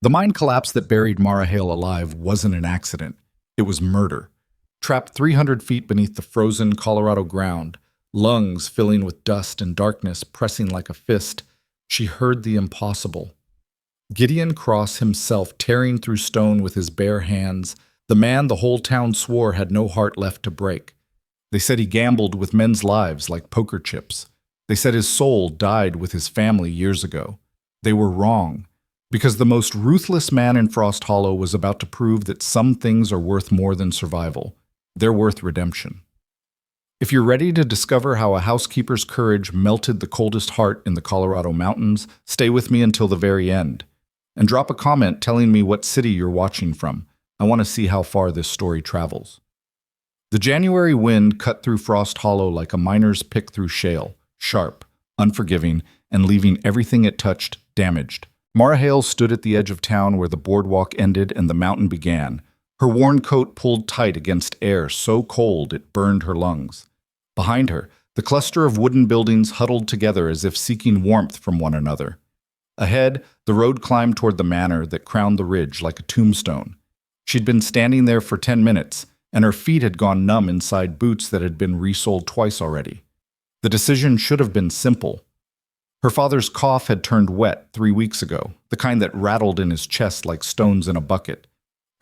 The mine collapse that buried Mara Hale alive wasn't an accident. It was murder. Trapped 300 feet beneath the frozen Colorado ground, lungs filling with dust and darkness pressing like a fist, she heard the impossible. Gideon Cross himself tearing through stone with his bare hands, the man the whole town swore had no heart left to break. They said he gambled with men's lives like poker chips. They said his soul died with his family years ago. They were wrong, because the most ruthless man in Frost Hollow was about to prove that some things are worth more than survival. They're worth redemption. If you're ready to discover how a housekeeper's courage melted the coldest heart in the Colorado mountains, stay with me until the very end. And drop a comment telling me what city you're watching from. I want to see how far this story travels. The January wind cut through Frost Hollow like a miner's pick through shale, sharp, unforgiving, and leaving everything it touched damaged. Mara Hale stood at the edge of town where the boardwalk ended and the mountain began, her worn coat pulled tight against air so cold it burned her lungs. Behind her, the cluster of wooden buildings huddled together as if seeking warmth from one another. Ahead, the road climbed toward the manor that crowned the ridge like a tombstone. She'd been standing there for 10 minutes, and her feet had gone numb inside boots that had been resoled twice already. The decision should have been simple. Her father's cough had turned wet 3 weeks ago, the kind that rattled in his chest like stones in a bucket.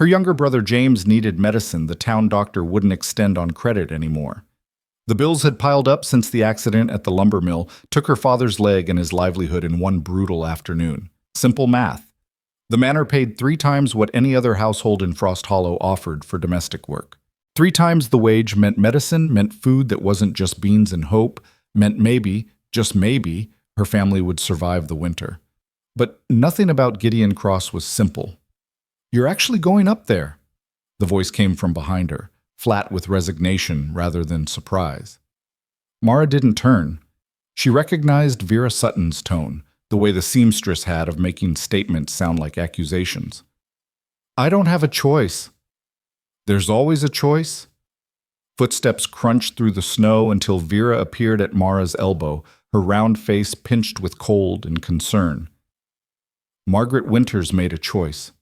Her younger brother James needed medicine the town doctor wouldn't extend on credit anymore. The bills had piled up since the accident at the lumber mill took her father's leg and his livelihood in one brutal afternoon. Simple math. The manor paid 3 times what any other household in Frost Hollow offered for domestic work. 3 times the wage meant medicine, meant food that wasn't just beans and hope, meant maybe, just maybe, her family would survive the winter. But nothing about Gideon Cross was simple. "You're actually going up there," the voice came from behind her, flat with resignation rather than surprise. Mara didn't turn. She recognized Vera Sutton's tone, the way the seamstress had of making statements sound like accusations. "I don't have a choice." "There's always a choice." Footsteps crunched through the snow until Vera appeared at Mara's elbow, her round face pinched with cold and concern. Margaret Winters made a choice.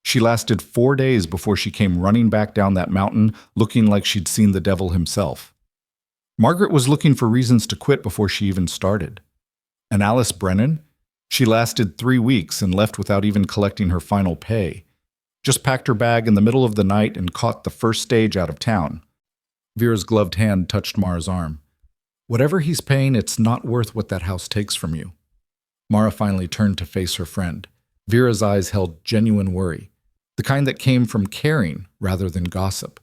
She lasted 4 days before she came running back down that mountain, looking like she'd seen the devil himself. Margaret was looking for reasons to quit before she even started. And Alice Brennan? She lasted 3 weeks and left without even collecting her final pay. Just packed her bag in the middle of the night and caught the first stage out of town. Vera's gloved hand touched Mara's arm. "Whatever he's paying, it's not worth what that house takes from you." Mara finally turned to face her friend. Vera's eyes held genuine worry, the kind that came from caring rather than gossip.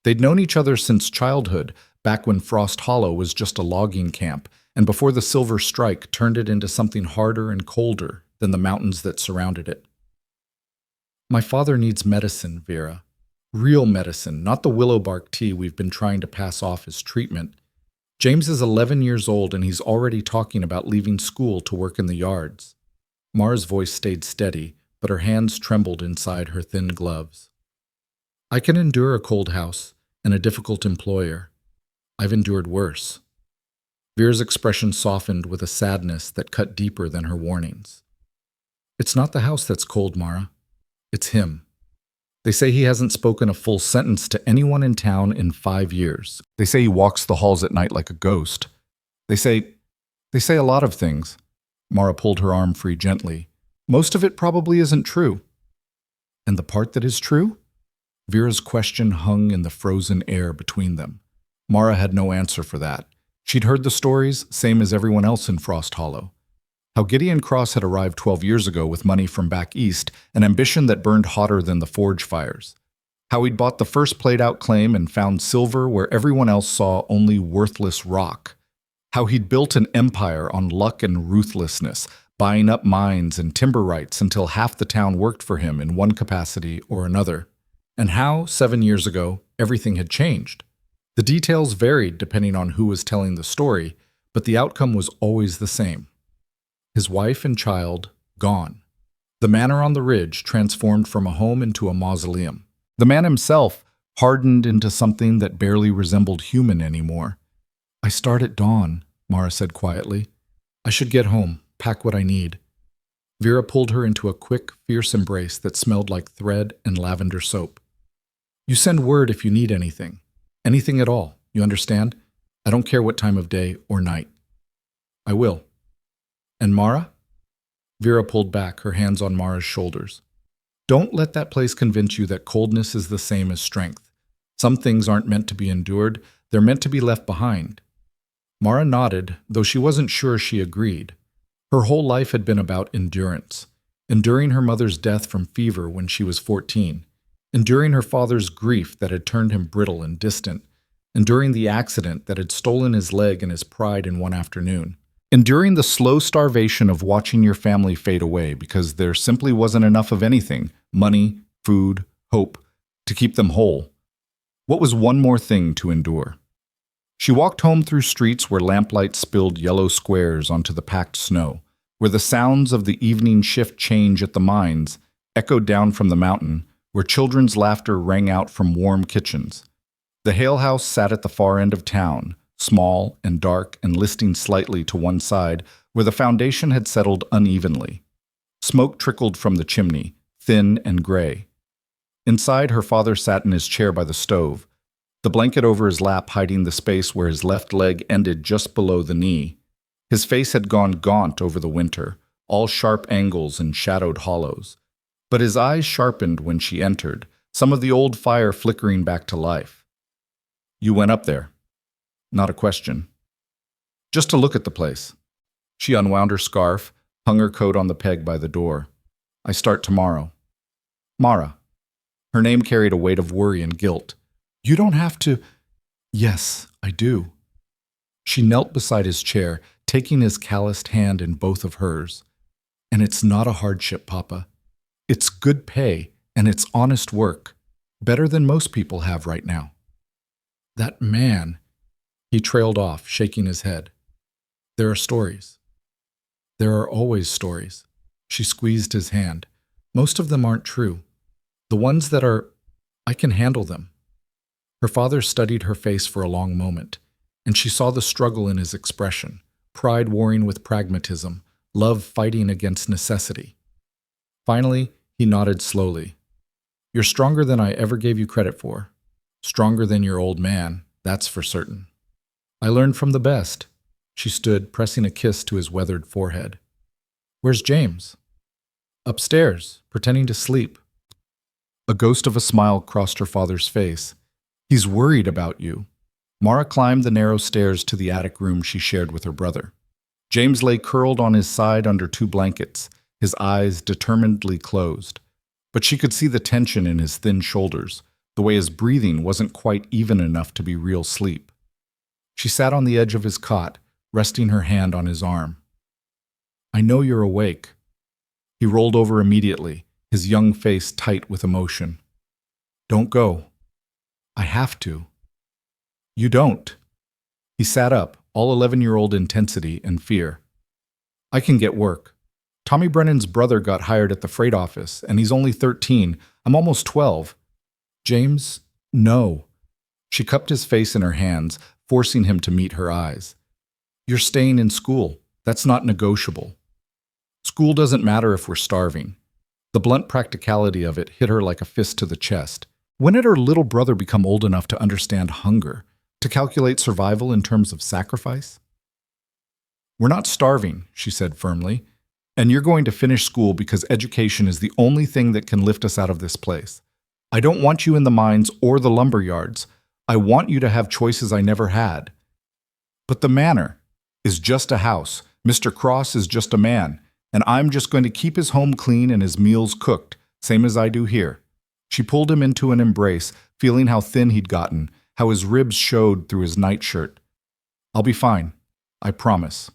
They'd known each other since childhood, back when Frost Hollow was just a logging camp, and before the Silver Strike turned it into something harder and colder than the mountains that surrounded it. "My father needs medicine, Vera. Real medicine, not the willow bark tea we've been trying to pass off as treatment. James is 11 years old and he's already talking about leaving school to work in the yards." Mara's voice stayed steady, but her hands trembled inside her thin gloves. "I can endure a cold house and a difficult employer. I've endured worse." Vera's expression softened with a sadness that cut deeper than her warnings. "It's not the house that's cold, Mara. It's him. They say he hasn't spoken a full sentence to anyone in town in 5 years. They say he walks the halls at night like a ghost. They say a lot of things." Mara pulled her arm free gently. "Most of it probably isn't true." "And the part that is true?" Vera's question hung in the frozen air between them. Mara had no answer for that. She'd heard the stories, same as everyone else in Frost Hollow. How Gideon Cross had arrived 12 years ago with money from back east, an ambition that burned hotter than the forge fires. How he'd bought the first played-out claim and found silver where everyone else saw only worthless rock. How he'd built an empire on luck and ruthlessness, buying up mines and timber rights until half the town worked for him in one capacity or another. And how, 7 years ago, everything had changed. The details varied depending on who was telling the story, but the outcome was always the same. His wife and child, gone. The manor on the ridge transformed from a home into a mausoleum. The man himself hardened into something that barely resembled human anymore. "I start at dawn," Mara said quietly. "I should get home, pack what I need." Vera pulled her into a quick, fierce embrace that smelled like thread and lavender soap. You send word if you need anything. Anything at all, you understand? I don't care what time of day or night. I will. And Mara? Vera pulled back, her hands on Mara's shoulders. Don't let that place convince you that coldness is the same as strength. Some things aren't meant to be endured, they're meant to be left behind. Mara nodded, though she wasn't sure she agreed. Her whole life had been about endurance. Enduring her mother's death from fever when she was 14. Enduring her father's grief that had turned him brittle and distant. Enduring the accident that had stolen his leg and his pride in one afternoon. Enduring the slow starvation of watching your family fade away because there simply wasn't enough of anything, money, food, hope, to keep them whole. What was one more thing to endure? She walked home through streets where lamplight spilled yellow squares onto the packed snow, where the sounds of the evening shift change at the mines echoed down from the mountain, where children's laughter rang out from warm kitchens. The Hale house sat at the far end of town, small and dark and listing slightly to one side, where the foundation had settled unevenly. Smoke trickled from the chimney, thin and gray. Inside, her father sat in his chair by the stove, the blanket over his lap hiding the space where his left leg ended just below the knee. His face had gone gaunt over the winter, all sharp angles and shadowed hollows. But his eyes sharpened when she entered, some of the old fire flickering back to life. You went up there. Not a question. Just to look at the place. She unwound her scarf, hung her coat on the peg by the door. I start tomorrow. Mara. Her name carried a weight of worry and guilt. You don't have to. Yes, I do. She knelt beside his chair, taking his calloused hand in both of hers. And it's not a hardship, Papa. It's good pay, and it's honest work. Better than most people have right now. That man. He trailed off, shaking his head. There are stories. There are always stories. She squeezed his hand. Most of them aren't true. The ones that are, I can handle them. Her father studied her face for a long moment, and she saw the struggle in his expression, pride warring with pragmatism, love fighting against necessity. Finally, he nodded slowly. You're stronger than I ever gave you credit for. Stronger than your old man, that's for certain. I learned from the best. She stood, pressing a kiss to his weathered forehead. Where's James? Upstairs, pretending to sleep. A ghost of a smile crossed her father's face. He's worried about you. Mara climbed the narrow stairs to the attic room she shared with her brother. James lay curled on his side under two blankets, his eyes determinedly closed. But she could see the tension in his thin shoulders, the way his breathing wasn't quite even enough to be real sleep. She sat on the edge of his cot, resting her hand on his arm. I know you're awake. He rolled over immediately, his young face tight with emotion. Don't go. I have to. You don't. He sat up, all 11-year-old intensity and fear. I can get work. Tommy Brennan's brother got hired at the freight office, and he's only 13. I'm almost 12. James, no. She cupped his face in her hands, forcing him to meet her eyes. You're staying in school. That's not negotiable. School doesn't matter if we're starving. The blunt practicality of it hit her like a fist to the chest. When had her little brother become old enough to understand hunger, to calculate survival in terms of sacrifice? We're not starving, she said firmly, and you're going to finish school because education is the only thing that can lift us out of this place. I don't want you in the mines or the lumber yards. I want you to have choices I never had. But the manor is just a house. Mr. Cross is just a man, and I'm just going to keep his home clean and his meals cooked, same as I do here. She pulled him into an embrace, feeling how thin he'd gotten, how his ribs showed through his nightshirt. I'll be fine. I promise.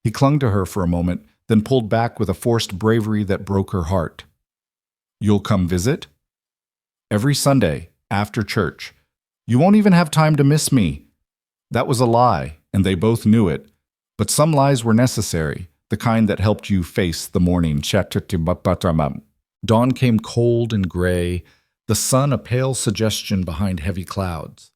He clung to her for a moment, then pulled back with a forced bravery that broke her heart. You'll come visit? Every Sunday, after church. You won't even have time to miss me. That was a lie, and they both knew it. But some lies were necessary, the kind that helped you face the morning. Dawn came cold and gray, the sun a pale suggestion behind heavy clouds.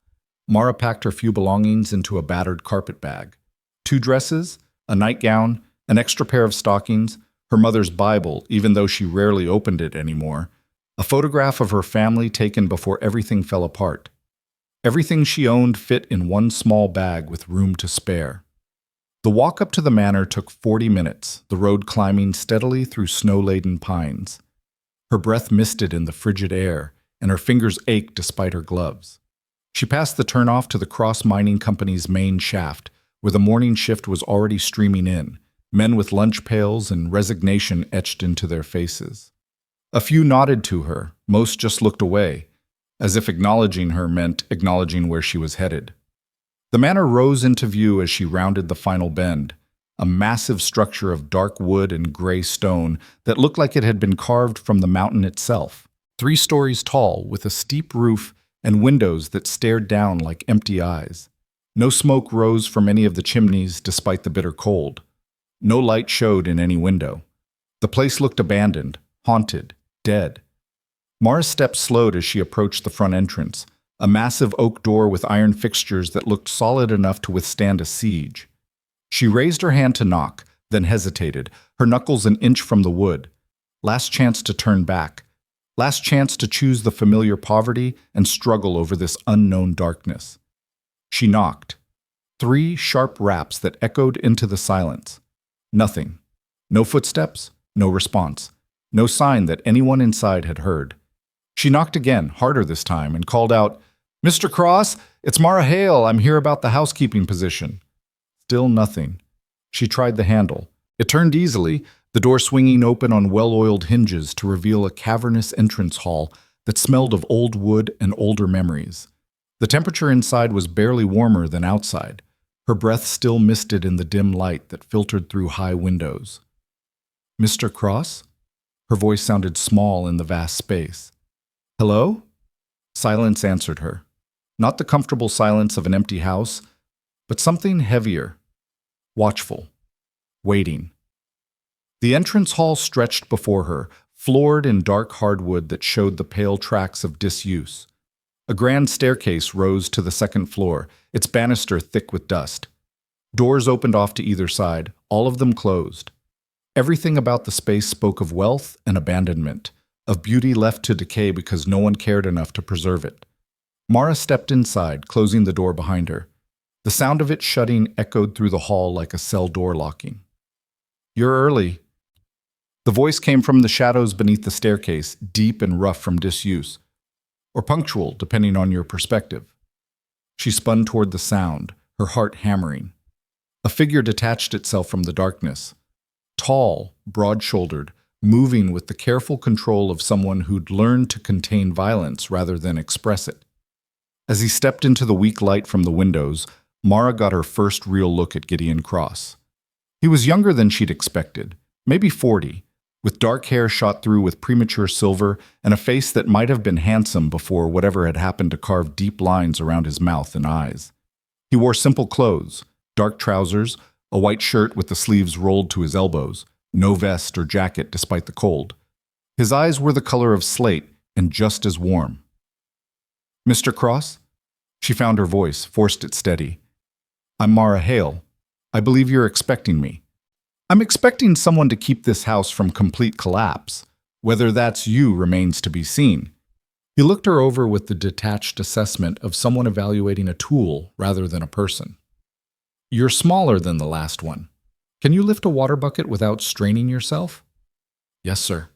Mara packed her few belongings into a battered carpet bag. 2 dresses, a nightgown, an extra pair of stockings, her mother's Bible, even though she rarely opened it anymore, a photograph of her family taken before everything fell apart. Everything she owned fit in one small bag with room to spare. The walk up to the manor took 40 minutes, the road climbing steadily through snow-laden pines. Her breath misted in the frigid air, and her fingers ached despite her gloves. She passed the turnoff to the Cross Mining Company's main shaft, where the morning shift was already streaming in, men with lunch pails and resignation etched into their faces. A few nodded to her, most just looked away, as if acknowledging her meant acknowledging where she was headed. The manor rose into view as she rounded the final bend, a massive structure of dark wood and gray stone that looked like it had been carved from the mountain itself. 3 stories tall, with a steep roof and windows that stared down like empty eyes. No smoke rose from any of the chimneys despite the bitter cold. No light showed in any window. The place looked abandoned, haunted, dead. Mara's steps slowed as she approached the front entrance, a massive oak door with iron fixtures that looked solid enough to withstand a siege. She raised her hand to knock, then hesitated, her knuckles an inch from the wood. Last chance to turn back. Last chance to choose the familiar poverty and struggle over this unknown darkness. She knocked. 3 sharp raps that echoed into the silence. Nothing. No footsteps, no response. No sign that anyone inside had heard. She knocked again, harder this time, and called out, "Mr. Cross, it's Mara Hale. I'm here about the housekeeping position." Still nothing. She tried the handle. It turned easily, the door swinging open on well-oiled hinges to reveal a cavernous entrance hall that smelled of old wood and older memories. The temperature inside was barely warmer than outside, her breath still misted in the dim light that filtered through high windows. "Mr. Cross?" Her voice sounded small in the vast space. "Hello?" Silence answered her. Not the comfortable silence of an empty house, but something heavier, watchful, waiting. The entrance hall stretched before her, floored in dark hardwood that showed the pale tracks of disuse. A grand staircase rose to the second floor, its banister thick with dust. Doors opened off to either side, all of them closed. Everything about the space spoke of wealth and abandonment, of beauty left to decay because no one cared enough to preserve it. Mara stepped inside, closing the door behind her. The sound of it shutting echoed through the hall like a cell door locking. "You're early." The voice came from the shadows beneath the staircase, deep and rough from disuse, or punctual, depending on your perspective. She spun toward the sound, her heart hammering. A figure detached itself from the darkness. Tall, broad-shouldered, moving with the careful control of someone who'd learned to contain violence rather than express it. As he stepped into the weak light from the windows, Mara got her first real look at Gideon Cross. He was younger than she'd expected, maybe 40, with dark hair shot through with premature silver and a face that might have been handsome before whatever had happened to carve deep lines around his mouth and eyes. He wore simple clothes, dark trousers, a white shirt with the sleeves rolled to his elbows, no vest or jacket despite the cold. His eyes were the color of slate and just as warm. "Mr. Cross?" She found her voice, forced it steady. "I'm Mara Hale. I believe you're expecting me. I'm expecting someone to keep this house from complete collapse. Whether that's you remains to be seen." He looked her over with the detached assessment of someone evaluating a tool rather than a person. "You're smaller than the last one. Can you lift a water bucket without straining yourself?" "Yes, sir."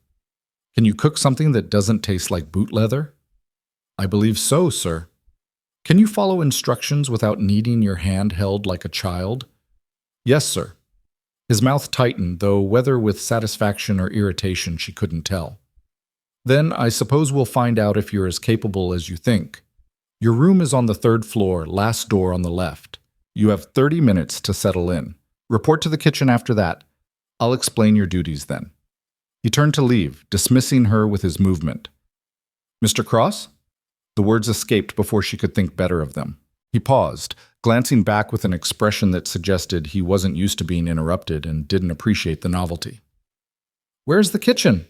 "Can you cook something that doesn't taste like boot leather?" "I believe so, sir." "Can you follow instructions without needing your hand held like a child?" "Yes, sir." His mouth tightened, though whether with satisfaction or irritation she couldn't tell. "Then I suppose we'll find out if you're as capable as you think. Your room is on the 3rd floor, last door on the left. You have 30 minutes to settle in. Report to the kitchen after that. I'll explain your duties then." He turned to leave, dismissing her with his movement. "Mr. Cross?" The words escaped before she could think better of them. He paused, glancing back with an expression that suggested he wasn't used to being interrupted and didn't appreciate the novelty. "Where's the kitchen?"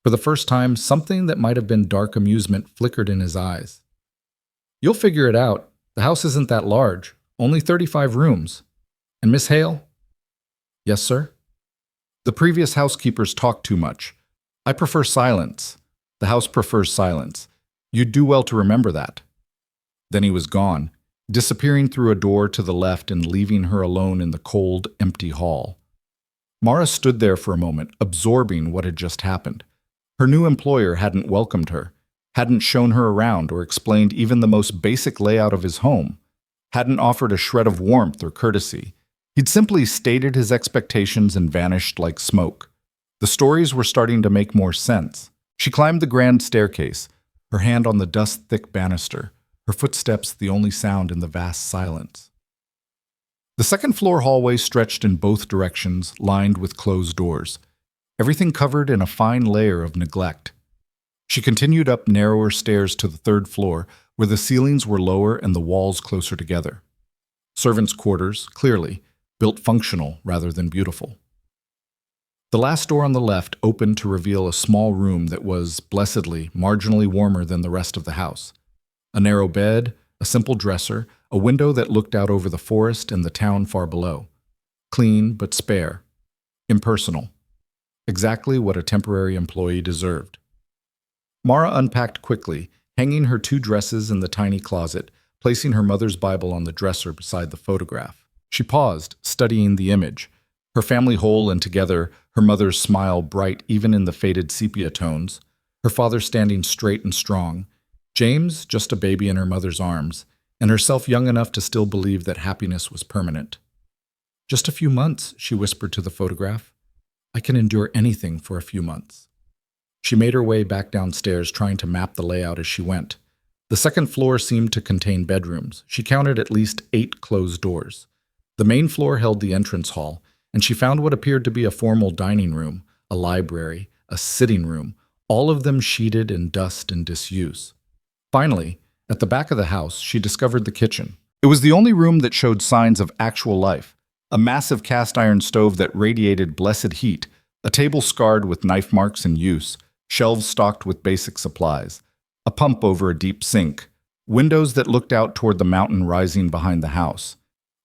For the first time, something that might have been dark amusement flickered in his eyes. "You'll figure it out. The house isn't that large. Only 35 rooms. And Miss Hale?" "Yes, sir?" The previous housekeepers talked too much. I prefer silence. The house prefers silence. You'd do well to remember that." Then he was gone, disappearing through a door to the left and leaving her alone in the cold, empty hall. Mara stood there for a moment, absorbing what had just happened. Her new employer hadn't welcomed her, hadn't shown her around or explained even the most basic layout of his home, hadn't offered a shred of warmth or courtesy. He'd simply stated his expectations and vanished like smoke. The stories were starting to make more sense. She climbed the grand staircase, her hand on the dust-thick banister, her footsteps the only sound in the vast silence. The second-floor hallway stretched in both directions, lined with closed doors, everything covered in a fine layer of neglect. She continued up narrower stairs to the third floor, where the ceilings were lower and the walls closer together. Servants' quarters, clearly, built functional rather than beautiful. The last door on the left opened to reveal a small room that was, blessedly, marginally warmer than the rest of the house. A narrow bed, a simple dresser, a window that looked out over the forest and the town far below. Clean but spare. Impersonal. Exactly what a temporary employee deserved. Mara unpacked quickly, hanging her 2 dresses in the tiny closet, placing her mother's Bible on the dresser beside the photograph. She paused, studying the image. Her family whole and together, her mother's smile bright even in the faded sepia tones, her father standing straight and strong, James just a baby in her mother's arms, and herself young enough to still believe that happiness was permanent. "Just a few months," she whispered to the photograph. "I can endure anything for a few months." She made her way back downstairs, trying to map the layout as she went. The second floor seemed to contain bedrooms. She counted at least 8 closed doors. The main floor held the entrance hall, and she found what appeared to be a formal dining room, a library, a sitting room, all of them sheeted in dust and disuse. Finally, at the back of the house, she discovered the kitchen. It was the only room that showed signs of actual life. A massive cast-iron stove that radiated blessed heat, a table scarred with knife marks in use, shelves stocked with basic supplies, a pump over a deep sink, windows that looked out toward the mountain rising behind the house.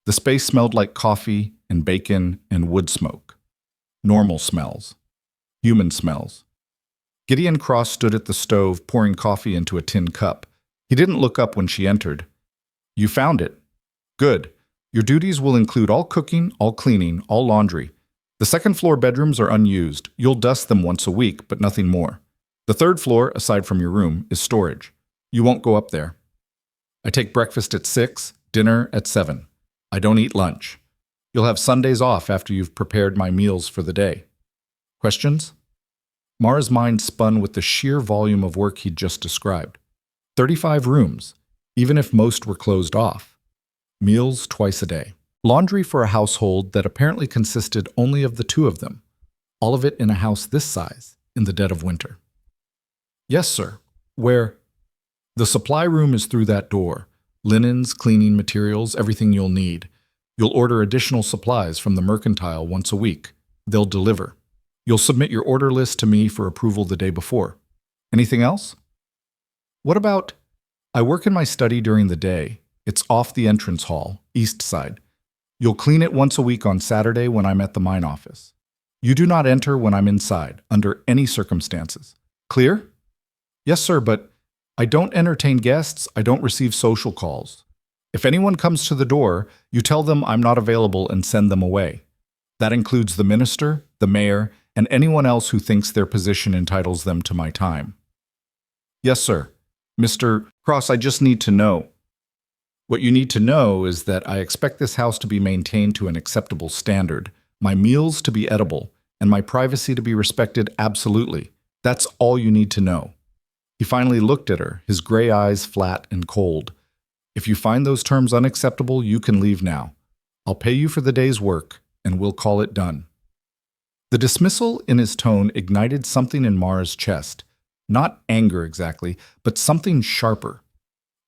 The space smelled like coffee and bacon and wood smoke. Normal smells. Human smells. Gideon Cross stood at the stove, pouring coffee into a tin cup. He didn't look up when she entered. "You found it. Good. Your duties will include all cooking, all cleaning, all laundry. The second-floor bedrooms are unused. You'll dust them once a week, but nothing more. The third floor, aside from your room, is storage. You won't go up there. I take breakfast at 6, dinner at 7. I don't eat lunch. You'll have Sundays off after you've prepared my meals for the day. Questions?" Mara's mind spun with the sheer volume of work he'd just described. 35 rooms, even if most were closed off. Meals twice a day. Laundry for a household that apparently consisted only of the 2 of them. All of it in a house this size, in the dead of winter. "Yes, sir. Where?" "The supply room is through that door. Linens, cleaning materials, everything you'll need. You'll order additional supplies from the mercantile once a week. They'll deliver. You'll submit your order list to me for approval the day before. Anything else?" "What about, I work in my study during the day. It's off the entrance hall, east side. You'll clean it once a week on Saturday when I'm at the mine office. You do not enter when I'm inside, under any circumstances. Clear?" "Yes, sir, but I don't entertain guests, I don't receive social calls. If anyone comes to the door, you tell them I'm not available and send them away. That includes the minister, the mayor, and anyone else who thinks their position entitles them to my time." "Yes, sir. Mr. Cross, I just need to know." "What you need to know is that I expect this house to be maintained to an acceptable standard, my meals to be edible, and my privacy to be respected absolutely. That's all you need to know." He finally looked at her, his gray eyes flat and cold. "If you find those terms unacceptable, you can leave now. I'll pay you for the day's work, and we'll call it done." The dismissal in his tone ignited something in Mara's chest. Not anger exactly, but something sharper.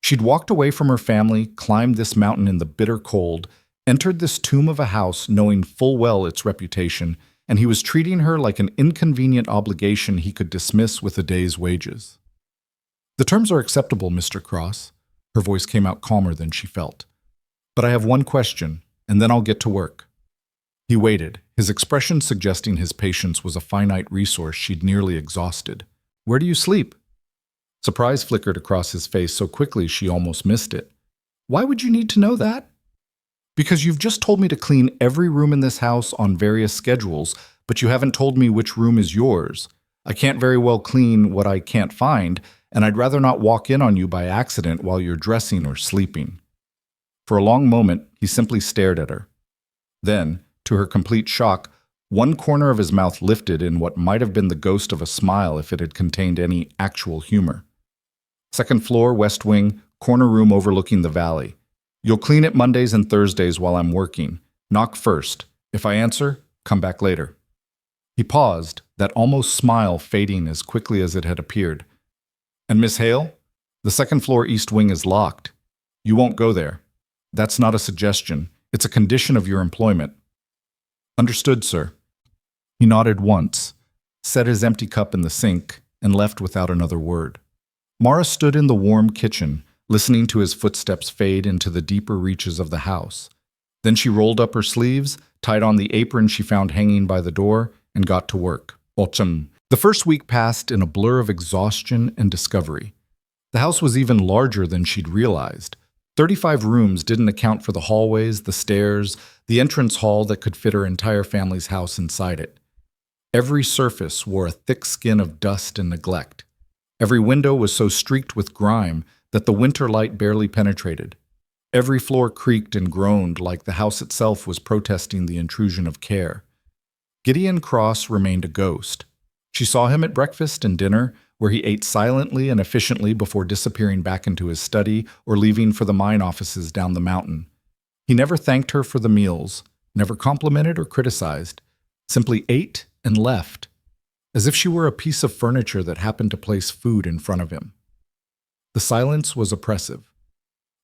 She'd walked away from her family, climbed this mountain in the bitter cold, entered this tomb of a house knowing full well its reputation, and he was treating her like an inconvenient obligation he could dismiss with a day's wages. "The terms are acceptable, Mr. Cross." Her voice came out calmer than she felt. "But I have one question, and then I'll get to work. He waited, his expression suggesting his patience was a finite resource she'd nearly exhausted. "Where do you sleep?" Surprise flickered across his face so quickly she almost missed it. "Why would you need to know that?" "Because you've just told me to clean every room in this house on various schedules, but you haven't told me which room is yours. I can't very well clean what I can't find, and I'd rather not walk in on you by accident while you're dressing or sleeping." For a long moment, he simply stared at her. Then, to her complete shock, one corner of his mouth lifted in what might have been the ghost of a smile if it had contained any actual humor. "Second floor, west wing, corner room overlooking the valley. You'll clean it Mondays and Thursdays while I'm working. Knock first. If I answer, come back later." He paused, that almost smile fading as quickly as it had appeared. "And Miss Hale? The second floor east wing is locked. You won't go there. That's not a suggestion. It's a condition of your employment." "Understood, sir." He nodded once, set his empty cup in the sink, and left without another word. Mara stood in the warm kitchen, listening to his footsteps fade into the deeper reaches of the house. Then she rolled up her sleeves, tied on the apron she found hanging by the door, and got to work. The first week passed in a blur of exhaustion and discovery. The house was even larger than she'd realized. 35 rooms didn't account for the hallways, the stairs, the entrance hall that could fit her entire family's house inside it. Every surface wore a thick skin of dust and neglect. Every window was so streaked with grime that the winter light barely penetrated. Every floor creaked and groaned like the house itself was protesting the intrusion of care. Gideon Cross remained a ghost. She saw him at breakfast and dinner, where he ate silently and efficiently before disappearing back into his study or leaving for the mine offices down the mountain. He never thanked her for the meals, never complimented or criticized, simply ate and left, as if she were a piece of furniture that happened to place food in front of him. The silence was oppressive.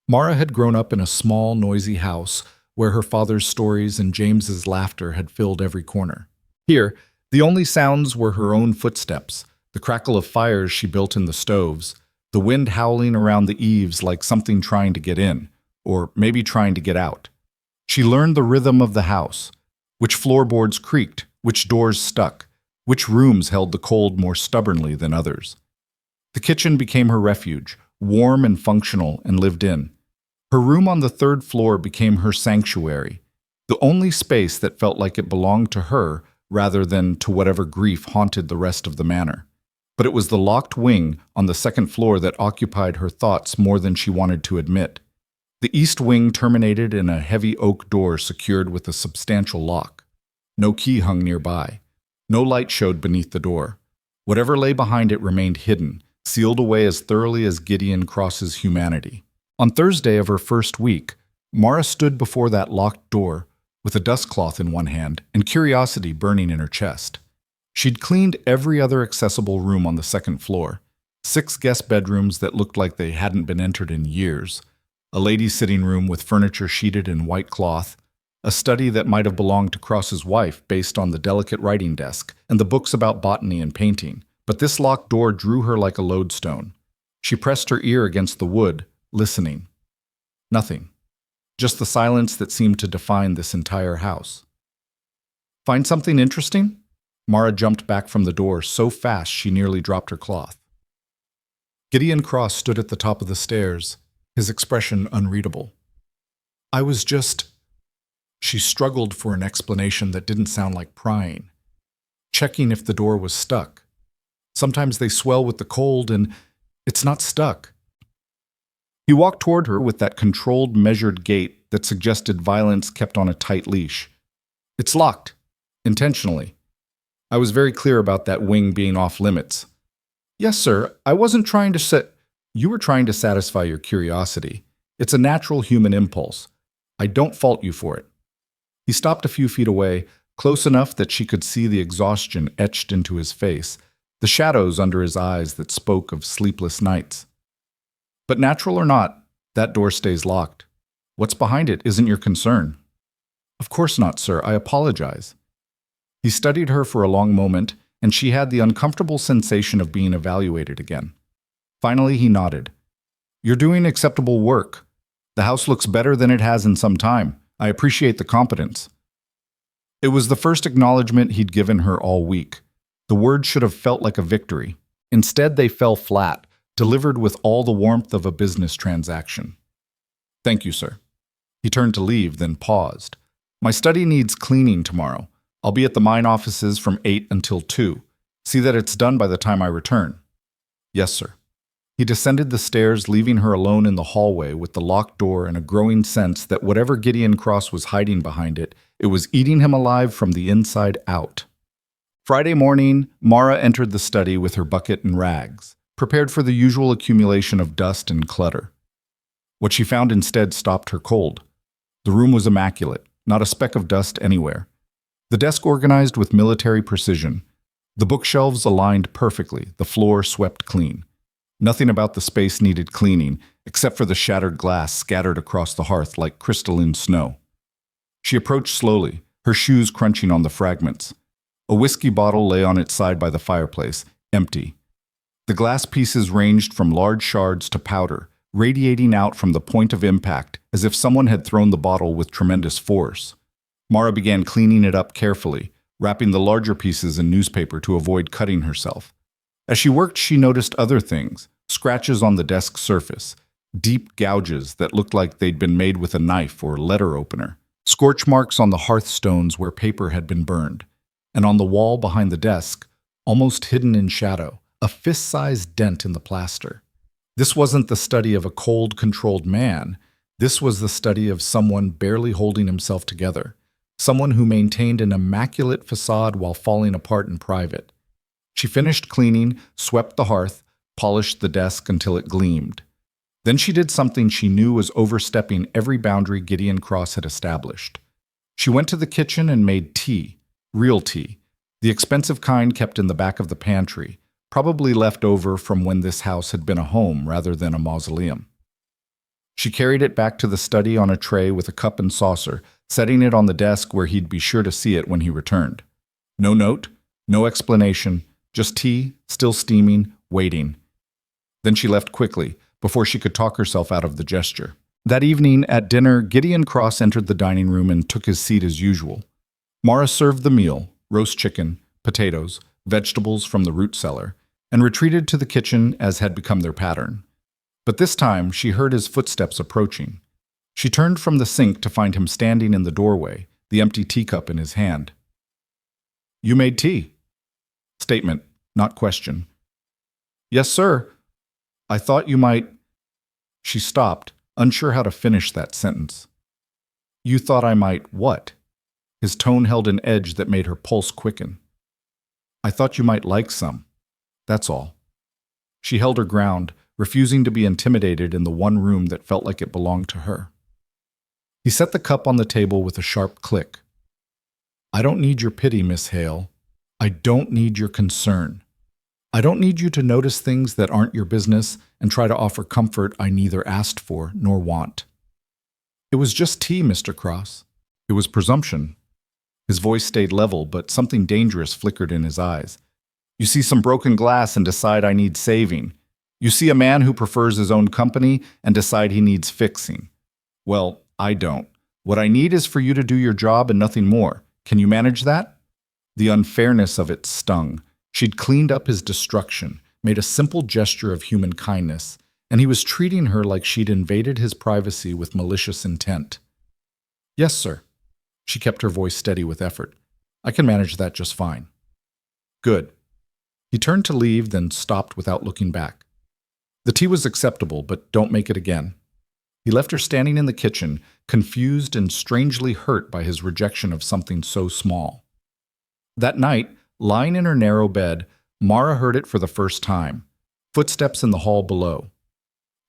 Mara had grown up in a small, noisy house where her father's stories and James's laughter had filled every corner. Here, the only sounds were her own footsteps, the crackle of fires she built in the stoves, the wind howling around the eaves like something trying to get in, or maybe trying to get out. She learned the rhythm of the house, which floorboards creaked, which doors stuck, which rooms held the cold more stubbornly than others. The kitchen became her refuge, warm and functional and lived in. Her room on the third floor became her sanctuary, the only space that felt like it belonged to her rather than to whatever grief haunted the rest of the manor. But it was the locked wing on the second floor that occupied her thoughts more than she wanted to admit. The east wing terminated in a heavy oak door secured with a substantial lock. No key hung nearby. No light showed beneath the door. Whatever lay behind it remained hidden, sealed away as thoroughly as Gideon Cross's humanity. On Thursday of her first week, Mara stood before that locked door, with a dustcloth in one hand and curiosity burning in her chest. She'd cleaned every other accessible room on the second floor, 6 guest bedrooms that looked like they hadn't been entered in years, a ladies' sitting room with furniture sheeted in white cloth, a study that might have belonged to Cross's wife based on the delicate writing desk and the books about botany and painting. But this locked door drew her like a lodestone. She pressed her ear against the wood, listening. Nothing. Just the silence that seemed to define this entire house. "Find something interesting?" Mara jumped back from the door so fast she nearly dropped her cloth. Gideon Cross stood at the top of the stairs, his expression unreadable. "I was just—" She struggled for an explanation that didn't sound like prying. "Checking if the door was stuck. Sometimes they swell with the cold and it's not stuck." He walked toward her with that controlled, measured gait that suggested violence kept on a tight leash. "It's locked. Intentionally. I was very clear about that wing being off limits." "Yes, sir. I wasn't trying to You were trying to satisfy your curiosity. It's a natural human impulse. I don't fault you for it." He stopped a few feet away, close enough that she could see the exhaustion etched into his face, the shadows under his eyes that spoke of sleepless nights. "But natural or not, that door stays locked. What's behind it isn't your concern." "Of course not, sir. I apologize." He studied her for a long moment, and she had the uncomfortable sensation of being evaluated again. Finally, he nodded. "You're doing acceptable work. The house looks better than it has in some time. I appreciate the competence." It was the first acknowledgement he'd given her all week. The words should have felt like a victory. Instead, they fell flat, delivered with all the warmth of a business transaction. "Thank you, sir." He turned to leave, then paused. "My study needs cleaning tomorrow. I'll be at the mine offices from 8 until 2. See that it's done by the time I return." "Yes, sir." He descended the stairs, leaving her alone in the hallway with the locked door and a growing sense that whatever Gideon Cross was hiding behind it, it was eating him alive from the inside out. Friday morning, Mara entered the study with her bucket and rags, prepared for the usual accumulation of dust and clutter. What she found instead stopped her cold. The room was immaculate, not a speck of dust anywhere. The desk organized with military precision. The bookshelves aligned perfectly, the floor swept clean. Nothing about the space needed cleaning, except for the shattered glass scattered across the hearth like crystalline snow. She approached slowly, her shoes crunching on the fragments. A whiskey bottle lay on its side by the fireplace, empty. The glass pieces ranged from large shards to powder, radiating out from the point of impact, as if someone had thrown the bottle with tremendous force. Mara began cleaning it up carefully, wrapping the larger pieces in newspaper to avoid cutting herself. As she worked, she noticed other things: scratches on the desk surface, deep gouges that looked like they'd been made with a knife or letter opener, scorch marks on the hearthstones where paper had been burned, and on the wall behind the desk, almost hidden in shadow, a fist-sized dent in the plaster. This wasn't the study of a cold, controlled man. This was the study of someone barely holding himself together, someone who maintained an immaculate facade while falling apart in private. She finished cleaning, swept the hearth, polished the desk until it gleamed. Then she did something she knew was overstepping every boundary Gideon Cross had established. She went to the kitchen and made tea, real tea, the expensive kind kept in the back of the pantry, probably left over from when this house had been a home rather than a mausoleum. She carried it back to the study on a tray with a cup and saucer, setting it on the desk where he'd be sure to see it when he returned. No note, no explanation, just tea, still steaming, waiting. Then she left quickly, before she could talk herself out of the gesture. That evening, at dinner, Gideon Cross entered the dining room and took his seat as usual. Mara served the meal, roast chicken, potatoes, vegetables from the root cellar, and retreated to the kitchen as had become their pattern. But this time, she heard his footsteps approaching. She turned from the sink to find him standing in the doorway, the empty teacup in his hand. "You made tea." Statement, not question. "Yes, sir. I thought you might—" She stopped, unsure how to finish that sentence. "You thought I might what?" His tone held an edge that made her pulse quicken. "I thought you might like some. That's all." She held her ground, refusing to be intimidated in the one room that felt like it belonged to her. He set the cup on the table with a sharp click. "I don't need your pity, Miss Hale. I don't need your concern. I don't need you to notice things that aren't your business and try to offer comfort I neither asked for nor want. It was just tea, Mr. Cross. It was presumption." His voice stayed level, but something dangerous flickered in his eyes. "You see some broken glass and decide I need saving. You see a man who prefers his own company and decide he needs fixing. Well, I don't. What I need is for you to do your job and nothing more. Can you manage that?" The unfairness of it stung. She'd cleaned up his destruction, made a simple gesture of human kindness, and he was treating her like she'd invaded his privacy with malicious intent. "Yes, sir." She kept her voice steady with effort. "I can manage that just fine." "Good." He turned to leave, then stopped without looking back. The tea was acceptable, but don't make it again. He left her standing in the kitchen, confused and strangely hurt by his rejection of something so small. That night, lying in her narrow bed, Mara heard it for the first time. Footsteps in the hall below.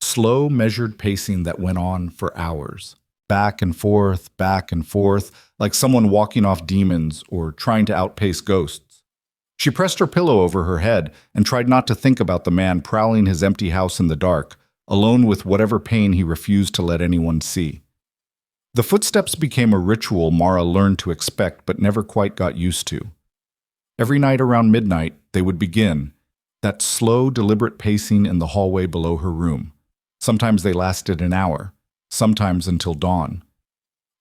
Slow, measured pacing that went on for hours. Back and forth, like someone walking off demons or trying to outpace ghosts. She pressed her pillow over her head and tried not to think about the man prowling his empty house in the dark, alone with whatever pain he refused to let anyone see. The footsteps became a ritual Mara learned to expect but never quite got used to. Every night around midnight, they would begin, that slow, deliberate pacing in the hallway below her room. Sometimes they lasted an hour, sometimes until dawn.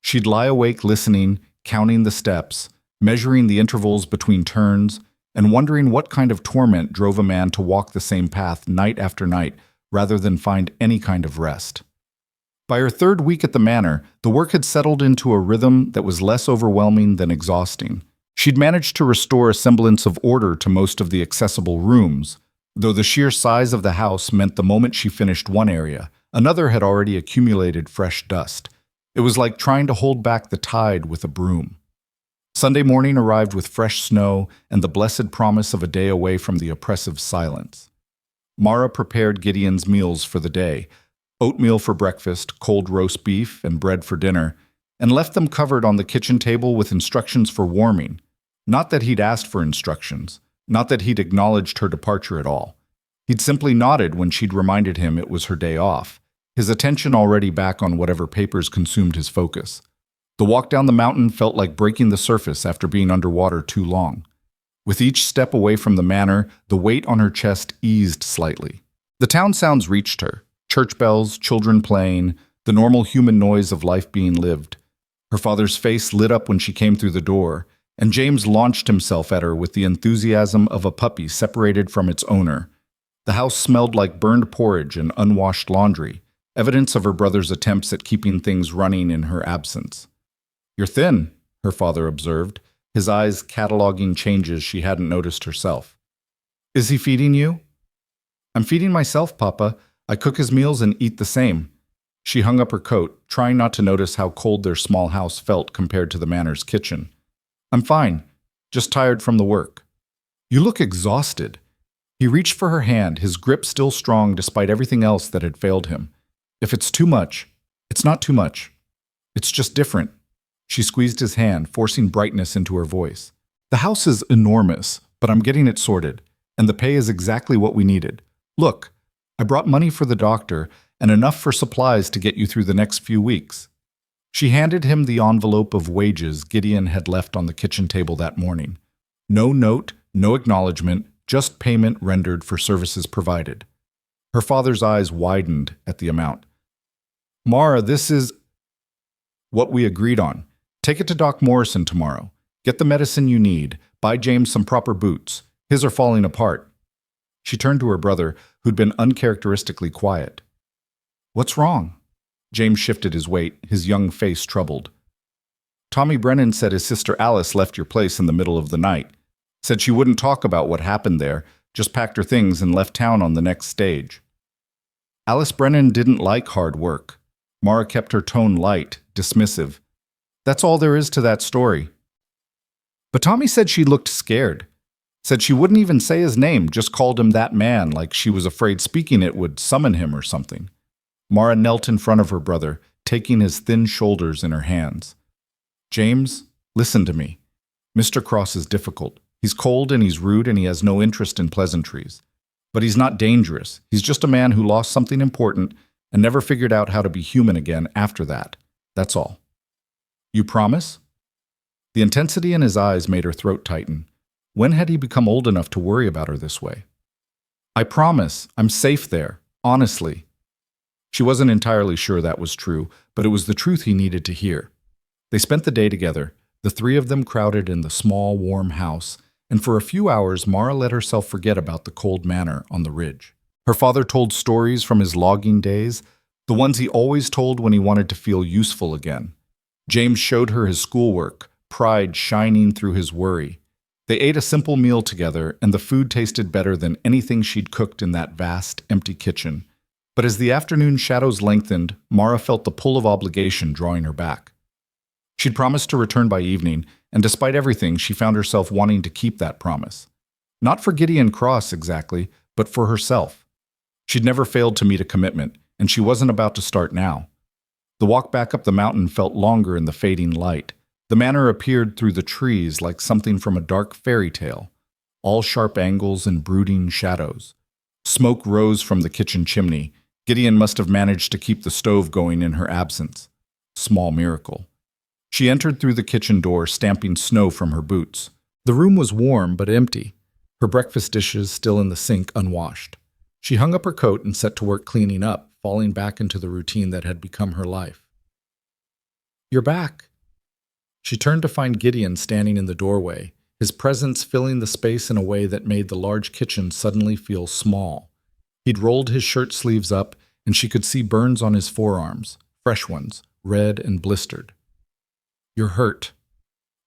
She'd lie awake listening, counting the steps, measuring the intervals between turns, and wondering what kind of torment drove a man to walk the same path night after night rather than find any kind of rest. By her third week at the manor, the work had settled into a rhythm that was less overwhelming than exhausting. She'd managed to restore a semblance of order to most of the accessible rooms, though the sheer size of the house meant the moment she finished one area, another had already accumulated fresh dust. It was like trying to hold back the tide with a broom. Sunday morning arrived with fresh snow and the blessed promise of a day away from the oppressive silence. Mara prepared Gideon's meals for the day, oatmeal for breakfast, cold roast beef, and bread for dinner, and left them covered on the kitchen table with instructions for warming. Not that he'd asked for instructions, not that he'd acknowledged her departure at all. He'd simply nodded when she'd reminded him it was her day off, his attention already back on whatever papers consumed his focus. The walk down the mountain felt like breaking the surface after being underwater too long. With each step away from the manor, the weight on her chest eased slightly. The town sounds reached her: church bells, children playing, the normal human noise of life being lived. Her father's face lit up when she came through the door, and James launched himself at her with the enthusiasm of a puppy separated from its owner. The house smelled like burned porridge and unwashed laundry, evidence of her brother's attempts at keeping things running in her absence. "You're thin," her father observed, his eyes cataloging changes she hadn't noticed herself. "Is he feeding you?" "I'm feeding myself, Papa. I cook his meals and eat the same." She hung up her coat, trying not to notice how cold their small house felt compared to the manor's kitchen. "I'm fine, just tired from the work." "You look exhausted." He reached for her hand, his grip still strong despite everything else that had failed him. "If it's too much, it's not too much. It's just different." She squeezed his hand, forcing brightness into her voice. "The house is enormous, but I'm getting it sorted, and the pay is exactly what we needed. Look, I brought money for the doctor and enough for supplies to get you through the next few weeks." She handed him the envelope of wages Gideon had left on the kitchen table that morning. No note, no acknowledgement, just payment rendered for services provided. Her father's eyes widened at the amount. "Mara, this is what we agreed on. Take it to Doc Morrison tomorrow. Get the medicine you need. Buy James some proper boots. His are falling apart." She turned to her brother, who'd been uncharacteristically quiet. "What's wrong?" James shifted his weight, his young face troubled. "Tommy Brennan said his sister Alice left your place in the middle of the night. Said she wouldn't talk about what happened there, just packed her things and left town on the next stage." Alice Brennan didn't like hard work. Mara kept her tone light, dismissive. "That's all there is to that story." "But Tommy said she looked scared. Said she wouldn't even say his name, just called him that man, like she was afraid speaking it would summon him or something." Mara knelt in front of her brother, taking his thin shoulders in her hands. "James, listen to me. Mr. Cross is difficult. He's cold and he's rude and he has no interest in pleasantries. But he's not dangerous. He's just a man who lost something important and never figured out how to be human again after that. That's all. You promise?" The intensity in his eyes made her throat tighten. When had he become old enough to worry about her this way? "I promise. I'm safe there. Honestly." She wasn't entirely sure that was true, but it was the truth he needed to hear. They spent the day together, the three of them crowded in the small, warm house, and for a few hours Mara let herself forget about the cold manor on the ridge. Her father told stories from his logging days, the ones he always told when he wanted to feel useful again. James showed her his schoolwork, pride shining through his worry. They ate a simple meal together, and the food tasted better than anything she'd cooked in that vast, empty kitchen. But as the afternoon shadows lengthened, Mara felt the pull of obligation drawing her back. She'd promised to return by evening, and despite everything, she found herself wanting to keep that promise. Not for Gideon Cross exactly, but for herself. She'd never failed to meet a commitment, and she wasn't about to start now. The walk back up the mountain felt longer in the fading light. The manor appeared through the trees like something from a dark fairy tale, all sharp angles and brooding shadows. Smoke rose from the kitchen chimney. Gideon must have managed to keep the stove going in her absence. Small miracle. She entered through the kitchen door, stamping snow from her boots. The room was warm but empty, her breakfast dishes still in the sink unwashed. She hung up her coat and set to work cleaning up, falling back into the routine that had become her life. "You're back." She turned to find Gideon standing in the doorway, his presence filling the space in a way that made the large kitchen suddenly feel small. He'd rolled his shirt sleeves up, and she could see burns on his forearms, fresh ones, red and blistered. "You're hurt."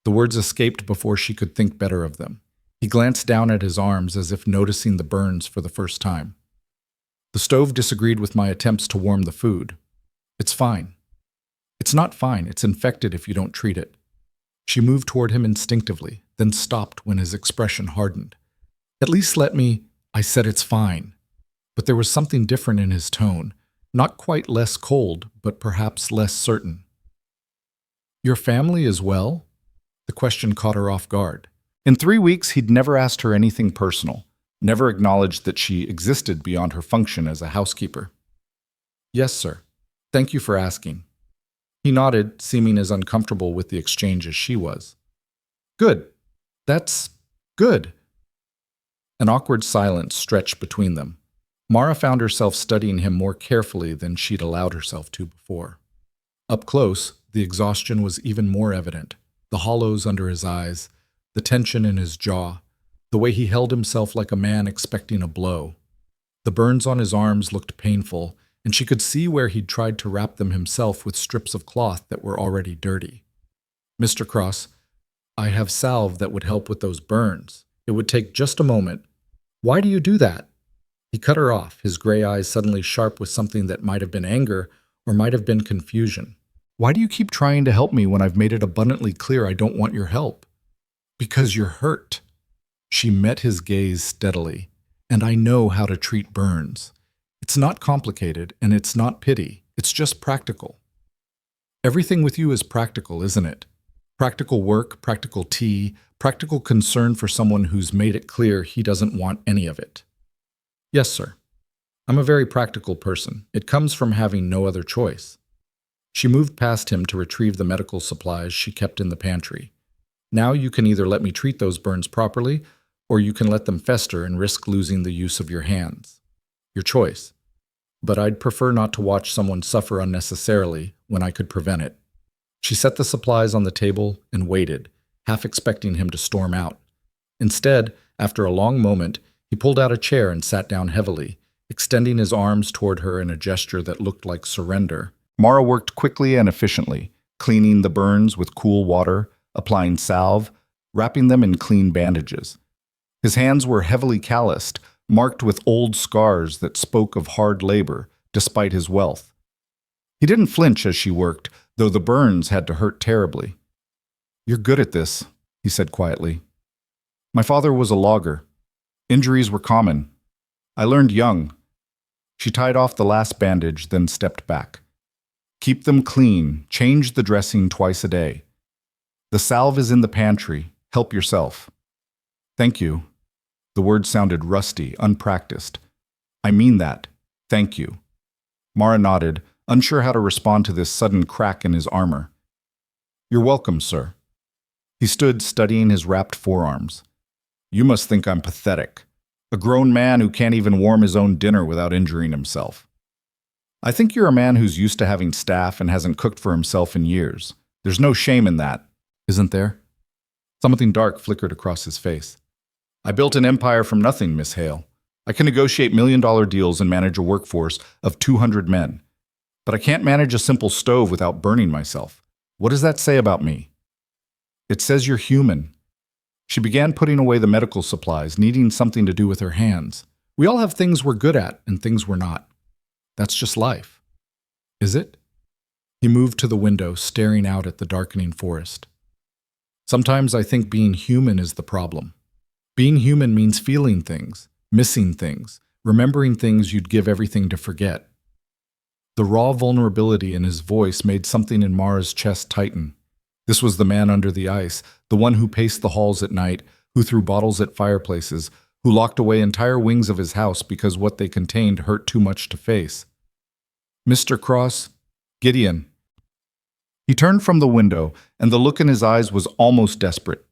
The words escaped before she could think better of them. He glanced down at his arms as if noticing the burns for the first time. "The stove disagreed with my attempts to warm the food. It's fine." "It's not fine. It's infected if you don't treat it." She moved toward him instinctively, then stopped when his expression hardened. "At least let me—" I said it's fine. But there was something different in his tone, not quite less cold, but perhaps less certain. "Your family is well?" The question caught her off guard. In 3 weeks, he'd never asked her anything personal, never acknowledged that she existed beyond her function as a housekeeper. "Yes, sir. Thank you for asking." He nodded, seeming as uncomfortable with the exchange as she was. "Good. That's good." An awkward silence stretched between them. Mara found herself studying him more carefully than she'd allowed herself to before. Up close, the exhaustion was even more evident, the hollows under his eyes, the tension in his jaw, the way he held himself like a man expecting a blow. The burns on his arms looked painful, and she could see where he'd tried to wrap them himself with strips of cloth that were already dirty. "Mr. Cross, I have salve that would help with those burns. It would take just a moment." "Why do you do that?" He cut her off, his gray eyes suddenly sharp with something that might have been anger or might have been confusion. "Why do you keep trying to help me when I've made it abundantly clear I don't want your help?" "Because you're hurt." She met his gaze steadily. "And I know how to treat burns. It's not complicated, and it's not pity. It's just practical." "Everything with you is practical, isn't it? Practical work, practical tea, practical concern for someone who's made it clear he doesn't want any of it." "Yes, sir. I'm a very practical person. It comes from having no other choice." She moved past him to retrieve the medical supplies she kept in the pantry. "Now you can either let me treat those burns properly, or you can let them fester and risk losing the use of your hands. Your choice. But I'd prefer not to watch someone suffer unnecessarily when I could prevent it." She set the supplies on the table and waited, half expecting him to storm out. Instead, after a long moment, he pulled out a chair and sat down heavily, extending his arms toward her in a gesture that looked like surrender. Mara worked quickly and efficiently, cleaning the burns with cool water, applying salve, wrapping them in clean bandages. His hands were heavily calloused, marked with old scars that spoke of hard labor, despite his wealth. He didn't flinch as she worked, though the burns had to hurt terribly. "You're good at this," he said quietly. "My father was a logger. Injuries were common. I learned young." She tied off the last bandage, then stepped back. "Keep them clean. Change the dressing twice a day. The salve is in the pantry. Help yourself." "Thank you." The word sounded rusty, unpracticed. "I mean that. Thank you." Mara nodded, unsure how to respond to this sudden crack in his armor. "You're welcome, sir." He stood studying his wrapped forearms. "You must think I'm pathetic. A grown man who can't even warm his own dinner without injuring himself. I think you're a man who's used to having staff and hasn't cooked for himself in years. There's no shame in that, isn't there?" Something dark flickered across his face. "I built an empire from nothing, Miss Hale. I can negotiate million-dollar deals and manage a workforce of 200 men. But I can't manage a simple stove without burning myself. What does that say about me?" "It says you're human." She began putting away the medical supplies, needing something to do with her hands. "We all have things we're good at and things we're not. That's just life." "Is it?" He moved to the window, staring out at the darkening forest. "Sometimes I think being human is the problem. Being human means feeling things, missing things, remembering things you'd give everything to forget." The raw vulnerability in his voice made something in Mara's chest tighten. This was the man under the ice, the one who paced the halls at night, who threw bottles at fireplaces, who locked away entire wings of his house because what they contained hurt too much to face. "Mr. Cross, Gideon." He turned from the window, and the look in his eyes was almost desperate.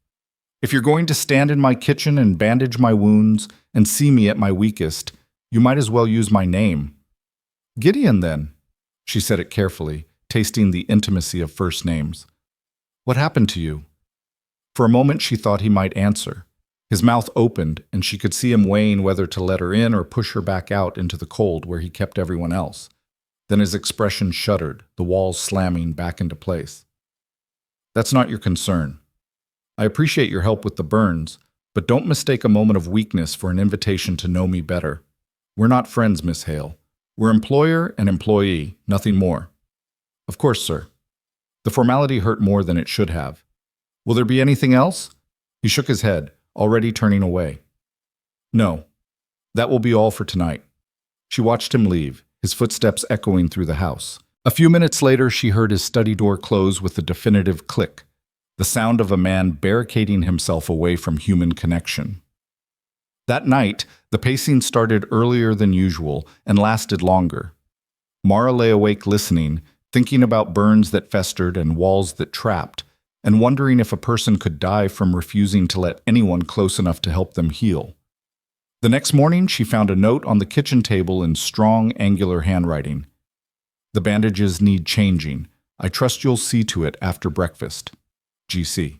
"If you're going to stand in my kitchen and bandage my wounds and see me at my weakest, you might as well use my name." "Gideon, then." She said it carefully, tasting the intimacy of first names. What happened to you? For a moment she thought he might answer. His mouth opened, and she could see him weighing whether to let her in or push her back out into the cold where he kept everyone else. Then his expression shuddered, the walls slamming back into place. That's not your concern. I appreciate your help with the burns, but don't mistake a moment of weakness for an invitation to know me better. We're not friends, Miss Hale. We're employer and employee, nothing more. Of course, sir. The formality hurt more than it should have. Will there be anything else? He shook his head, already turning away. No. That will be all for tonight. She watched him leave, his footsteps echoing through the house. A few minutes later, she heard his study door close with a definitive click, the sound of a man barricading himself away from human connection. That night, the pacing started earlier than usual and lasted longer. Mara lay awake listening, thinking about burns that festered and walls that trapped, and wondering if a person could die from refusing to let anyone close enough to help them heal. The next morning, she found a note on the kitchen table in strong, angular handwriting. The bandages need changing. I trust you'll see to it after breakfast. GC.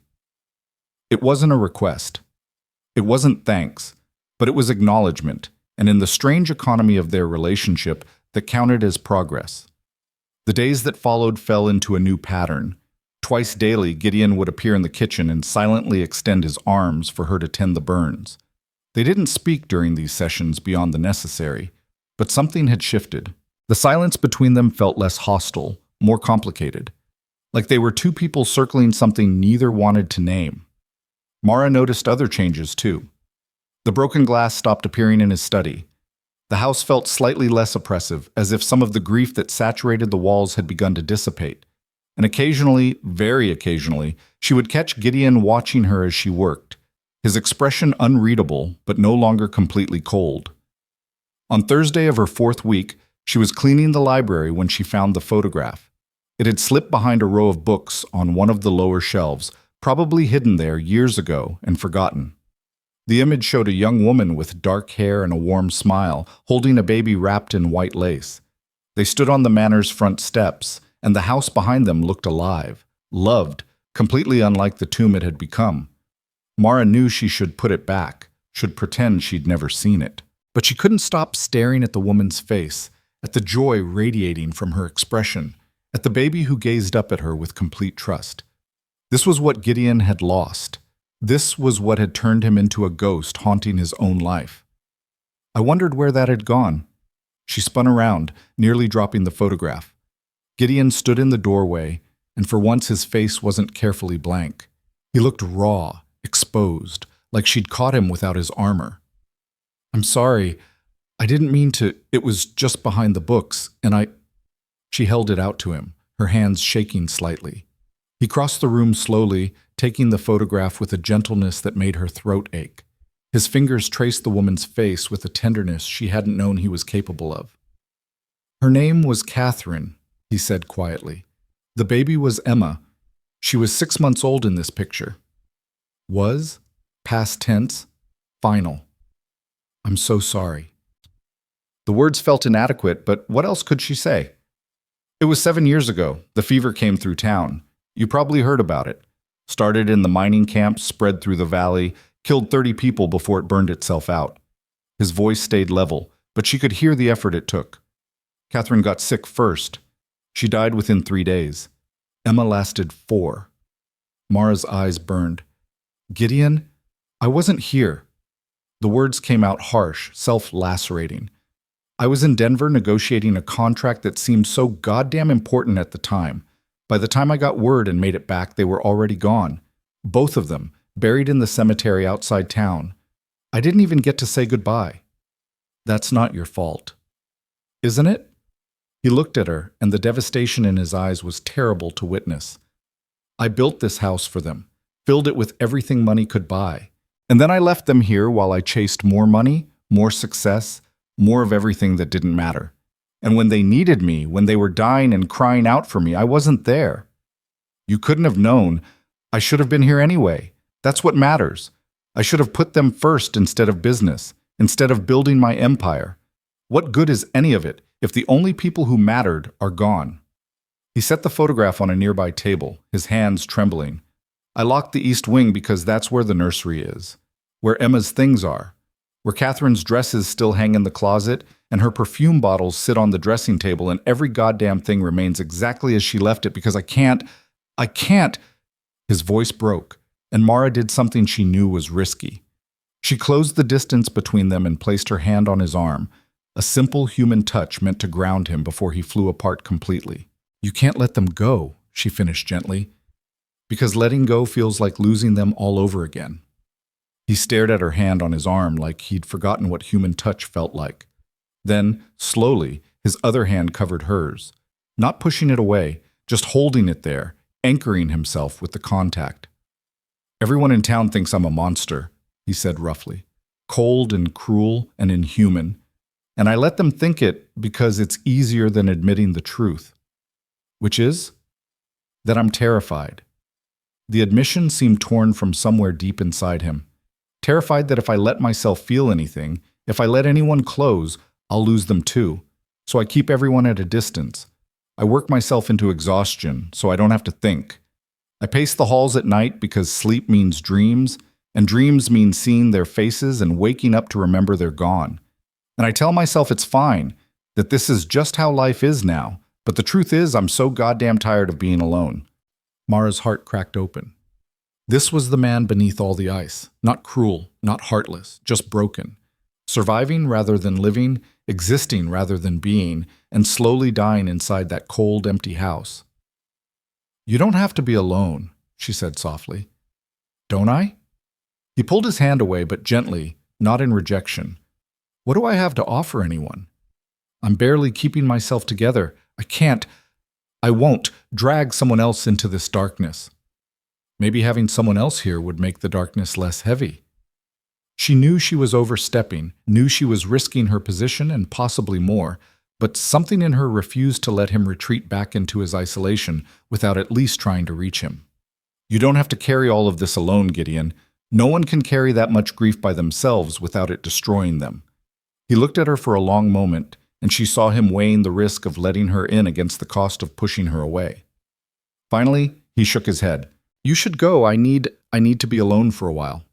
It wasn't a request. It wasn't thanks, but it was acknowledgement, and in the strange economy of their relationship, that counted as progress. The days that followed fell into a new pattern. Twice daily, Gideon would appear in the kitchen and silently extend his arms for her to tend the burns. They didn't speak during these sessions beyond the necessary, but something had shifted. The silence between them felt less hostile, more complicated, like they were two people circling something neither wanted to name. Mara noticed other changes, too. The broken glass stopped appearing in his study. The house felt slightly less oppressive, as if some of the grief that saturated the walls had begun to dissipate. And occasionally, very occasionally, she would catch Gideon watching her as she worked, his expression unreadable, but no longer completely cold. On Thursday of her 4th week, she was cleaning the library when she found the photograph. It had slipped behind a row of books on one of the lower shelves, probably hidden there years ago and forgotten. The image showed a young woman with dark hair and a warm smile, holding a baby wrapped in white lace. They stood on the manor's front steps, and the house behind them looked alive, loved, completely unlike the tomb it had become. Mara knew she should put it back, should pretend she'd never seen it. But she couldn't stop staring at the woman's face, at the joy radiating from her expression, at the baby who gazed up at her with complete trust. This was what Gideon had lost. This was what had turned him into a ghost haunting his own life. I wondered where that had gone. She spun around, nearly dropping the photograph. Gideon stood in the doorway, and for once his face wasn't carefully blank. He looked raw, exposed, like she'd caught him without his armor. I'm sorry. I didn't mean to. It was just behind the books, and She held it out to him, her hands shaking slightly. He crossed the room slowly, taking the photograph with a gentleness that made her throat ache. His fingers traced the woman's face with a tenderness she hadn't known he was capable of. Her name was Catherine, he said quietly. The baby was Emma. She was 6 months old in this picture. Was, past tense, final. I'm so sorry. The words felt inadequate, but what else could she say? It was 7 years ago. The fever came through town. You probably heard about it. Started in the mining camps, spread through the valley, killed 30 people before it burned itself out. His voice stayed level, but she could hear the effort it took. Catherine got sick first. She died within 3 days. Emma lasted 4. Mara's eyes burned. Gideon, I wasn't here. The words came out harsh, self-lacerating. I was in Denver negotiating a contract that seemed so goddamn important at the time. By the time I got word and made it back, they were already gone. Both of them, buried in the cemetery outside town. I didn't even get to say goodbye. That's not your fault. Isn't it? He looked at her, and the devastation in his eyes was terrible to witness. I built this house for them, filled it with everything money could buy. And then I left them here while I chased more money, more success, more of everything that didn't matter. And when they needed me, when they were dying and crying out for me, I wasn't there. You couldn't have known. I should have been here anyway. That's what matters. I should have put them first instead of business, instead of building my empire. What good is any of it if the only people who mattered are gone? He set the photograph on a nearby table, his hands trembling. I locked the east wing because that's where the nursery is, where Emma's things are, where Catherine's dresses still hang in the closet, and her perfume bottles sit on the dressing table, and every goddamn thing remains exactly as she left it because I can't. His voice broke, and Mara did something she knew was risky. She closed the distance between them and placed her hand on his arm, a simple human touch meant to ground him before he flew apart completely. You can't let them go, she finished gently, because letting go feels like losing them all over again. He stared at her hand on his arm like he'd forgotten what human touch felt like. Then, slowly, his other hand covered hers, not pushing it away, just holding it there, anchoring himself with the contact. Everyone in town thinks I'm a monster, he said roughly, cold and cruel and inhuman, and I let them think it because it's easier than admitting the truth, which is that I'm terrified. The admission seemed torn from somewhere deep inside him. Terrified that if I let myself feel anything, if I let anyone close, I'll lose them too. So I keep everyone at a distance. I work myself into exhaustion so I don't have to think. I pace the halls at night because sleep means dreams, and dreams mean seeing their faces and waking up to remember they're gone. And I tell myself it's fine, that this is just how life is now, but the truth is I'm so goddamn tired of being alone. Mara's heart cracked open. This was the man beneath all the ice, not cruel, not heartless, just broken. Surviving rather than living, existing rather than being, and slowly dying inside that cold, empty house. You don't have to be alone, she said softly. Don't I? He pulled his hand away, but gently, not in rejection. What do I have to offer anyone? I'm barely keeping myself together. I won't drag someone else into this darkness. Maybe having someone else here would make the darkness less heavy. She knew she was overstepping, knew she was risking her position and possibly more, but something in her refused to let him retreat back into his isolation without at least trying to reach him. You don't have to carry all of this alone, Gideon. No one can carry that much grief by themselves without it destroying them. He looked at her for a long moment, and she saw him weighing the risk of letting her in against the cost of pushing her away. Finally, he shook his head. You should go. I need to be alone for a while.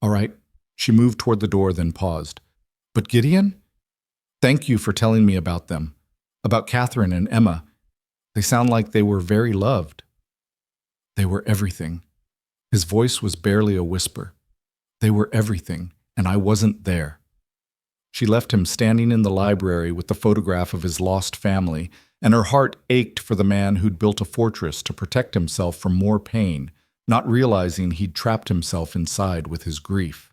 All right. She moved toward the door, then paused. But Gideon? Thank you for telling me about them. About Catherine and Emma. They sound like they were very loved. They were everything. His voice was barely a whisper. They were everything, and I wasn't there. She left him standing in the library with the photograph of his lost family, and her heart ached for the man who'd built a fortress to protect himself from more pain, not realizing he'd trapped himself inside with his grief.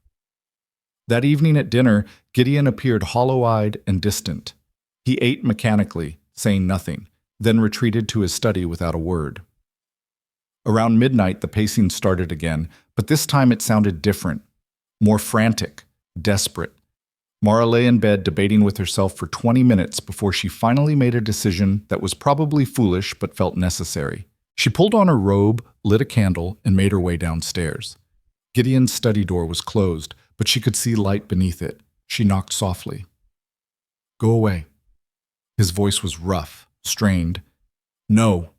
That evening at dinner, Gideon appeared hollow-eyed and distant. He ate mechanically, saying nothing, then retreated to his study without a word. Around midnight, the pacing started again, but this time it sounded different, more frantic, desperate. Mara lay in bed debating with herself for 20 minutes before she finally made a decision that was probably foolish but felt necessary. She pulled on her robe, lit a candle, and made her way downstairs. Gideon's study door was closed, but she could see light beneath it. She knocked softly. Go away. His voice was rough, strained. No.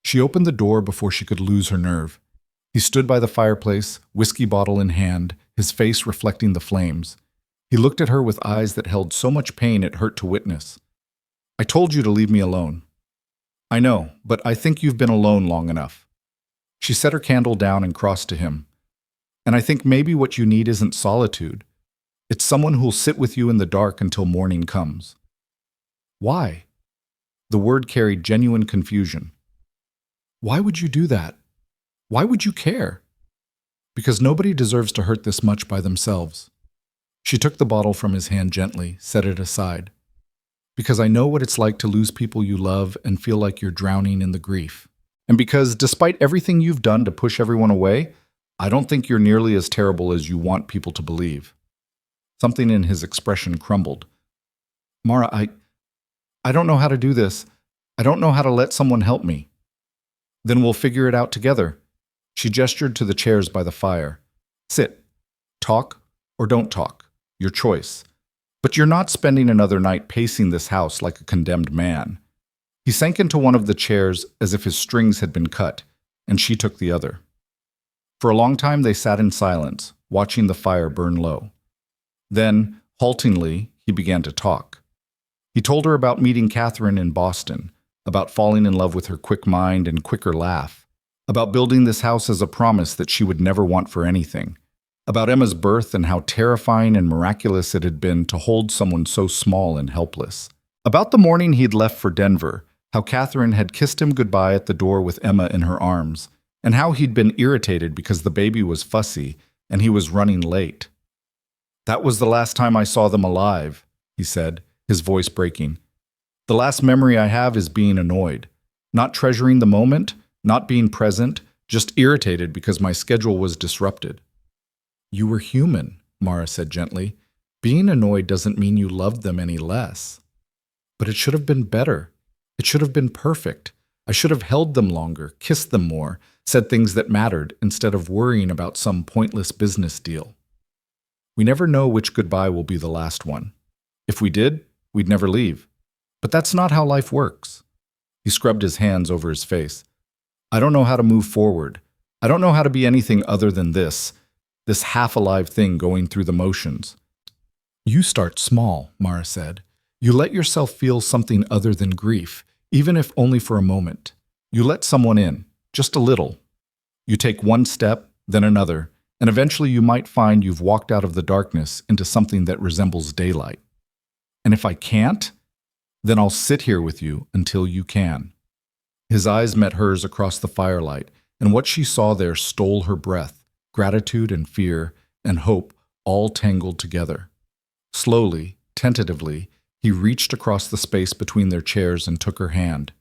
She opened the door before she could lose her nerve. He stood by the fireplace, whiskey bottle in hand, his face reflecting the flames. He looked at her with eyes that held so much pain it hurt to witness. I told you to leave me alone. I know, but I think you've been alone long enough. She set her candle down and crossed to him. And I think maybe what you need isn't solitude. It's someone who'll sit with you in the dark until morning comes. Why? The word carried genuine confusion. Why would you do that? Why would you care? Because nobody deserves to hurt this much by themselves. She took the bottle from his hand gently, set it aside. Because I know what it's like to lose people you love and feel like you're drowning in the grief. And because, despite everything you've done to push everyone away, I don't think you're nearly as terrible as you want people to believe. Something in his expression crumbled. Mara, I don't know how to do this. I don't know how to let someone help me. Then we'll figure it out together. She gestured to the chairs by the fire. Sit. Talk or don't talk. Your choice. But you're not spending another night pacing this house like a condemned man. He sank into one of the chairs as if his strings had been cut, and she took the other. For a long time they sat in silence, watching the fire burn low. Then, haltingly, he began to talk. He told her about meeting Catherine in Boston, about falling in love with her quick mind and quicker laugh, about building this house as a promise that she would never want for anything, about Emma's birth and how terrifying and miraculous it had been to hold someone so small and helpless. About the morning he'd left for Denver, how Catherine had kissed him goodbye at the door with Emma in her arms, and how he'd been irritated because the baby was fussy and he was running late. "That was the last time I saw them alive," he said, his voice breaking. "The last memory I have is being annoyed, not treasuring the moment, not being present, just irritated because my schedule was disrupted." "You were human," Mara said gently. "Being annoyed doesn't mean you loved them any less." "But it should have been better. It should have been perfect. I should have held them longer, kissed them more, said things that mattered instead of worrying about some pointless business deal." "We never know which goodbye will be the last one. If we did, we'd never leave. But that's not how life works." He scrubbed his hands over his face. "I don't know how to move forward. I don't know how to be anything other than this half-alive thing going through the motions." "You start small," Mara said. "You let yourself feel something other than grief, even if only for a moment. You let someone in, just a little. You take one step, then another, and eventually you might find you've walked out of the darkness into something that resembles daylight. And if I can't, then I'll sit here with you until you can." His eyes met hers across the firelight, and what she saw there stole her breath, gratitude and fear and hope all tangled together. Slowly, tentatively, he reached across the space between their chairs and took her hand.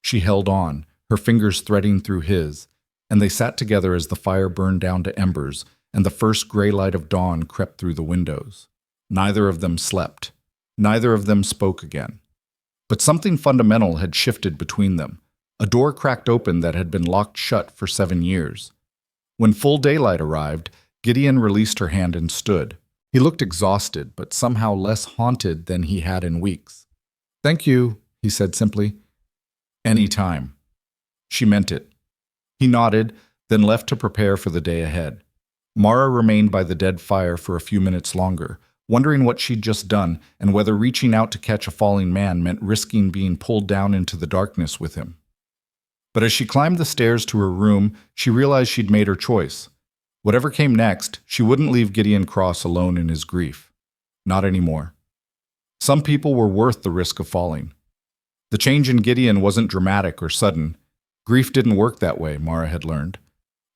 She held on, her fingers threading through his, and they sat together as the fire burned down to embers and the first gray light of dawn crept through the windows. Neither of them slept. Neither of them spoke again. But something fundamental had shifted between them, a door cracked open that had been locked shut for 7 years. When full daylight arrived, Gideon released her hand and stood. He looked exhausted, but somehow less haunted than he had in weeks. "Thank you," he said simply. "Any time." She meant it. He nodded, then left to prepare for the day ahead. Mara remained by the dead fire for a few minutes longer, wondering what she'd just done and whether reaching out to catch a falling man meant risking being pulled down into the darkness with him. But as she climbed the stairs to her room, she realized she'd made her choice. Whatever came next, she wouldn't leave Gideon Cross alone in his grief. Not anymore. Some people were worth the risk of falling. The change in Gideon wasn't dramatic or sudden. Grief didn't work that way, Mara had learned.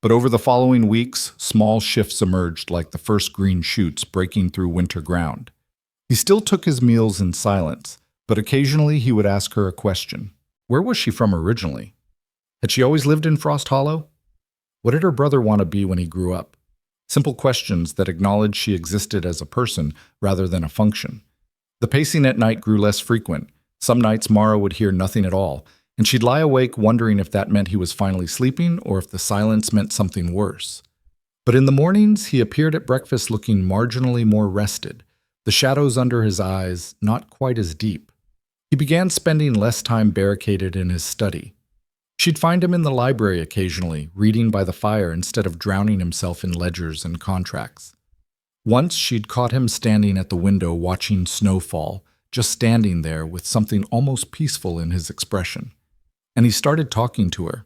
But over the following weeks, small shifts emerged like the first green shoots breaking through winter ground. He still took his meals in silence, but occasionally he would ask her a question. Where was she from originally? Had she always lived in Frost Hollow? What did her brother want to be when he grew up? Simple questions that acknowledged she existed as a person rather than a function. The pacing at night grew less frequent. Some nights Mara would hear nothing at all, and she'd lie awake wondering if that meant he was finally sleeping or if the silence meant something worse. But in the mornings, he appeared at breakfast looking marginally more rested, the shadows under his eyes not quite as deep. He began spending less time barricaded in his study. She'd find him in the library occasionally, reading by the fire instead of drowning himself in ledgers and contracts. Once she'd caught him standing at the window watching snowfall, just standing there with something almost peaceful in his expression. And he started talking to her.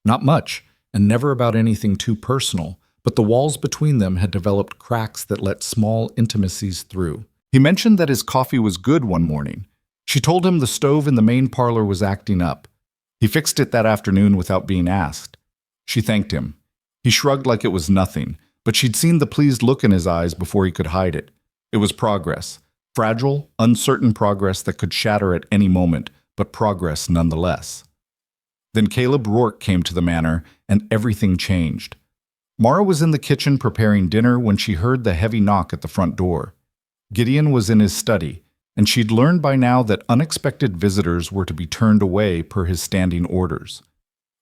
Not much, and never about anything too personal, but the walls between them had developed cracks that let small intimacies through. He mentioned that his coffee was good one morning. She told him the stove in the main parlor was acting up. He fixed it that afternoon without being asked. She thanked him. He shrugged like it was nothing, but she'd seen the pleased look in his eyes before he could hide it. It was progress. Fragile, uncertain progress that could shatter at any moment, but progress nonetheless. Then Caleb Rourke came to the manor, and everything changed. Mara was in the kitchen preparing dinner when she heard the heavy knock at the front door. Gideon was in his study, and she'd learned by now that unexpected visitors were to be turned away per his standing orders.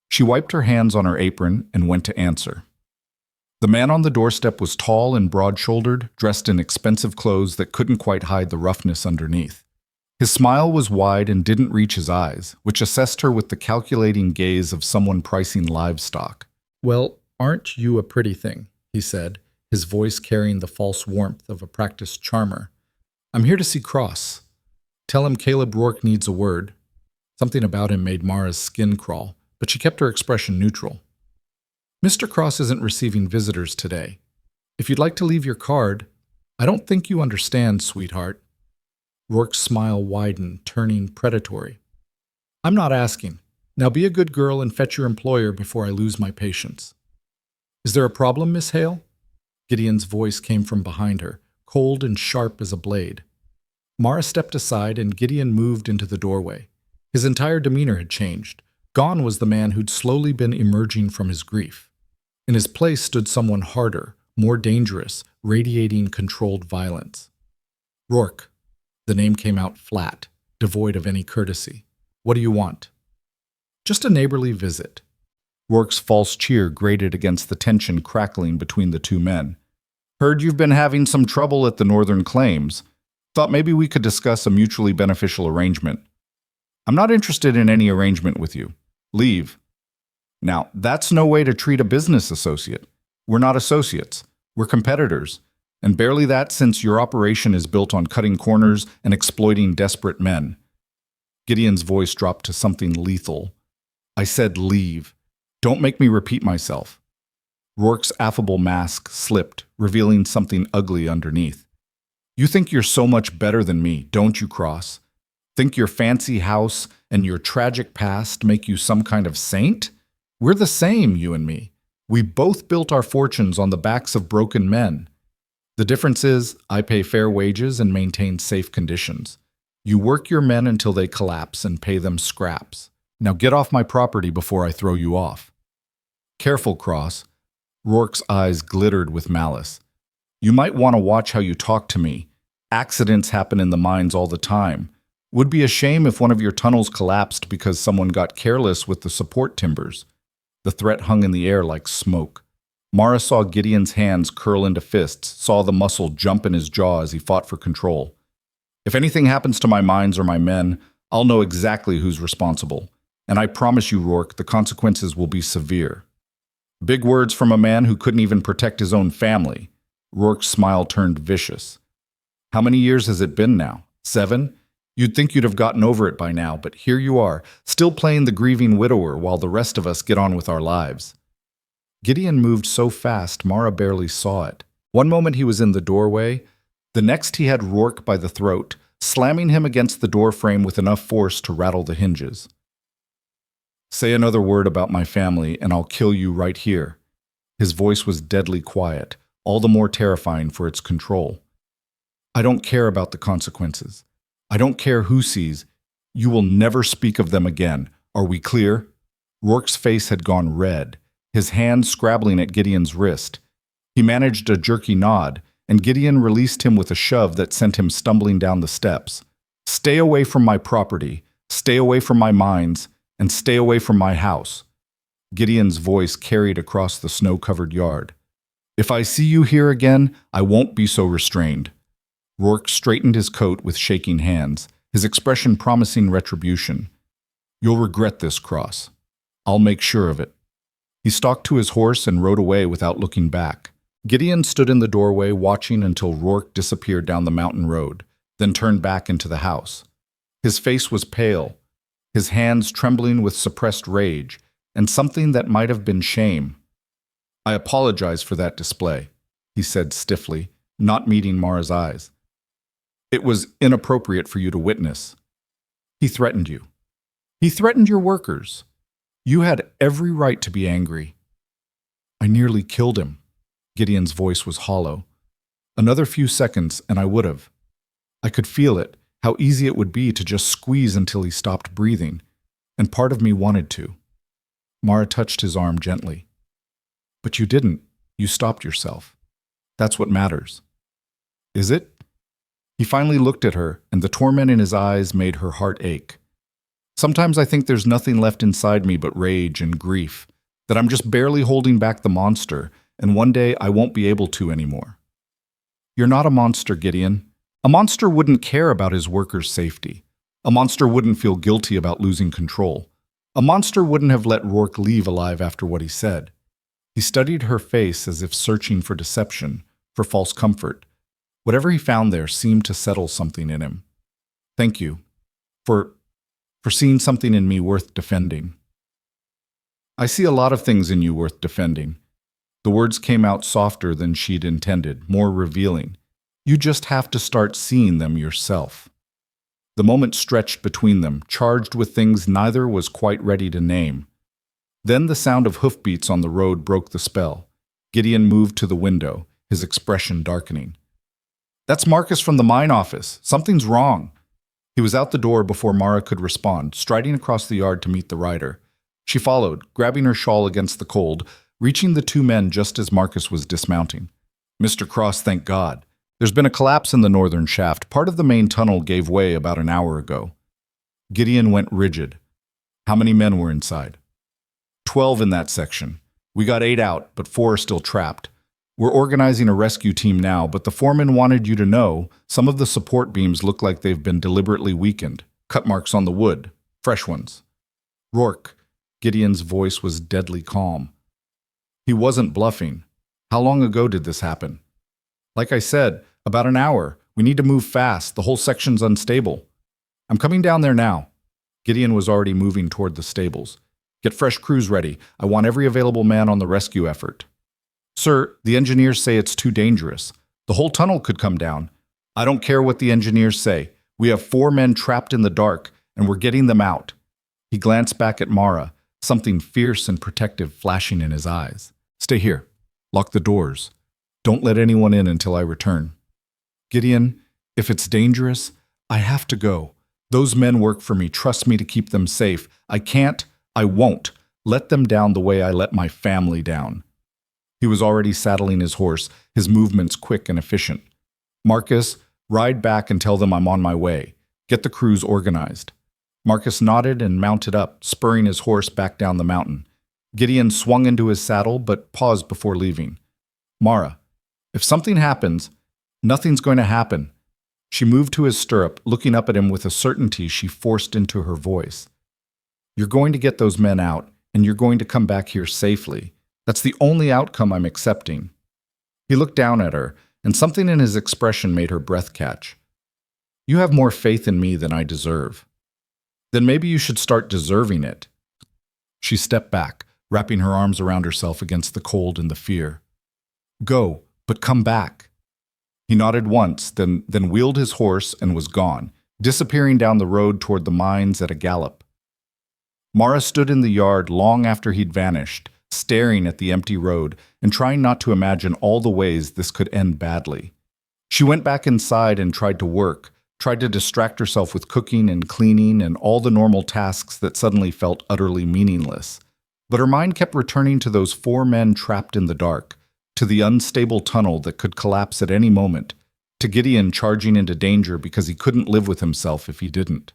She wiped her hands on her apron and went to answer. The man on the doorstep was tall and broad-shouldered, dressed in expensive clothes that couldn't quite hide the roughness underneath. His smile was wide and didn't reach his eyes, which assessed her with the calculating gaze of someone pricing livestock. "Well, aren't you a pretty thing?" he said, his voice carrying the false warmth of a practiced charmer. "I'm here to see Cross. Tell him Caleb Rourke needs a word." Something about him made Mara's skin crawl, but she kept her expression neutral. "Mr. Cross isn't receiving visitors today. If you'd like to leave your card, I don't think you understand, sweetheart." Rourke's smile widened, turning predatory. "I'm not asking. Now be a good girl and fetch your employer before I lose my patience." "Is there a problem, Miss Hale?" Gideon's voice came from behind her, cold and sharp as a blade. Mara stepped aside and Gideon moved into the doorway. His entire demeanor had changed. Gone was the man who'd slowly been emerging from his grief. In his place stood someone harder, more dangerous, radiating controlled violence. "Rourke." The name came out flat, devoid of any courtesy. "What do you want?" "Just a neighborly visit." Rourke's false cheer grated against the tension crackling between the two men. "Heard you've been having some trouble at the Northern Claims. Thought maybe we could discuss a mutually beneficial arrangement." "I'm not interested in any arrangement with you. Leave." "Now, that's no way to treat a business associate. We're not associates. We're competitors. And barely that, since your operation is built on cutting corners and exploiting desperate men." Gideon's voice dropped to something lethal. "I said leave. Don't make me repeat myself." Rourke's affable mask slipped, revealing something ugly underneath. "You think you're so much better than me, don't you, Cross? Think your fancy house and your tragic past make you some kind of saint? We're the same, you and me. We both built our fortunes on the backs of broken men. The difference is, I pay fair wages and maintain safe conditions. You work your men until they collapse and pay them scraps. Now get off my property before I throw you off." "Careful, Cross." Rourke's eyes glittered with malice. "You might want to watch how you talk to me. Accidents happen in the mines all the time. Would be a shame if one of your tunnels collapsed because someone got careless with the support timbers." The threat hung in the air like smoke. Mara saw Gideon's hands curl into fists, saw the muscle jump in his jaw as he fought for control. "If anything happens to my mines or my men, I'll know exactly who's responsible. And I promise you, Rourke, the consequences will be severe." Big words from a man who couldn't even protect his own family. Rourke's smile turned vicious. "How many years has it been now? 7? You'd think you'd have gotten over it by now, but here you are, still playing the grieving widower while the rest of us get on with our lives." Gideon moved so fast Mara barely saw it. One moment he was in the doorway, the next he had Rourke by the throat, slamming him against the door frame with enough force to rattle the hinges. "Say another word about my family and I'll kill you right here." His voice was deadly quiet, all the more terrifying for its control. "I don't care about the consequences. I don't care who sees. You will never speak of them again. Are we clear?" Rourke's face had gone red, his hand scrabbling at Gideon's wrist. He managed a jerky nod, and Gideon released him with a shove that sent him stumbling down the steps. "Stay away from my property, stay away from my mines, and stay away from my house." Gideon's voice carried across the snow-covered yard. "If I see you here again, I won't be so restrained." Rourke straightened his coat with shaking hands, his expression promising retribution. "You'll regret this, Cross. I'll make sure of it." He stalked to his horse and rode away without looking back. Gideon stood in the doorway watching until Rourke disappeared down the mountain road, then turned back into the house. His face was pale, his hands trembling with suppressed rage, and something that might have been shame. "I apologize for that display," he said stiffly, not meeting Mara's eyes. "It was inappropriate for you to witness. He threatened you. He threatened your workers. You had every right to be angry." "I nearly killed him." Gideon's voice was hollow. "Another few seconds and I would have. I could feel it, how easy it would be to just squeeze until he stopped breathing, and part of me wanted to." Mara touched his arm gently. "But you didn't. You stopped yourself. That's what matters." "Is it?" He finally looked at her, and the torment in his eyes made her heart ache. "Sometimes I think there's nothing left inside me but rage and grief, that I'm just barely holding back the monster, and one day I won't be able to anymore." "You're not a monster, Gideon. A monster wouldn't care about his workers' safety. A monster wouldn't feel guilty about losing control. A monster wouldn't have let Rourke leave alive after what he said. He studied her face as if searching for deception, for false comfort. Whatever he found there seemed to settle something in him. Thank you for seeing something in me worth defending. I see a lot of things in you worth defending. The words came out softer than she'd intended, more revealing. You just have to start seeing them yourself. The moment stretched between them, charged with things neither was quite ready to name. Then the sound of hoofbeats on the road broke the spell. Gideon moved to the window, his expression darkening. That's Marcus from the mine office. Something's wrong. He was out the door before Mara could respond, striding across the yard to meet the rider. She followed, grabbing her shawl against the cold, reaching the two men just as Marcus was dismounting. Mr. Cross, thank God. There's been a collapse in the northern shaft. Part of the main tunnel gave way about an hour ago. Gideon went rigid. How many men were inside? 12 in that section. We got 8 out, but 4 are still trapped. We're organizing a rescue team now, but the foreman wanted you to know some of the support beams look like they've been deliberately weakened. Cut marks on the wood. Fresh ones. Rourke. Gideon's voice was deadly calm. He wasn't bluffing. How long ago did this happen? Like I said, about an hour. We need to move fast. The whole section's unstable. I'm coming down there now. Gideon was already moving toward the stables. Get fresh crews ready. I want every available man on the rescue effort. Sir, the engineers say it's too dangerous. The whole tunnel could come down. I don't care what the engineers say. We have 4 men trapped in the dark, and we're getting them out. He glanced back at Mara, something fierce and protective flashing in his eyes. Stay here. Lock the doors. Don't let anyone in until I return. Gideon, if it's dangerous, I have to go. Those men work for me. Trust me to keep them safe. I won't let them down the way I let my family down. He was already saddling his horse, his movements quick and efficient. Marcus, ride back and tell them I'm on my way. Get the crews organized. Marcus nodded and mounted up, spurring his horse back down the mountain. Gideon swung into his saddle, but paused before leaving. Mara, if something happens, nothing's going to happen. She moved to his stirrup, looking up at him with a certainty she forced into her voice. You're going to get those men out, and you're going to come back here safely. That's the only outcome I'm accepting. He looked down at her, and something in his expression made her breath catch. You have more faith in me than I deserve. Then maybe you should start deserving it. She stepped back, wrapping her arms around herself against the cold and the fear. Go, but come back. He nodded once, then wheeled his horse and was gone, disappearing down the road toward the mines at a gallop. Mara stood in the yard long after he'd vanished, staring at the empty road and trying not to imagine all the ways this could end badly. She went back inside and tried to work, tried to distract herself with cooking and cleaning and all the normal tasks that suddenly felt utterly meaningless. But her mind kept returning to those 4 men trapped in the dark, to the unstable tunnel that could collapse at any moment, to Gideon charging into danger because he couldn't live with himself if he didn't.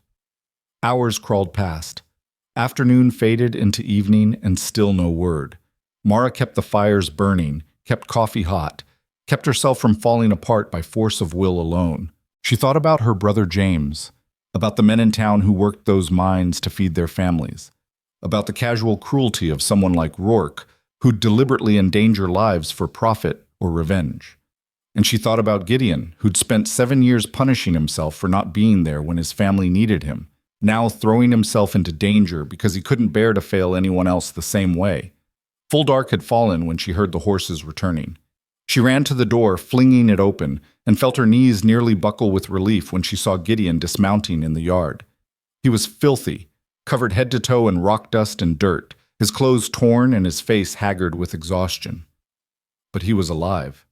Hours crawled past. Afternoon faded into evening and still no word. Mara kept the fires burning, kept coffee hot, kept herself from falling apart by force of will alone. She thought about her brother James, about the men in town who worked those mines to feed their families, about the casual cruelty of someone like Rourke, who'd deliberately endanger lives for profit or revenge. And she thought about Gideon, who'd spent 7 years punishing himself for not being there when his family needed him, now throwing himself into danger because he couldn't bear to fail anyone else the same way. Full dark had fallen when she heard the horses returning. She ran to the door, flinging it open, and felt her knees nearly buckle with relief when she saw Gideon dismounting in the yard. He was filthy, covered head to toe in rock dust and dirt, his clothes torn and his face haggard with exhaustion. But he was alive.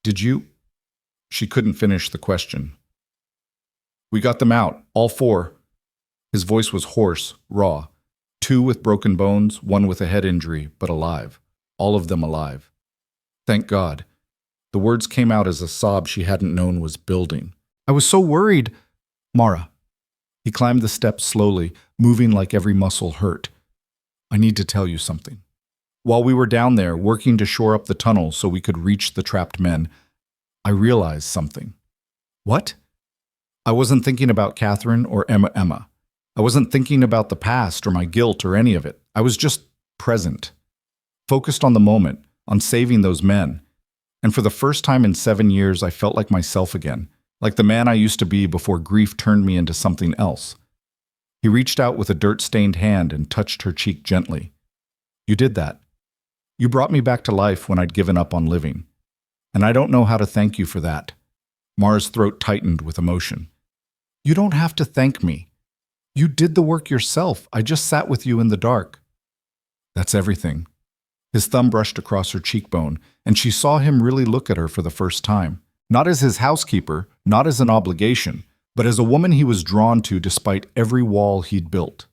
Did you? She couldn't finish the question. We got them out, all 4. His voice was hoarse, raw. 2 with broken bones, 1 with a head injury, but alive. All of them alive. Thank God. The words came out as a sob she hadn't known was building. I was so worried. Mara. He climbed the steps slowly, moving like every muscle hurt. I need to tell you something. While we were down there, working to shore up the tunnel so we could reach the trapped men, I realized something. What? I wasn't thinking about Catherine or Emma. I wasn't thinking about the past or my guilt or any of it. I was just present, focused on the moment, on saving those men. And for the first time in 7 years, I felt like myself again, like the man I used to be before grief turned me into something else. He reached out with a dirt-stained hand and touched her cheek gently. You did that. You brought me back to life when I'd given up on living. And I don't know how to thank you for that. Mara's throat tightened with emotion. You don't have to thank me. You did the work yourself. I just sat with you in the dark. That's everything. His thumb brushed across her cheekbone, and she saw him really look at her for the first time. Not as his housekeeper, not as an obligation, but as a woman he was drawn to despite every wall he'd built.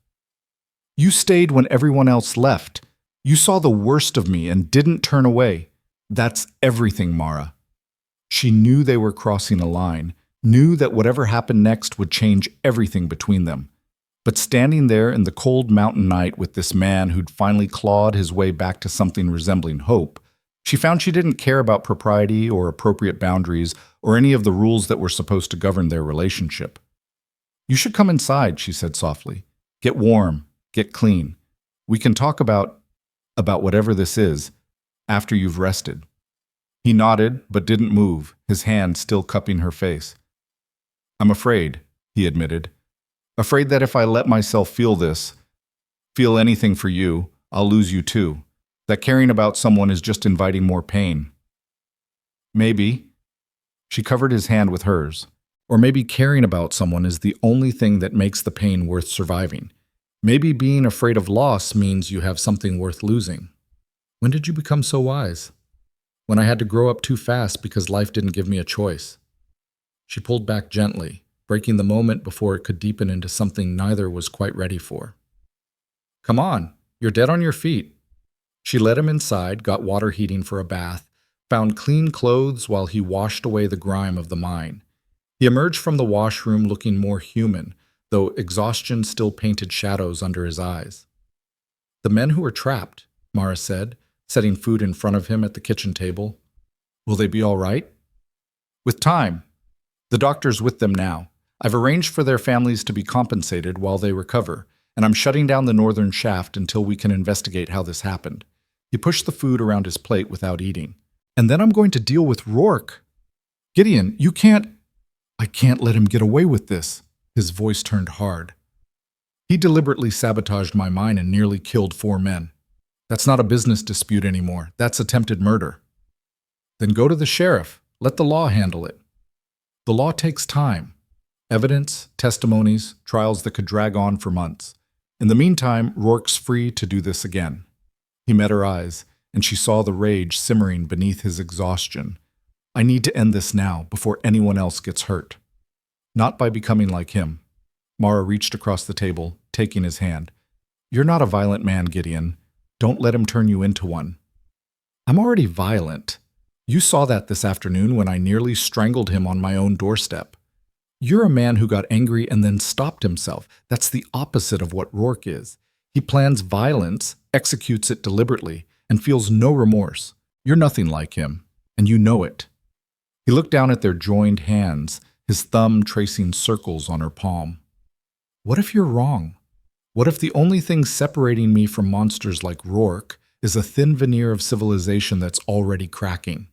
You stayed when everyone else left. You saw the worst of me and didn't turn away. That's everything, Mara. She knew they were crossing a line, knew that whatever happened next would change everything between them. But standing there in the cold mountain night with this man who'd finally clawed his way back to something resembling hope, she found she didn't care about propriety or appropriate boundaries or any of the rules that were supposed to govern their relationship. You should come inside, she said softly. Get warm, get clean. We can talk about whatever this is after you've rested. He nodded, but didn't move, his hand still cupping her face. I'm afraid, he admitted. Afraid that if I let myself feel anything for you, I'll lose you too. That caring about someone is just inviting more pain. Maybe. She covered his hand with hers. Or maybe caring about someone is the only thing that makes the pain worth surviving. Maybe being afraid of loss means you have something worth losing. When did you become so wise? When I had to grow up too fast because life didn't give me a choice. She pulled back gently, breaking the moment before it could deepen into something neither was quite ready for. Come on, you're dead on your feet. She led him inside, got water heating for a bath, found clean clothes while he washed away the grime of the mine. He emerged from the washroom looking more human, though exhaustion still painted shadows under his eyes. The men who are trapped, Mara said, setting food in front of him at the kitchen table. Will they be all right? With time. The doctor's with them now. I've arranged for their families to be compensated while they recover, and I'm shutting down the northern shaft until we can investigate how this happened. He pushed the food around his plate without eating. And then I'm going to deal with Rourke. Gideon, I can't let him get away with this. His voice turned hard. He deliberately sabotaged my mine and nearly killed 4 men. That's not a business dispute anymore. That's attempted murder. Then go to the sheriff. Let the law handle it. The law takes time. Evidence, testimonies, trials that could drag on for months. In the meantime, Rourke's free to do this again. He met her eyes, and she saw the rage simmering beneath his exhaustion. I need to end this now, before anyone else gets hurt. Not by becoming like him. Mara reached across the table, taking his hand. You're not a violent man, Gideon. Don't let him turn you into one. I'm already violent. You saw that this afternoon when I nearly strangled him on my own doorstep. You're a man who got angry and then stopped himself. That's the opposite of what Rourke is. He plans violence, executes it deliberately, and feels no remorse. You're nothing like him, and you know it. He looked down at their joined hands, his thumb tracing circles on her palm. What if you're wrong? What if the only thing separating me from monsters like Rourke is a thin veneer of civilization that's already cracking?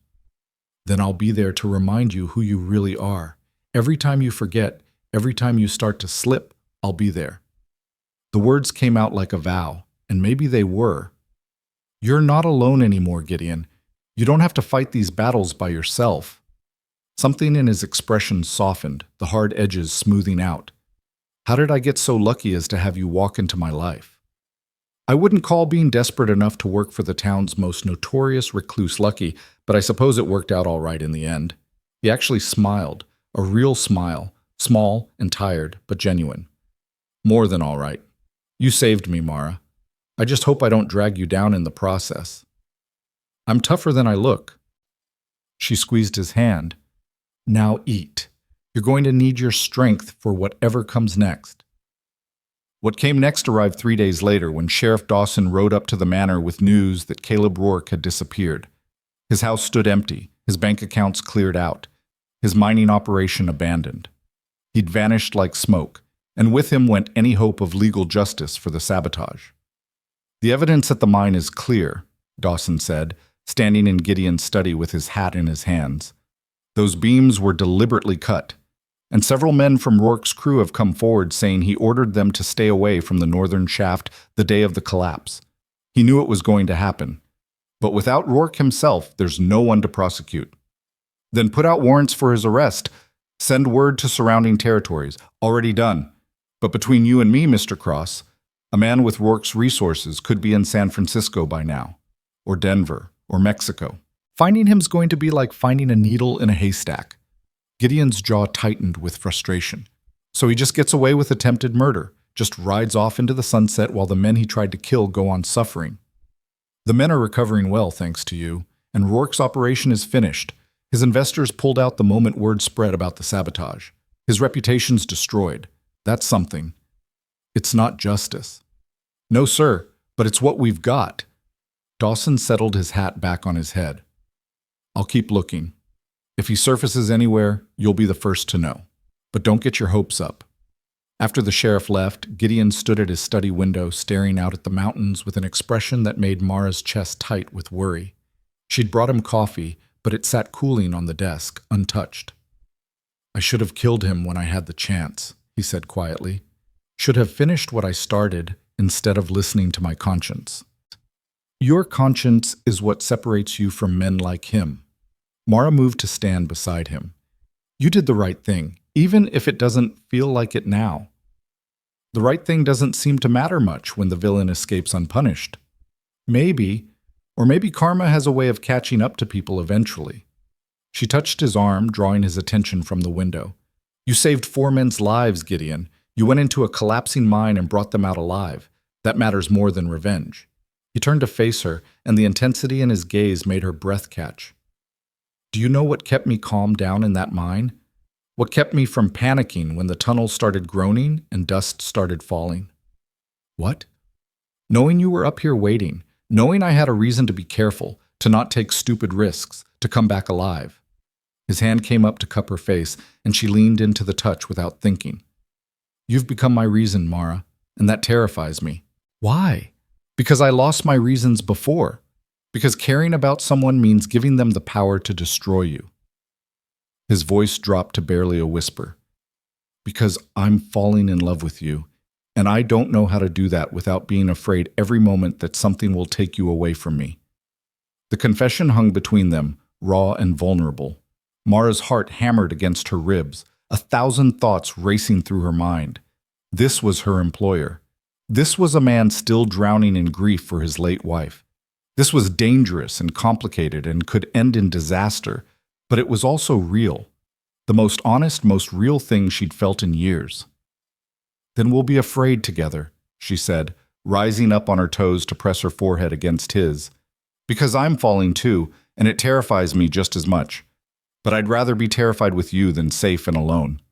Then I'll be there to remind you who you really are. Every time you forget, every time you start to slip, I'll be there. The words came out like a vow, and maybe they were. You're not alone anymore, Gideon. You don't have to fight these battles by yourself. Something in his expression softened, the hard edges smoothing out. How did I get so lucky as to have you walk into my life? I wouldn't call being desperate enough to work for the town's most notorious recluse lucky, but I suppose it worked out all right in the end. He actually smiled, a real smile, small and tired, but genuine. More than all right. You saved me, Mara. I just hope I don't drag you down in the process. I'm tougher than I look. She squeezed his hand. Now eat. You're going to need your strength for whatever comes next. What came next arrived 3 days later when Sheriff Dawson rode up to the manor with news that Caleb Rourke had disappeared. His house stood empty, his bank accounts cleared out, his mining operation abandoned. He'd vanished like smoke, and with him went any hope of legal justice for the sabotage. "The evidence at the mine is clear," Dawson said, standing in Gideon's study with his hat in his hands. "Those beams were deliberately cut, and several men from Rourke's crew have come forward saying he ordered them to stay away from the northern shaft the day of the collapse. He knew it was going to happen. But without Rourke himself, there's no one to prosecute. Then put out warrants for his arrest. Send word to surrounding territories. Already done. But between you and me, Mr. Cross, a man with Rourke's resources could be in San Francisco by now, or Denver, or Mexico. Finding him's going to be like finding a needle in a haystack." Gideon's jaw tightened with frustration. So he just gets away with attempted murder, just rides off into the sunset while the men he tried to kill go on suffering. "The men are recovering well, thanks to you, and Rourke's operation is finished. His investors pulled out the moment word spread about the sabotage. His reputation's destroyed. That's something. It's not justice." "No, sir, but it's what we've got." Dawson settled his hat back on his head. "I'll keep looking. If he surfaces anywhere, you'll be the first to know. But don't get your hopes up." After the sheriff left, Gideon stood at his study window staring out at the mountains with an expression that made Mara's chest tight with worry. She'd brought him coffee, but it sat cooling on the desk, untouched. "I should have killed him when I had the chance," he said quietly. "Should have finished what I started instead of listening to my conscience." "Your conscience is what separates you from men like him." Mara moved to stand beside him. "You did the right thing, even if it doesn't feel like it now. The right thing doesn't seem to matter much when the villain escapes unpunished. Maybe karma has a way of catching up to people eventually." She touched his arm, drawing his attention from the window. "You saved 4 men's lives, Gideon. You went into a collapsing mine and brought them out alive. That matters more than revenge." He turned to face her, and the intensity in his gaze made her breath catch. "Do you know what kept me calm down in that mine? What kept me from panicking when the tunnel started groaning and dust started falling?" "What?" "Knowing you were up here waiting, knowing I had a reason to be careful, to not take stupid risks, to come back alive." His hand came up to cup her face, and she leaned into the touch without thinking. "You've become my reason, Mara, and that terrifies me." "Why?" "Because I lost my reasons before. Because caring about someone means giving them the power to destroy you." His voice dropped to barely a whisper. "Because I'm falling in love with you, and I don't know how to do that without being afraid every moment that something will take you away from me." The confession hung between them, raw and vulnerable. Mara's heart hammered against her ribs, 1,000 thoughts racing through her mind. This was her employer. This was a man still drowning in grief for his late wife. This was dangerous and complicated and could end in disaster, but it was also real. The most honest, most real thing she'd felt in years. "Then we'll be afraid together," she said, rising up on her toes to press her forehead against his. "Because I'm falling too, and it terrifies me just as much. But I'd rather be terrified with you than safe and alone."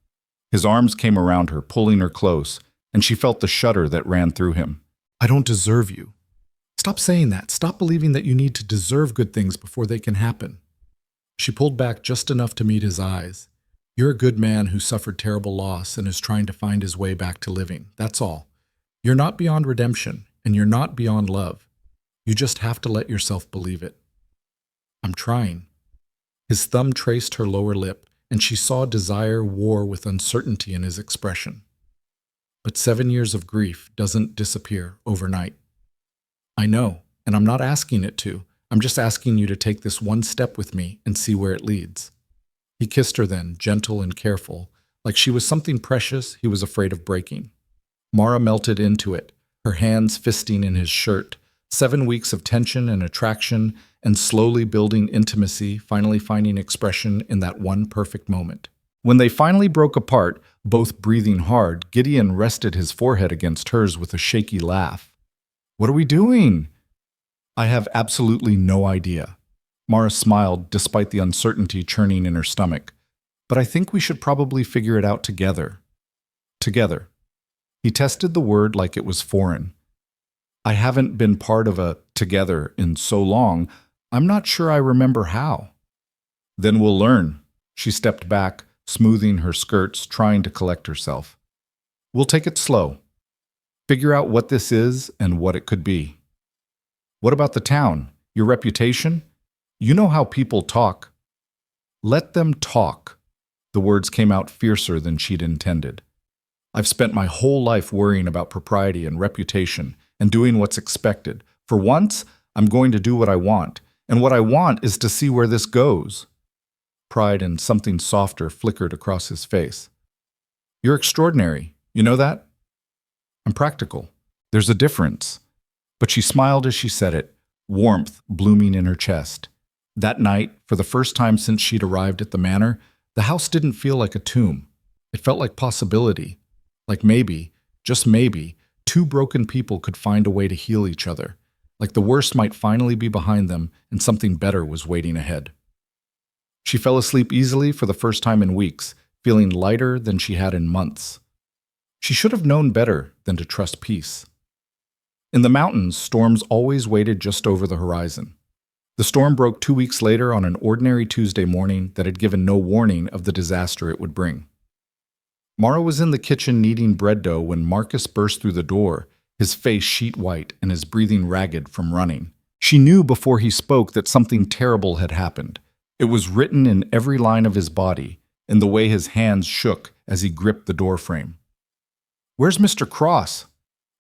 His arms came around her, pulling her close, and she felt the shudder that ran through him. "I don't deserve you." "Stop saying that. Stop believing that you need to deserve good things before they can happen." She pulled back just enough to meet his eyes. "You're a good man who suffered terrible loss and is trying to find his way back to living. That's all. You're not beyond redemption, and you're not beyond love. You just have to let yourself believe it." "I'm trying." His thumb traced her lower lip, and she saw desire war with uncertainty in his expression. "But 7 years of grief doesn't disappear overnight." "I know, and I'm not asking it to. I'm just asking you to take this one step with me and see where it leads." He kissed her then, gentle and careful, like she was something precious he was afraid of breaking. Mara melted into it, her hands fisting in his shirt. 7 weeks of tension and attraction, and slowly building intimacy, finally finding expression in that one perfect moment. When they finally broke apart, both breathing hard, Gideon rested his forehead against hers with a shaky laugh. "What are we doing?" "I have absolutely no idea." Mara smiled despite the uncertainty churning in her stomach. "But I think we should probably figure it out together." "Together." He tested the word like it was foreign. "I haven't been part of a together in so long, I'm not sure I remember how." "Then we'll learn." She stepped back, smoothing her skirts, trying to collect herself. We'll take it slow. Figure out what this is and what it could be. What about the town? Your reputation? You know how people talk. Let them talk. The words came out fiercer than she'd intended. I've spent my whole life worrying about propriety and reputation and doing what's expected. For once, I'm going to do what I want, and what I want is to see where this goes. Pride and something softer flickered across his face. You're extraordinary. You know that? I'm practical. There's a difference. But she smiled as she said it, warmth blooming in her chest. That night, for the first time since she'd arrived at the manor, the house didn't feel like a tomb. It felt like possibility. Like maybe, just maybe, two broken people could find a way to heal each other. Like the worst might finally be behind them and something better was waiting ahead. She fell asleep easily for the first time in weeks, feeling lighter than she had in months. She should have known better than to trust peace. In the mountains, storms always waited just over the horizon. The storm broke 2 weeks later on an ordinary Tuesday morning that had given no warning of the disaster it would bring. Mara was in the kitchen kneading bread dough when Marcus burst through the door, his face sheet white and his breathing ragged from running. She knew before he spoke that something terrible had happened. It was written in every line of his body, in the way his hands shook as he gripped the doorframe. "Where's Mr. Cross?"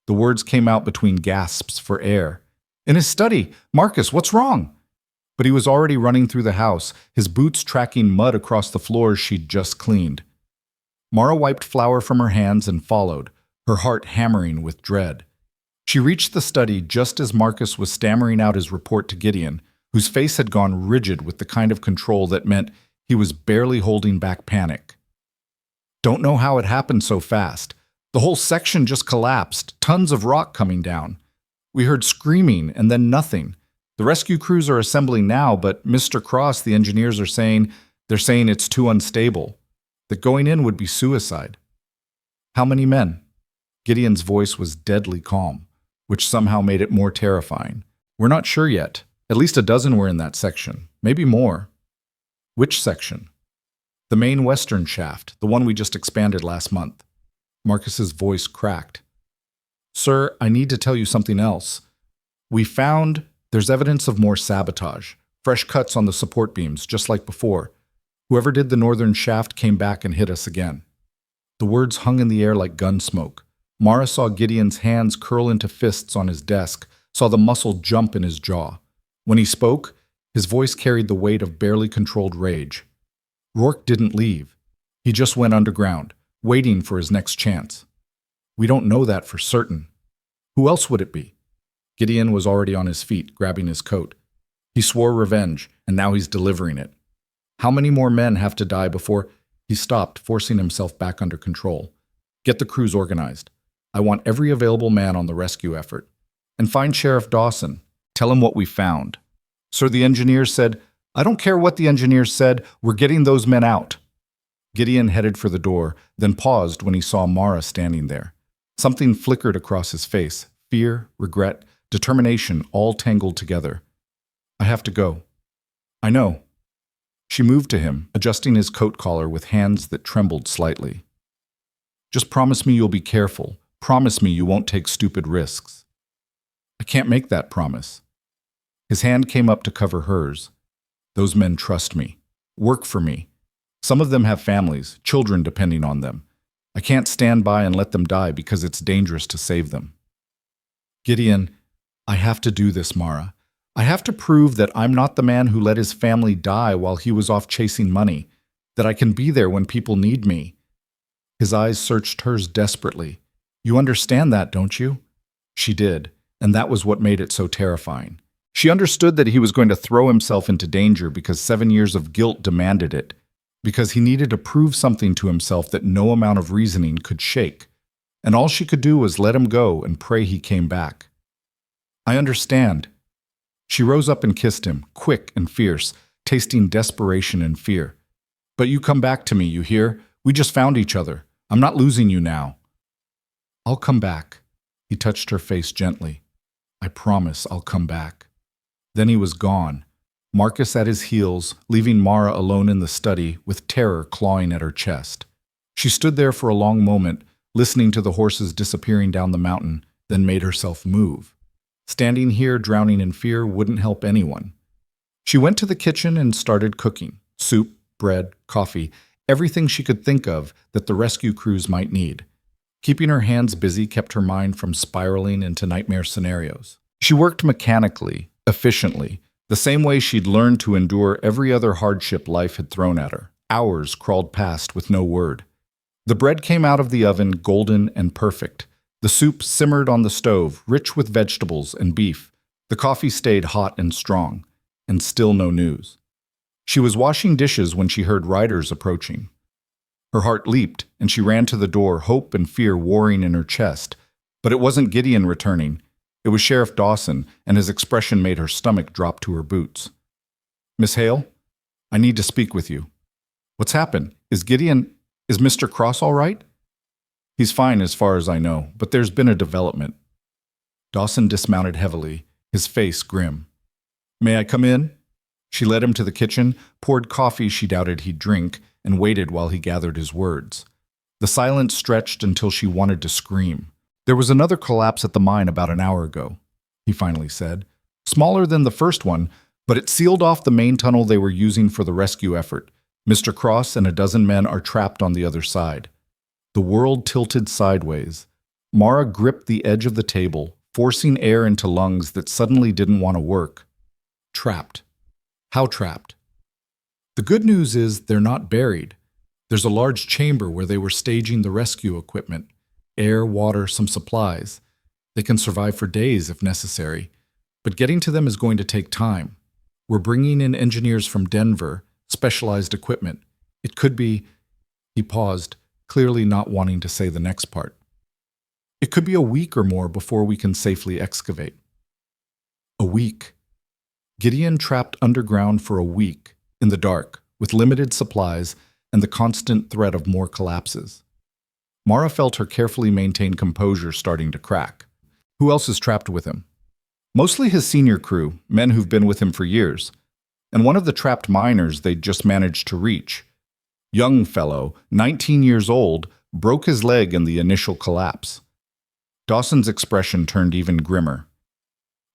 The words came out between gasps for air. "In his study. Marcus, what's wrong?" But he was already running through the house, his boots tracking mud across the floors she'd just cleaned. Mara wiped flour from her hands and followed, her heart hammering with dread. She reached the study just as Marcus was stammering out his report to Gideon, whose face had gone rigid with the kind of control that meant he was barely holding back panic. "Don't know how it happened so fast. The whole section just collapsed, tons of rock coming down. We heard screaming and then nothing. The rescue crews are assembling now, but Mr. Cross, the engineers are saying, it's too unstable. That going in would be suicide." "How many men?" Gideon's voice was deadly calm, which somehow made it more terrifying. "We're not sure yet. At least a dozen were in that section, maybe more." "Which section?" "The main western shaft, the one we just expanded last month." Marcus's voice cracked. "Sir, I need to tell you something else. We found there's evidence of more sabotage, fresh cuts on the support beams, just like before. Whoever did the northern shaft came back and hit us again." The words hung in the air like gun smoke. Mara saw Gideon's hands curl into fists on his desk, saw the muscle jump in his jaw. When he spoke, his voice carried the weight of barely controlled rage. Rourke didn't leave. He just went underground, waiting for his next chance. "We don't know that for certain. Who else would it be?" Gideon was already on his feet, grabbing his coat. He swore revenge, and now he's delivering it. "How many more men have to die before—" He stopped, forcing himself back under control. "Get the crews organized. I want every available man on the rescue effort. And find Sheriff Dawson. Tell him what we found." "Sir, the engineers said—" "I don't care what the engineers said. We're getting those men out." Gideon headed for the door, then paused when he saw Mara standing there. Something flickered across his face, fear, regret, determination all tangled together. "I have to go." "I know." She moved to him, adjusting his coat collar with hands that trembled slightly. "Just promise me you'll be careful. Promise me you won't take stupid risks." "I can't make that promise." His hand came up to cover hers. "Those men trust me, work for me. Some of them have families, children depending on them. I can't stand by and let them die because it's dangerous to save them." "Gideon, I have to do this, Mara. I have to prove that I'm not the man who let his family die while he was off chasing money, that I can be there when people need me." His eyes searched hers desperately. "You understand that, don't you?" She did, and that was what made it so terrifying. She understood that he was going to throw himself into danger because 7 years of guilt demanded it, because he needed to prove something to himself that no amount of reasoning could shake, and all she could do was let him go and pray he came back. "I understand." She rose up and kissed him, quick and fierce, tasting desperation and fear. "But you come back to me, you hear? We just found each other. I'm not losing you now." "I'll come back." He touched her face gently. "I promise I'll come back." Then he was gone, Marcus at his heels, leaving Mara alone in the study with terror clawing at her chest. She stood there for a long moment, listening to the horses disappearing down the mountain, then made herself move. Standing here, drowning in fear, wouldn't help anyone. She went to the kitchen and started cooking. Soup, bread, coffee, everything she could think of that the rescue crews might need. Keeping her hands busy kept her mind from spiraling into nightmare scenarios. She worked mechanically, efficiently, the same way she'd learned to endure every other hardship life had thrown at her. Hours crawled past with no word. The bread came out of the oven golden and perfect. The soup simmered on the stove, rich with vegetables and beef. The coffee stayed hot and strong, and still no news. She was washing dishes when she heard riders approaching. Her heart leaped, and she ran to the door, hope and fear warring in her chest. But it wasn't Gideon returning. It was Sheriff Dawson, and his expression made her stomach drop to her boots. "Miss Hale, I need to speak with you." "What's happened? Is Mr. Cross all right?" "He's fine as far as I know, but there's been a development." Dawson dismounted heavily, his face grim. "May I come in?" She led him to the kitchen, poured coffee she doubted he'd drink, and waited while he gathered his words. The silence stretched until she wanted to scream. "There was another collapse at the mine about an hour ago," he finally said. "Smaller than the first one, but it sealed off the main tunnel they were using for the rescue effort. Mr. Cross and a dozen men are trapped on the other side." The world tilted sideways. Mara gripped the edge of the table, forcing air into lungs that suddenly didn't want to work. Trapped. How trapped? The good news is they're not buried. There's a large chamber where they were staging the rescue equipment. Air, water, some supplies. They can survive for days if necessary. But getting to them is going to take time. We're bringing in engineers from Denver, specialized equipment. It could be... He paused, clearly not wanting to say the next part. "It could be a week or more before we can safely excavate." A week. Gideon trapped underground for a week, in the dark, with limited supplies and the constant threat of more collapses. Mara felt her carefully maintained composure starting to crack. Who else is trapped with him? Mostly his senior crew, men who've been with him for years, and one of the trapped miners they'd just managed to reach. Young fellow, 19 years old, broke his leg in the initial collapse. Dawson's expression turned even grimmer.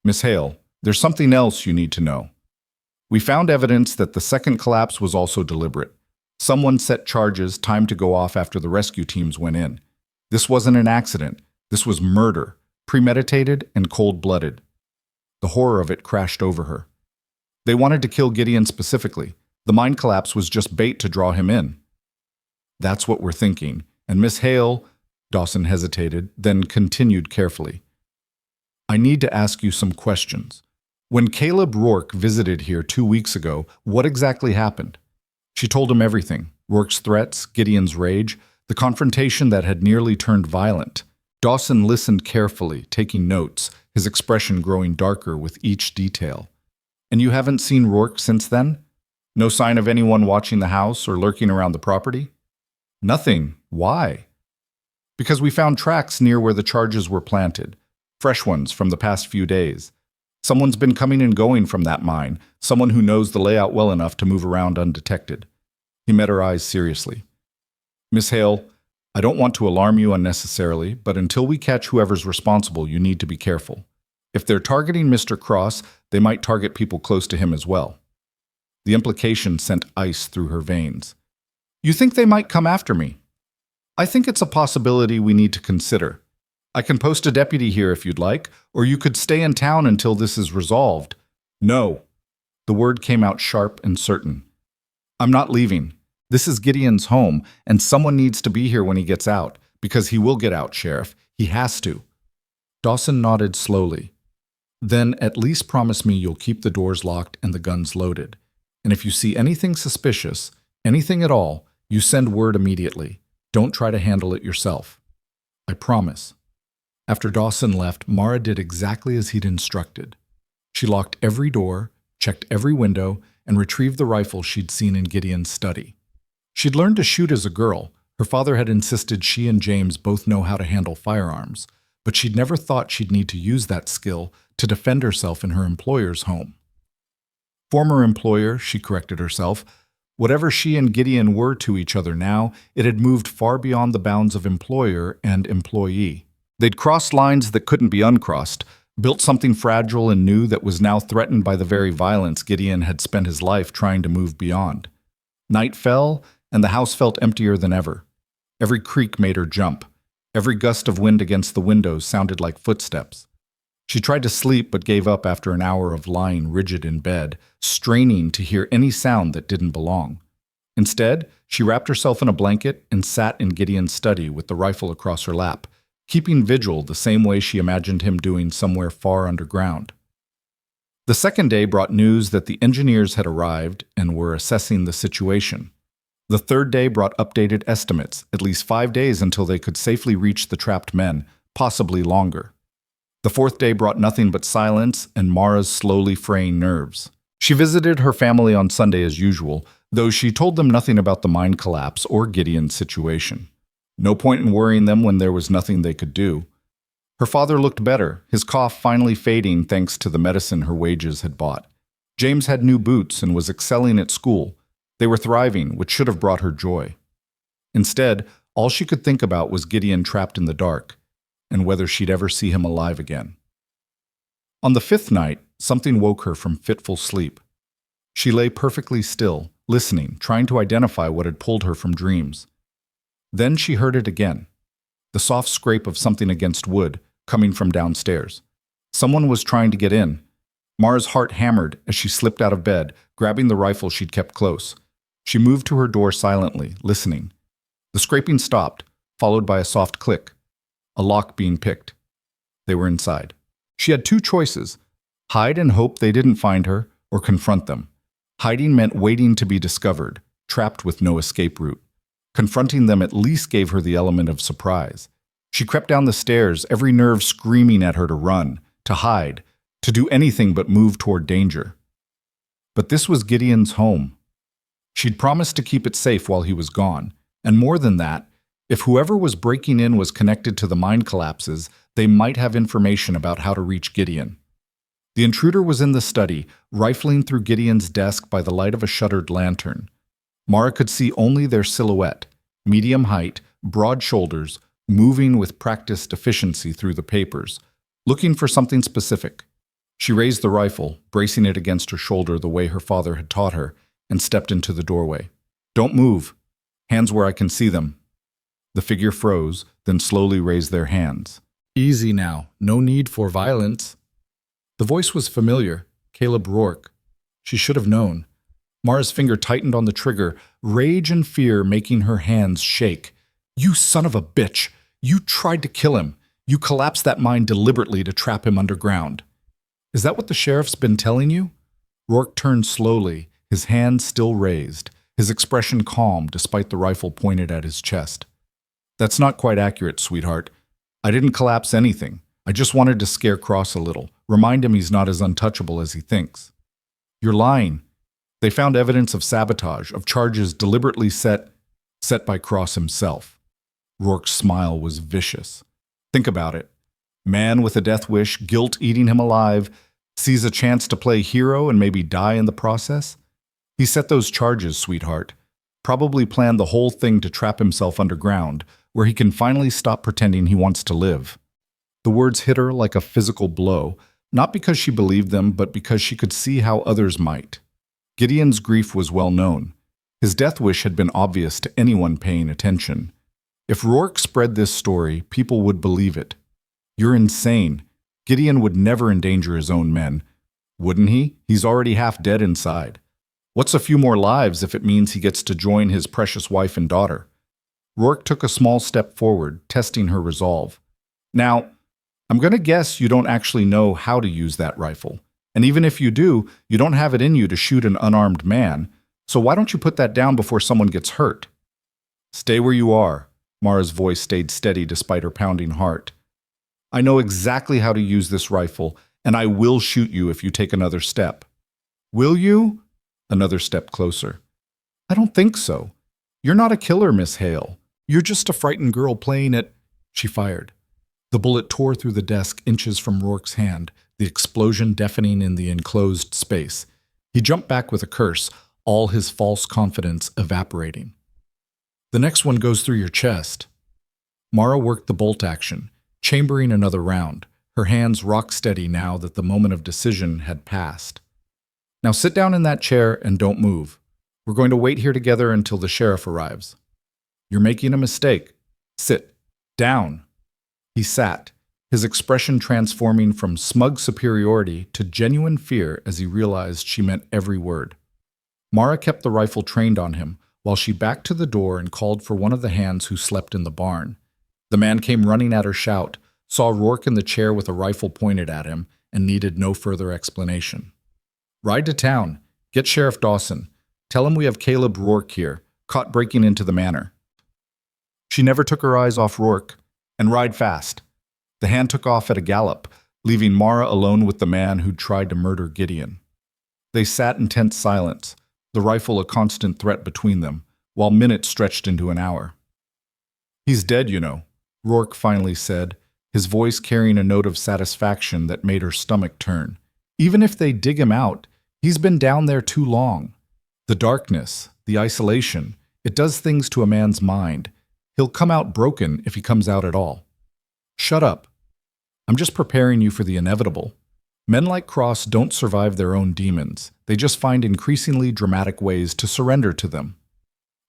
"Miss Hale, there's something else you need to know. We found evidence that the second collapse was also deliberate. Someone set charges timed to go off after the rescue teams went in. This wasn't an accident. This was murder, premeditated and cold-blooded." The horror of it crashed over her. They wanted to kill Gideon specifically. The mine collapse was just bait to draw him in. "That's what we're thinking. And Miss Hale," Dawson hesitated, then continued carefully. "I need to ask you some questions. When Caleb Rourke visited here 2 weeks ago, what exactly happened?" She told him everything: Rourke's threats, Gideon's rage, the confrontation that had nearly turned violent. Dawson listened carefully, taking notes, his expression growing darker with each detail. "And you haven't seen Rourke since then? No sign of anyone watching the house or lurking around the property?" "Nothing. Why?" "Because we found tracks near where the charges were planted. Fresh ones from the past few days. Someone's been coming and going from that mine, someone who knows the layout well enough to move around undetected." He met her eyes seriously. "Miss Hale, I don't want to alarm you unnecessarily, but until we catch whoever's responsible, you need to be careful. If they're targeting Mr. Cross, they might target people close to him as well." The implication sent ice through her veins. "You think they might come after me?" "I think it's a possibility we need to consider. I can post a deputy here if you'd like, or you could stay in town until this is resolved." "No." The word came out sharp and certain. "I'm not leaving. This is Gideon's home, and someone needs to be here when he gets out, because he will get out, Sheriff. He has to." Dawson nodded slowly. "Then at least promise me you'll keep the doors locked and the guns loaded. And if you see anything suspicious, anything at all, you send word immediately. Don't try to handle it yourself." "I promise." After Dawson left, Mara did exactly as he'd instructed. She locked every door, checked every window, and retrieved the rifle she'd seen in Gideon's study. She'd learned to shoot as a girl. Her father had insisted she and James both know how to handle firearms, but she'd never thought she'd need to use that skill to defend herself in her employer's home. Former employer, she corrected herself. Whatever she and Gideon were to each other now, it had moved far beyond the bounds of employer and employee. They'd crossed lines that couldn't be uncrossed, built something fragile and new that was now threatened by the very violence Gideon had spent his life trying to move beyond. Night fell, and the house felt emptier than ever. Every creak made her jump. Every gust of wind against the windows sounded like footsteps. She tried to sleep but gave up after an hour of lying rigid in bed, straining to hear any sound that didn't belong. Instead, she wrapped herself in a blanket and sat in Gideon's study with the rifle across her lap, keeping vigil the same way she imagined him doing somewhere far underground. The second day brought news that the engineers had arrived and were assessing the situation. The third day brought updated estimates, at least 5 days until they could safely reach the trapped men, possibly longer. The fourth day brought nothing but silence and Mara's slowly fraying nerves. She visited her family on Sunday as usual, though she told them nothing about the mine collapse or Gideon's situation. No point in worrying them when there was nothing they could do. Her father looked better, his cough finally fading thanks to the medicine her wages had bought. James had new boots and was excelling at school. They were thriving, which should have brought her joy. Instead, all she could think about was Gideon trapped in the dark, and whether she'd ever see him alive again. On the fifth night, something woke her from fitful sleep. She lay perfectly still, listening, trying to identify what had pulled her from dreams. Then she heard it again, the soft scrape of something against wood, coming from downstairs. Someone was trying to get in. Mara's heart hammered as she slipped out of bed, grabbing the rifle she'd kept close. She moved to her door silently, listening. The scraping stopped, followed by a soft click. A lock being picked. They were inside. She had two choices: hide and hope they didn't find her, or confront them. Hiding meant waiting to be discovered, trapped with no escape route. Confronting them at least gave her the element of surprise. She crept down the stairs, every nerve screaming at her to run, to hide, to do anything but move toward danger. But this was Gideon's home. She'd promised to keep it safe while he was gone, and more than that, if whoever was breaking in was connected to the mine collapses, they might have information about how to reach Gideon. The intruder was in the study, rifling through Gideon's desk by the light of a shuttered lantern. Mara could see only their silhouette, medium height, broad shoulders, moving with practiced efficiency through the papers, looking for something specific. She raised the rifle, bracing it against her shoulder the way her father had taught her, and stepped into the doorway. "Don't move. Hands where I can see them." The figure froze, then slowly raised their hands. "Easy now. No need for violence." The voice was familiar. Caleb Rourke. She should have known. Mara's finger tightened on the trigger, rage and fear making her hands shake. "You son of a bitch! You tried to kill him. You collapsed that mine deliberately to trap him underground." "Is that what the sheriff's been telling you?" Rourke turned slowly, his hands still raised, his expression calm despite the rifle pointed at his chest. "That's not quite accurate, sweetheart. I didn't collapse anything. I just wanted to scare Cross a little, remind him he's not as untouchable as he thinks." "You're lying. They found evidence of sabotage, of charges deliberately set by Cross himself." Rourke's smile was vicious. "Think about it. Man with a death wish, guilt eating him alive, sees a chance to play hero and maybe die in the process? He set those charges, sweetheart. Probably planned the whole thing to trap himself underground, where he can finally stop pretending he wants to live." The words hit her like a physical blow, not because she believed them, but because she could see how others might. Gideon's grief was well known. His death wish had been obvious to anyone paying attention. If Rourke spread this story, people would believe it. "You're insane. Gideon would never endanger his own men. Wouldn't he? He's already half dead inside. What's a few more lives if it means he gets to join his precious wife and daughter?" Rourke took a small step forward, testing her resolve. "Now, I'm going to guess you don't actually know how to use that rifle. And even if you do, you don't have it in you to shoot an unarmed man. So why don't you put that down before someone gets hurt?" "Stay where you are." Mara's voice stayed steady despite her pounding heart. "I know exactly how to use this rifle, and I will shoot you if you take another step." "Will you?" Another step closer. "I don't think so. You're not a killer, Miss Hale. You're just a frightened girl playing at—" She fired. The bullet tore through the desk inches from Rourke's hand, the explosion deafening in the enclosed space. He jumped back with a curse, all his false confidence evaporating. The next one goes through your chest. Mara worked the bolt action, chambering another round, her hands rock steady now that the moment of decision had passed. Now sit down in that chair and don't move. We're going to wait here together until the sheriff arrives. You're making a mistake. Sit. Down. He sat, his expression transforming from smug superiority to genuine fear as he realized she meant every word. Mara kept the rifle trained on him while she backed to the door and called for one of the hands who slept in the barn. The man came running at her shout, saw Rourke in the chair with a rifle pointed at him, and needed no further explanation. Ride to town. Get Sheriff Dawson. Tell him we have Caleb Rourke here, caught breaking into the manor. She never took her eyes off Rourke. And ride fast. The hand took off at a gallop, leaving Mara alone with the man who'd tried to murder Gideon. They sat in tense silence, the rifle a constant threat between them, while minutes stretched into an hour. He's dead, you know, Rourke finally said, his voice carrying a note of satisfaction that made her stomach turn. Even if they dig him out, he's been down there too long. The darkness, the isolation, it does things to a man's mind. He'll come out broken if he comes out at all. Shut up. I'm just preparing you for the inevitable. Men like Cross don't survive their own demons. They just find increasingly dramatic ways to surrender to them.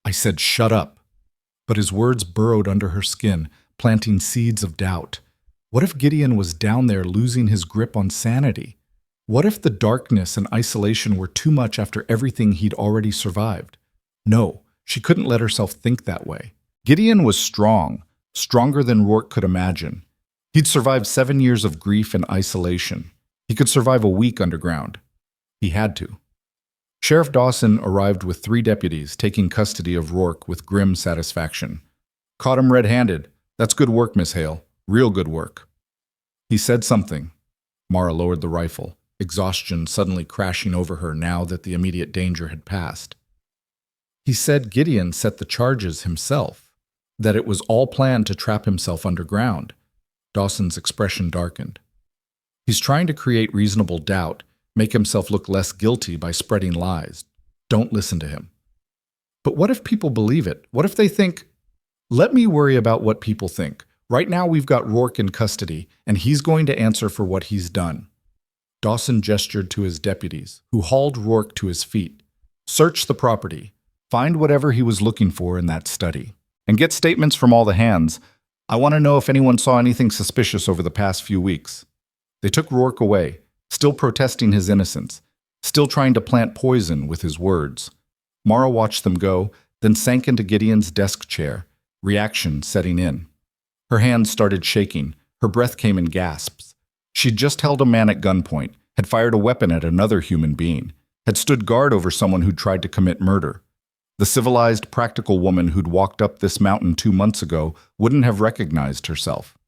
I said shut up. But his words burrowed under her skin, planting seeds of doubt. What if Gideon was down there losing his grip on sanity? What if the darkness and isolation were too much after everything he'd already survived? No, she couldn't let herself think that way. Gideon was strong, stronger than Rourke could imagine. He'd survived 7 years of grief and isolation. He could survive a week underground. He had to. Sheriff Dawson arrived with 3 deputies, taking custody of Rourke with grim satisfaction. Caught him red-handed. That's good work, Miss Hale. Real good work. He said something. Mara lowered the rifle, exhaustion suddenly crashing over her now that the immediate danger had passed. He said Gideon set the charges himself, that it was all planned to trap himself underground. Dawson's expression darkened. He's trying to create reasonable doubt, make himself look less guilty by spreading lies. Don't listen to him. But what if people believe it? What if they think, let me worry about what people think. Right now we've got Rourke in custody, and he's going to answer for what he's done. Dawson gestured to his deputies, who hauled Rourke to his feet. Search the property. Find whatever he was looking for in that study. And get statements from all the hands. I want to know if anyone saw anything suspicious over the past few weeks. They took Rourke away, still protesting his innocence, still trying to plant poison with his words. Mara watched them go, then sank into Gideon's desk chair, reaction setting in. Her hands started shaking, her breath came in gasps. She'd just held a man at gunpoint, had fired a weapon at another human being, had stood guard over someone who'd tried to commit murder. The civilized, practical woman who'd walked up this mountain 2 months ago wouldn't have recognized herself.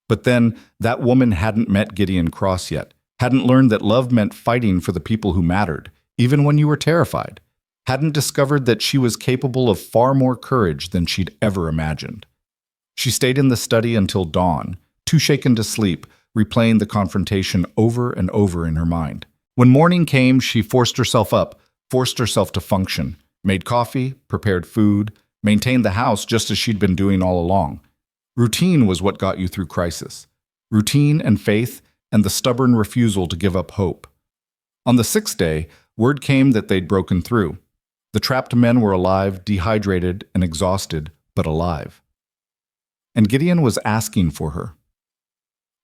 But then, that woman hadn't met Gideon Cross yet, hadn't learned that love meant fighting for the people who mattered, even when you were terrified, hadn't discovered that she was capable of far more courage than she'd ever imagined. She stayed in the study until dawn, too shaken to sleep, replaying the confrontation over and over in her mind. When morning came, she forced herself up, forced herself to function, made coffee, prepared food, maintained the house just as she'd been doing all along. Routine was what got you through crisis. Routine and faith and the stubborn refusal to give up hope. On the 6th day, word came that they'd broken through. The trapped men were alive, dehydrated and exhausted, but alive. And Gideon was asking for her.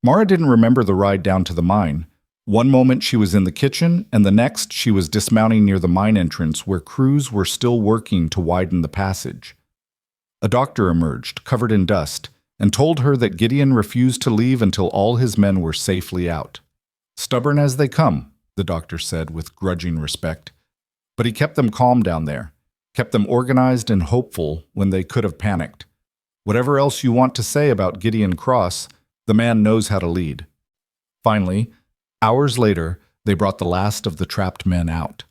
Mara didn't remember the ride down to the mine. One moment she was in the kitchen, and the next she was dismounting near the mine entrance where crews were still working to widen the passage. A doctor emerged, covered in dust, and told her that Gideon refused to leave until all his men were safely out. Stubborn as they come, the doctor said with grudging respect. But he kept them calm down there, kept them organized and hopeful when they could have panicked. Whatever else you want to say about Gideon Cross, the man knows how to lead. Finally, hours later, they brought the last of the trapped men out.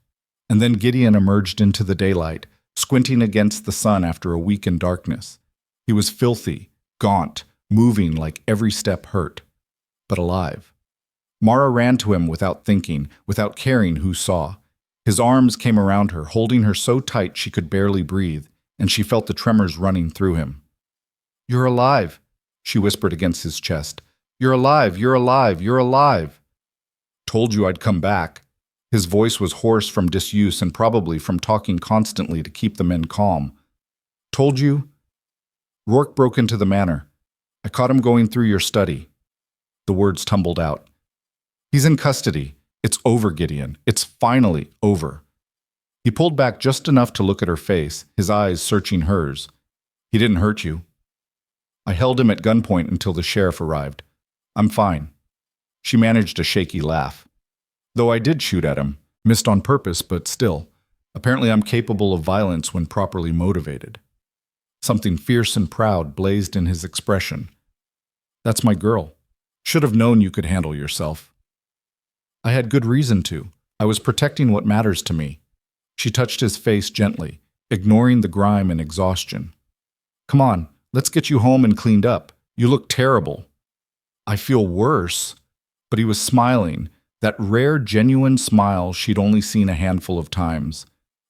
And then Gideon emerged into the daylight, squinting against the sun after a week in darkness. He was filthy, gaunt, moving like every step hurt, but alive. Mara ran to him without thinking, without caring who saw. His arms came around her, holding her so tight she could barely breathe, and she felt the tremors running through him. "You're alive," she whispered against his chest. "You're alive, you're alive, you're alive." "Told you I'd come back." His voice was hoarse from disuse and probably from talking constantly to keep the men calm. "Told you?" Rourke broke into the manor. "I caught him going through your study." The words tumbled out. "He's in custody. It's over, Gideon. It's finally over." He pulled back just enough to look at her face, his eyes searching hers. "He didn't hurt you." "I held him at gunpoint until the sheriff arrived. I'm fine." She managed a shaky laugh. "Though I did shoot at him. Missed on purpose, but still. Apparently I'm capable of violence when properly motivated." Something fierce and proud blazed in his expression. "That's my girl. Should have known you could handle yourself." "I had good reason to. I was protecting what matters to me." She touched his face gently, ignoring the grime and exhaustion. "Come on, let's get you home and cleaned up. You look terrible." "I feel worse." But he was smiling, that rare, genuine smile she'd only seen a handful of times.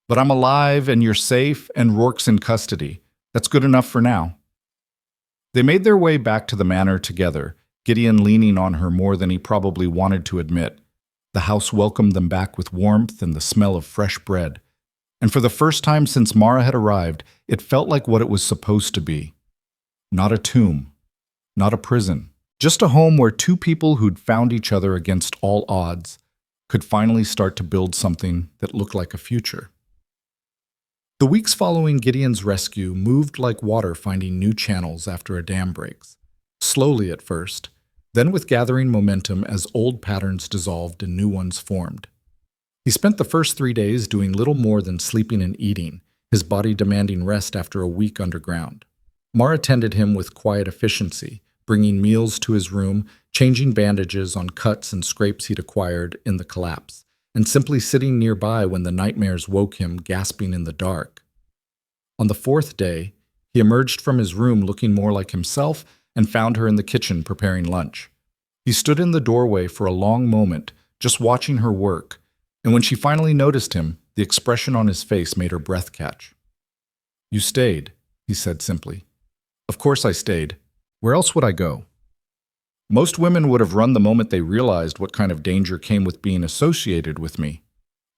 "But I'm alive, and you're safe, and Rourke's in custody. That's good enough for now." They made their way back to the manor together, Gideon leaning on her more than he probably wanted to admit. The house welcomed them back with warmth and the smell of fresh bread. And for the first time since Mara had arrived, it felt like what it was supposed to be. Not a tomb, not a prison, just a home where two people who'd found each other against all odds could finally start to build something that looked like a future. The weeks following Gideon's rescue moved like water finding new channels after a dam breaks. Slowly at first, then with gathering momentum as old patterns dissolved and new ones formed. He spent the first 3 days doing little more than sleeping and eating, his body demanding rest after a week underground. Mara tended him with quiet efficiency, bringing meals to his room, changing bandages on cuts and scrapes he'd acquired in the collapse, and simply sitting nearby when the nightmares woke him, gasping in the dark. On the 4th day, he emerged from his room looking more like himself and found her in the kitchen preparing lunch. He stood in the doorway for a long moment, just watching her work, and when she finally noticed him, the expression on his face made her breath catch. "You stayed," he said simply. "Of course I stayed. Where else would I go?" Most women would have run the moment they realized what kind of danger came with being associated with me,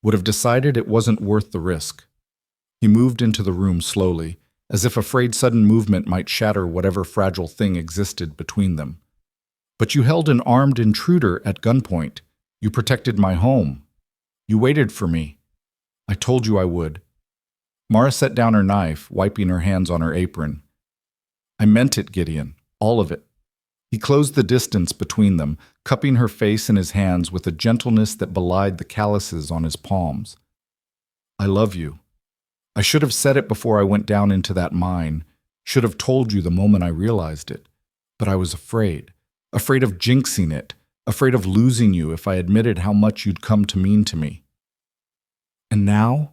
would have decided it wasn't worth the risk. He moved into the room slowly, as if afraid sudden movement might shatter whatever fragile thing existed between them. "But you held an armed intruder at gunpoint. You protected my home. You waited for me. I told you I would." Mara set down her knife, wiping her hands on her apron. "I meant it, Gideon, all of it." He closed the distance between them, cupping her face in his hands with a gentleness that belied the calluses on his palms. "I love you. I should have said it before I went down into that mine, should have told you the moment I realized it. But I was afraid of jinxing it, afraid of losing you if I admitted how much you'd come to mean to me. And now?"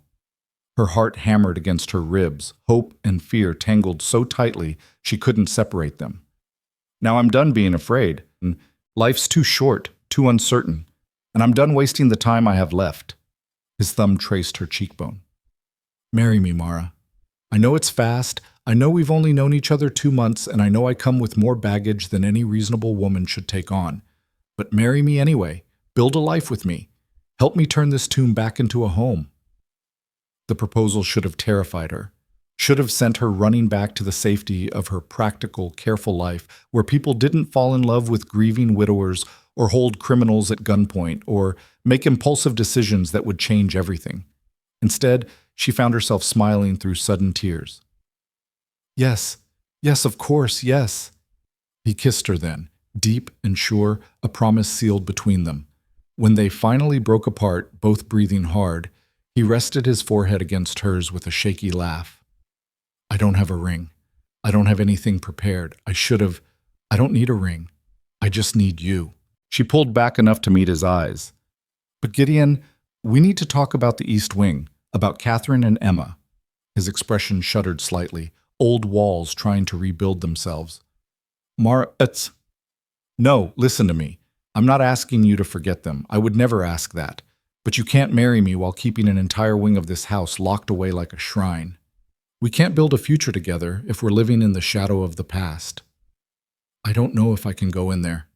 Her heart hammered against her ribs, hope and fear tangled so tightly she couldn't separate them. "Now I'm done being afraid. Life's too short, too uncertain, and I'm done wasting the time I have left." His thumb traced her cheekbone. "Marry me, Mara. I know it's fast, I know we've only known each other 2 months, and I know I come with more baggage than any reasonable woman should take on. But marry me anyway. Build a life with me. Help me turn this tomb back into a home." The proposal should have terrified her, should have sent her running back to the safety of her practical, careful life, where people didn't fall in love with grieving widowers or hold criminals at gunpoint or make impulsive decisions that would change everything. Instead, she found herself smiling through sudden tears. "Yes, yes, of course, yes." He kissed her then, deep and sure, a promise sealed between them. When they finally broke apart, both breathing hard, he rested his forehead against hers with a shaky laugh. "I don't have a ring. I don't have anything prepared. I should have. I don't need a ring. I just need you." She pulled back enough to meet his eyes. "But Gideon, we need to talk about the East Wing, about Catherine and Emma." His expression shuddered slightly, old walls trying to rebuild themselves. "Mara, No, listen to me. I'm not asking you to forget them. I would never ask that. But you can't marry me while keeping an entire wing of this house locked away like a shrine. We can't build a future together if we're living in the shadow of the past. I don't know if I can go in there.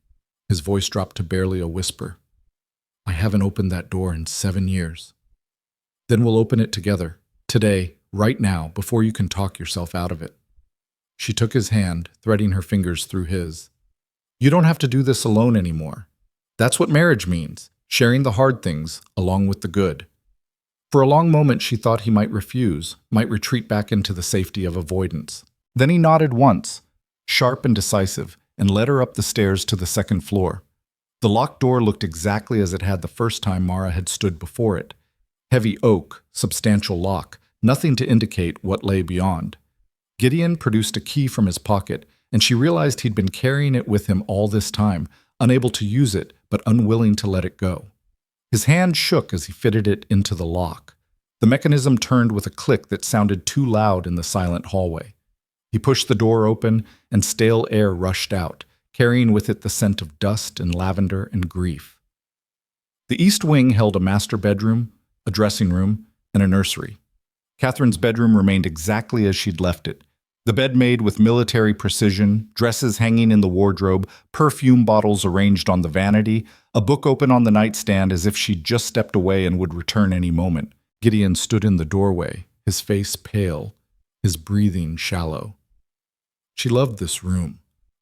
His voice dropped to barely a whisper. I haven't opened that door in 7 years. Then we'll open it together, today, right now, before you can talk yourself out of it. She took his hand, threading her fingers through his. You don't have to do this alone anymore. That's what marriage means, sharing the hard things along with the good. For a long moment she thought he might refuse, might retreat back into the safety of avoidance. Then he nodded once, sharp and decisive, and led her up the stairs to the second floor. The locked door looked exactly as it had the first time Mara had stood before it. Heavy oak, substantial lock, nothing to indicate what lay beyond. Gideon produced a key from his pocket, and she realized he'd been carrying it with him all this time, unable to use it, but unwilling to let it go. His hand shook as he fitted it into the lock. The mechanism turned with a click that sounded too loud in the silent hallway. He pushed the door open, and stale air rushed out, carrying with it the scent of dust and lavender and grief. The east wing held a master bedroom, a dressing room, and a nursery. Catherine's bedroom remained exactly as she'd left it. The bed made with military precision, dresses hanging in the wardrobe, perfume bottles arranged on the vanity, a book open on the nightstand as if she'd just stepped away and would return any moment. Gideon stood in the doorway, his face pale, his breathing shallow. She loved this room,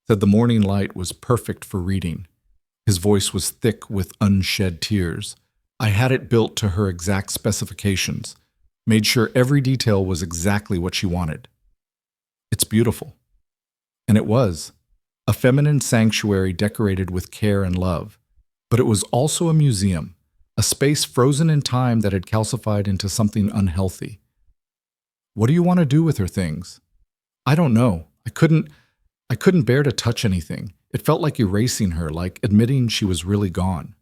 said the morning light was perfect for reading. His voice was thick with unshed tears. I had it built to her exact specifications, made sure every detail was exactly what she wanted. It's beautiful. And it was. A feminine sanctuary decorated with care and love. But it was also a museum, a space frozen in time that had calcified into something unhealthy. What do you want to do with her things? I don't know. I couldn't bear to touch anything. It felt like erasing her, like admitting she was really gone.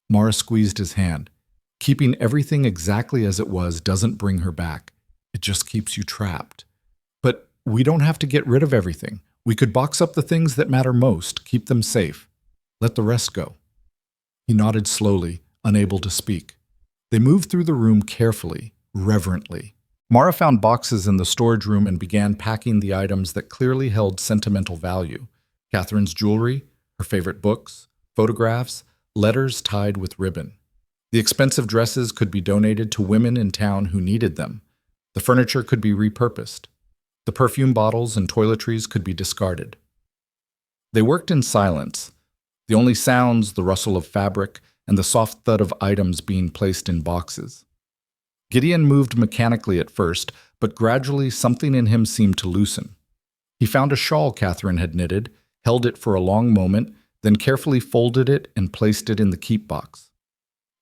Mara squeezed his hand. Keeping everything exactly as it was doesn't bring her back. It just keeps you trapped. But we don't have to get rid of everything. We could box up the things that matter most, keep them safe. Let the rest go. He nodded slowly, unable to speak. They moved through the room carefully, reverently. Mara found boxes in the storage room and began packing the items that clearly held sentimental value. Catherine's jewelry, her favorite books, photographs, letters tied with ribbon. The expensive dresses could be donated to women in town who needed them. The furniture could be repurposed. The perfume bottles and toiletries could be discarded. They worked in silence. The only sounds, the rustle of fabric, and the soft thud of items being placed in boxes. Gideon moved mechanically at first, but gradually something in him seemed to loosen. He found a shawl Catherine had knitted, held it for a long moment, then carefully folded it and placed it in the keep box.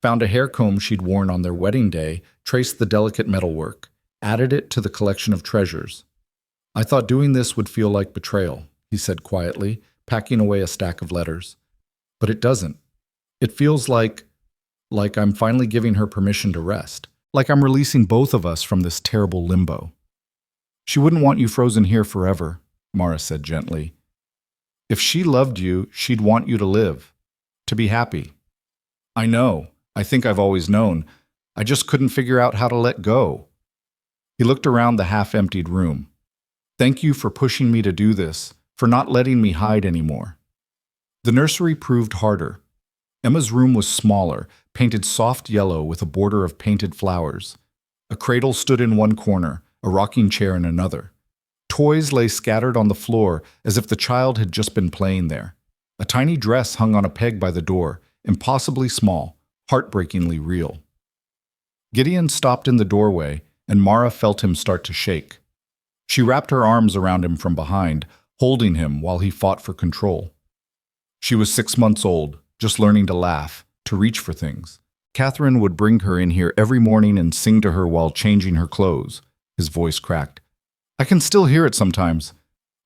Found a hair comb she'd worn on their wedding day, traced the delicate metalwork, added it to the collection of treasures. I thought doing this would feel like betrayal, he said quietly, packing away a stack of letters. But it doesn't. It feels like I'm finally giving her permission to rest. Like I'm releasing both of us from this terrible limbo. She wouldn't want you frozen here forever, Mara said gently. If she loved you, she'd want you to live, to be happy. I know. I think I've always known. I just couldn't figure out how to let go. He looked around the half-emptied room. Thank you for pushing me to do this, for not letting me hide anymore. The nursery proved harder. Emma's room was smaller, painted soft yellow with a border of painted flowers. A cradle stood in one corner, a rocking chair in another. Toys lay scattered on the floor as if the child had just been playing there. A tiny dress hung on a peg by the door, impossibly small, heartbreakingly real. Gideon stopped in the doorway, and Mara felt him start to shake. She wrapped her arms around him from behind, holding him while he fought for control. She was 6 months old, just learning to laugh, to reach for things. Catherine would bring her in here every morning and sing to her while changing her clothes. His voice cracked. I can still hear it sometimes.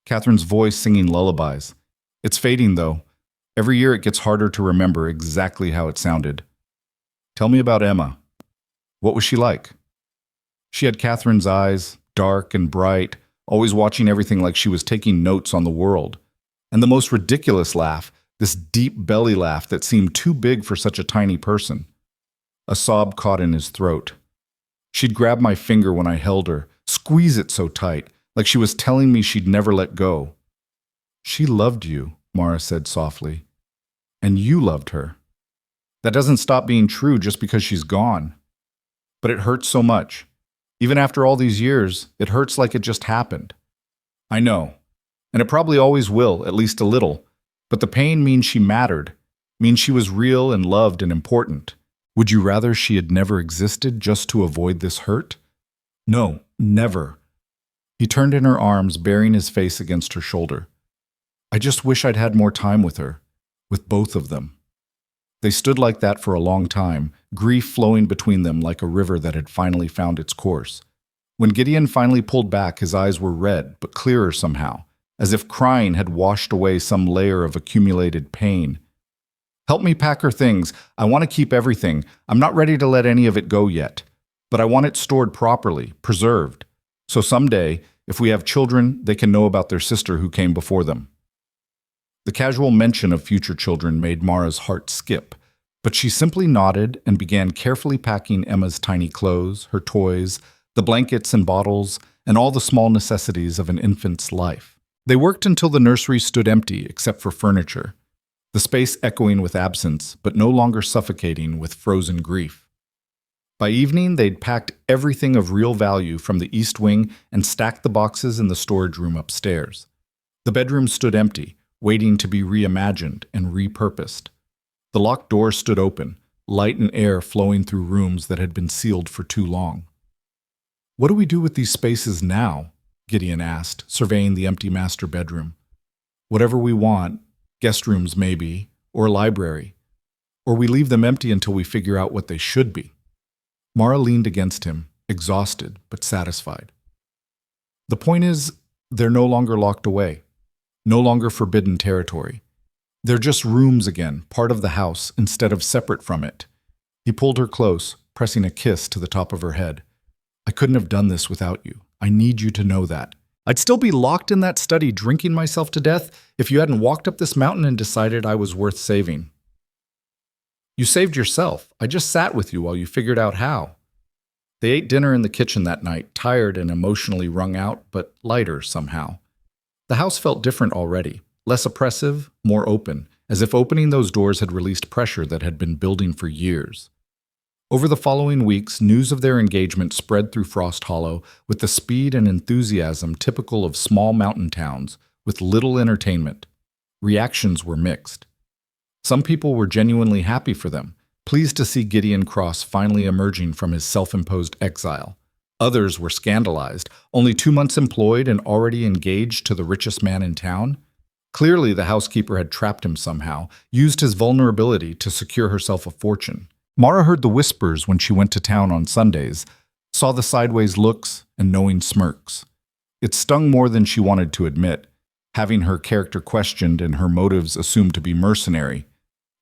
Catherine's voice singing lullabies. It's fading, though. Every year it gets harder to remember exactly how it sounded. Tell me about Emma. What was she like? She had Catherine's eyes, dark and bright, always watching everything like she was taking notes on the world. And the most ridiculous laugh, this deep belly laugh that seemed too big for such a tiny person. A sob caught in his throat. She'd grab my finger when I held her, squeeze it so tight, like she was telling me she'd never let go. She loved you, Mara said softly. And you loved her. That doesn't stop being true just because she's gone. But it hurts so much. Even after all these years, it hurts like it just happened. I know. And it probably always will, at least a little. But the pain means she mattered, means she was real and loved and important. Would you rather she had never existed just to avoid this hurt? No, never. He turned in her arms, burying his face against her shoulder. I just wish I'd had more time with her, with both of them. They stood like that for a long time, grief flowing between them like a river that had finally found its course. When Gideon finally pulled back, his eyes were red, but clearer somehow, as if crying had washed away some layer of accumulated pain. Help me pack her things. I want to keep everything. I'm not ready to let any of it go yet. But I want it stored properly, preserved. So someday, if we have children, they can know about their sister who came before them. The casual mention of future children made Mara's heart skip, but she simply nodded and began carefully packing Emma's tiny clothes, her toys, the blankets and bottles, and all the small necessities of an infant's life. They worked until the nursery stood empty except for furniture, the space echoing with absence, but no longer suffocating with frozen grief. By evening, they'd packed everything of real value from the east wing and stacked the boxes in the storage room upstairs. The bedroom stood empty, waiting to be reimagined and repurposed. The locked door stood open, light and air flowing through rooms that had been sealed for too long. What do we do with these spaces now? Gideon asked, surveying the empty master bedroom. Whatever we want, guest rooms maybe, or library. Or we leave them empty until we figure out what they should be. Mara leaned against him, exhausted but satisfied. The point is, they're no longer locked away, no longer forbidden territory. They're just rooms again, part of the house, instead of separate from it. He pulled her close, pressing a kiss to the top of her head. I couldn't have done this without you. I need you to know that. I'd still be locked in that study drinking myself to death if you hadn't walked up this mountain and decided I was worth saving. You saved yourself. I just sat with you while you figured out how. They ate dinner in the kitchen that night, tired and emotionally wrung out, but lighter somehow. The house felt different already, less oppressive, more open, as if opening those doors had released pressure that had been building for years. Over the following weeks, news of their engagement spread through Frost Hollow with the speed and enthusiasm typical of small mountain towns, with little entertainment. Reactions were mixed. Some people were genuinely happy for them, pleased to see Gideon Cross finally emerging from his self-imposed exile. Others were scandalized, only 2 months employed and already engaged to the richest man in town. Clearly, the housekeeper had trapped him somehow, used his vulnerability to secure herself a fortune. Mara heard the whispers when she went to town on Sundays, saw the sideways looks and knowing smirks. It stung more than she wanted to admit, having her character questioned and her motives assumed to be mercenary.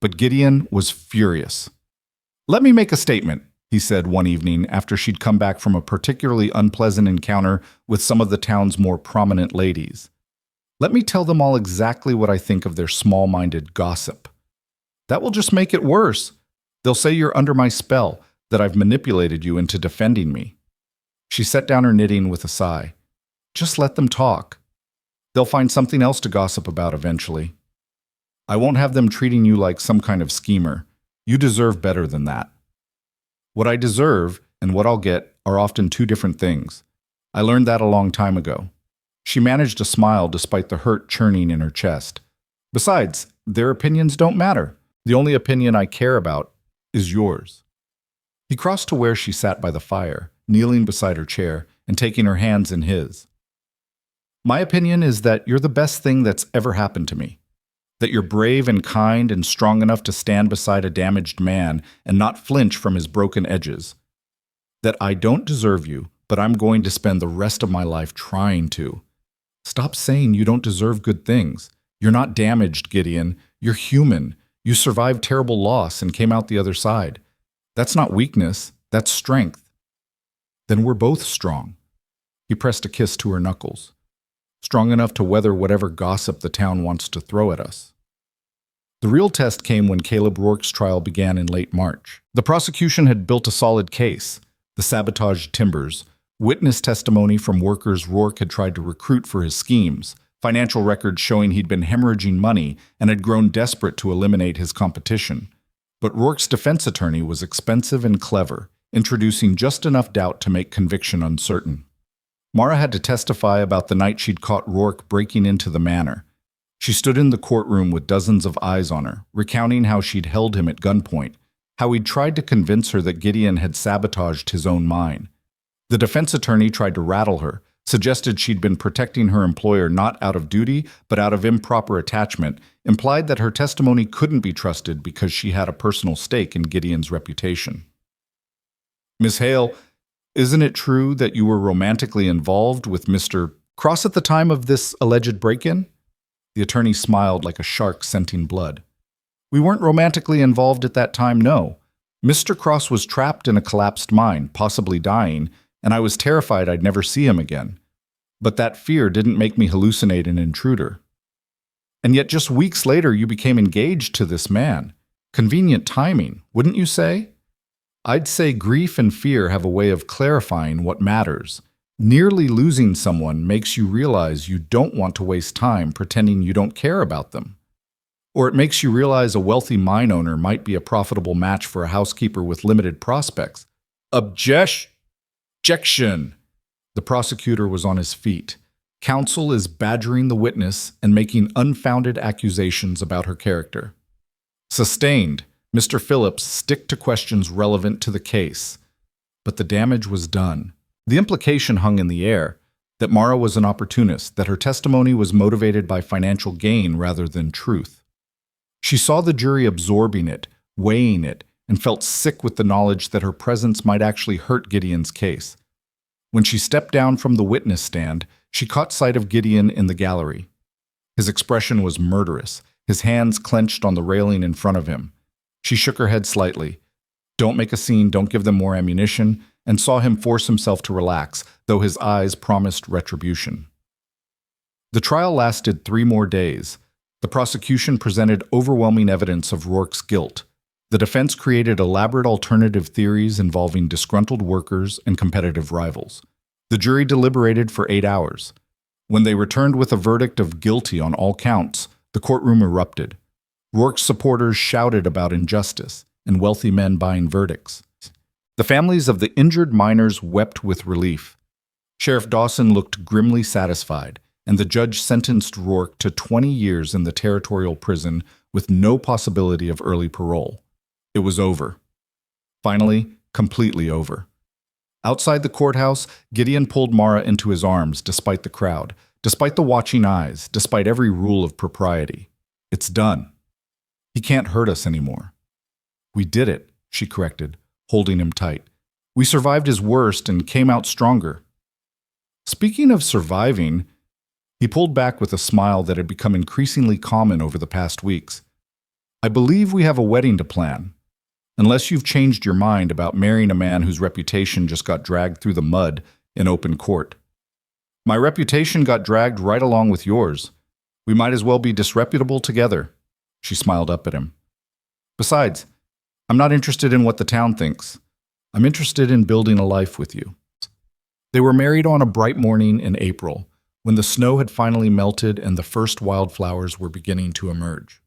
But Gideon was furious. "Let me make a statement," he said one evening after she'd come back from a particularly unpleasant encounter with some of the town's more prominent ladies. "Let me tell them all exactly what I think of their small-minded gossip. That will just make it worse. They'll say you're under my spell, that I've manipulated you into defending me." She set down her knitting with a sigh. "Just let them talk. They'll find something else to gossip about eventually. I won't have them treating you like some kind of schemer. You deserve better than that." What I deserve and what I'll get are often two different things. I learned that a long time ago. She managed a smile despite the hurt churning in her chest. "Besides, their opinions don't matter. The only opinion I care about is yours." He crossed to where she sat by the fire, kneeling beside her chair and taking her hands in his. "My opinion is that you're the best thing that's ever happened to me. That you're brave and kind and strong enough to stand beside a damaged man and not flinch from his broken edges. That I don't deserve you, but I'm going to spend the rest of my life trying to. Stop saying you don't deserve good things. You're not damaged, Gideon. You're human. You survived terrible loss and came out the other side. That's not weakness, that's strength. Then we're both strong." He pressed a kiss to her knuckles. "Strong enough to weather whatever gossip the town wants to throw at us." The real test came when Caleb Rourke's trial began in late March. The prosecution had built a solid case: the sabotaged timbers, witness testimony from workers Rourke had tried to recruit for his schemes, financial records showing he'd been hemorrhaging money and had grown desperate to eliminate his competition. But Rourke's defense attorney was expensive and clever, introducing just enough doubt to make conviction uncertain. Mara had to testify about the night she'd caught Rourke breaking into the manor. She stood in the courtroom with dozens of eyes on her, recounting how she'd held him at gunpoint, how he'd tried to convince her that Gideon had sabotaged his own mine. The defense attorney tried to rattle her, suggested she'd been protecting her employer not out of duty, but out of improper attachment, implied that her testimony couldn't be trusted because she had a personal stake in Gideon's reputation. "Miss Hale, isn't it true that you were romantically involved with Mr. Cross at the time of this alleged break-in?" The attorney smiled like a shark scenting blood. "We weren't romantically involved at that time, no. Mr. Cross was trapped in a collapsed mine, possibly dying, and I was terrified I'd never see him again. But that fear didn't make me hallucinate an intruder. And yet just weeks later you became engaged to this man. Convenient timing, wouldn't you say? I'd say grief and fear have a way of clarifying what matters. Nearly losing someone makes you realize you don't want to waste time pretending you don't care about them. Or it makes you realize a wealthy mine owner might be a profitable match for a housekeeper with limited prospects." Objection! The prosecutor was on his feet. Counsel is badgering the witness and making unfounded accusations about her character. Sustained. Mr. Phillips, stick to questions relevant to the case. But the damage was done. The implication hung in the air that Mara was an opportunist, that her testimony was motivated by financial gain rather than truth. She saw the jury absorbing it, weighing it, and felt sick with the knowledge that her presence might actually hurt Gideon's case. When she stepped down from the witness stand, she caught sight of Gideon in the gallery. His expression was murderous, his hands clenched on the railing in front of him. She shook her head slightly. "Don't make a scene, don't give them more ammunition," and saw him force himself to relax, though his eyes promised retribution. The trial lasted 3 more days. The prosecution presented overwhelming evidence of Rourke's guilt. The defense created elaborate alternative theories involving disgruntled workers and competitive rivals. The jury deliberated for 8 hours. When they returned with a verdict of guilty on all counts, the courtroom erupted. Rourke's supporters shouted about injustice and wealthy men buying verdicts. The families of the injured miners wept with relief. Sheriff Dawson looked grimly satisfied, and the judge sentenced Rourke to 20 years in the territorial prison with no possibility of early parole. It was over. Finally, completely over. Outside the courthouse, Gideon pulled Mara into his arms despite the crowd, despite the watching eyes, despite every rule of propriety. "It's done. He can't hurt us anymore." "We did it," she corrected, holding him tight. "We survived his worst and came out stronger." Speaking of surviving, he pulled back with a smile that had become increasingly common over the past weeks. "I believe we have a wedding to plan. Unless you've changed your mind about marrying a man whose reputation just got dragged through the mud in open court." "My reputation got dragged right along with yours. We might as well be disreputable together." She smiled up at him. "Besides, I'm not interested in what the town thinks. I'm interested in building a life with you." They were married on a bright morning in April, when the snow had finally melted and the first wildflowers were beginning to emerge.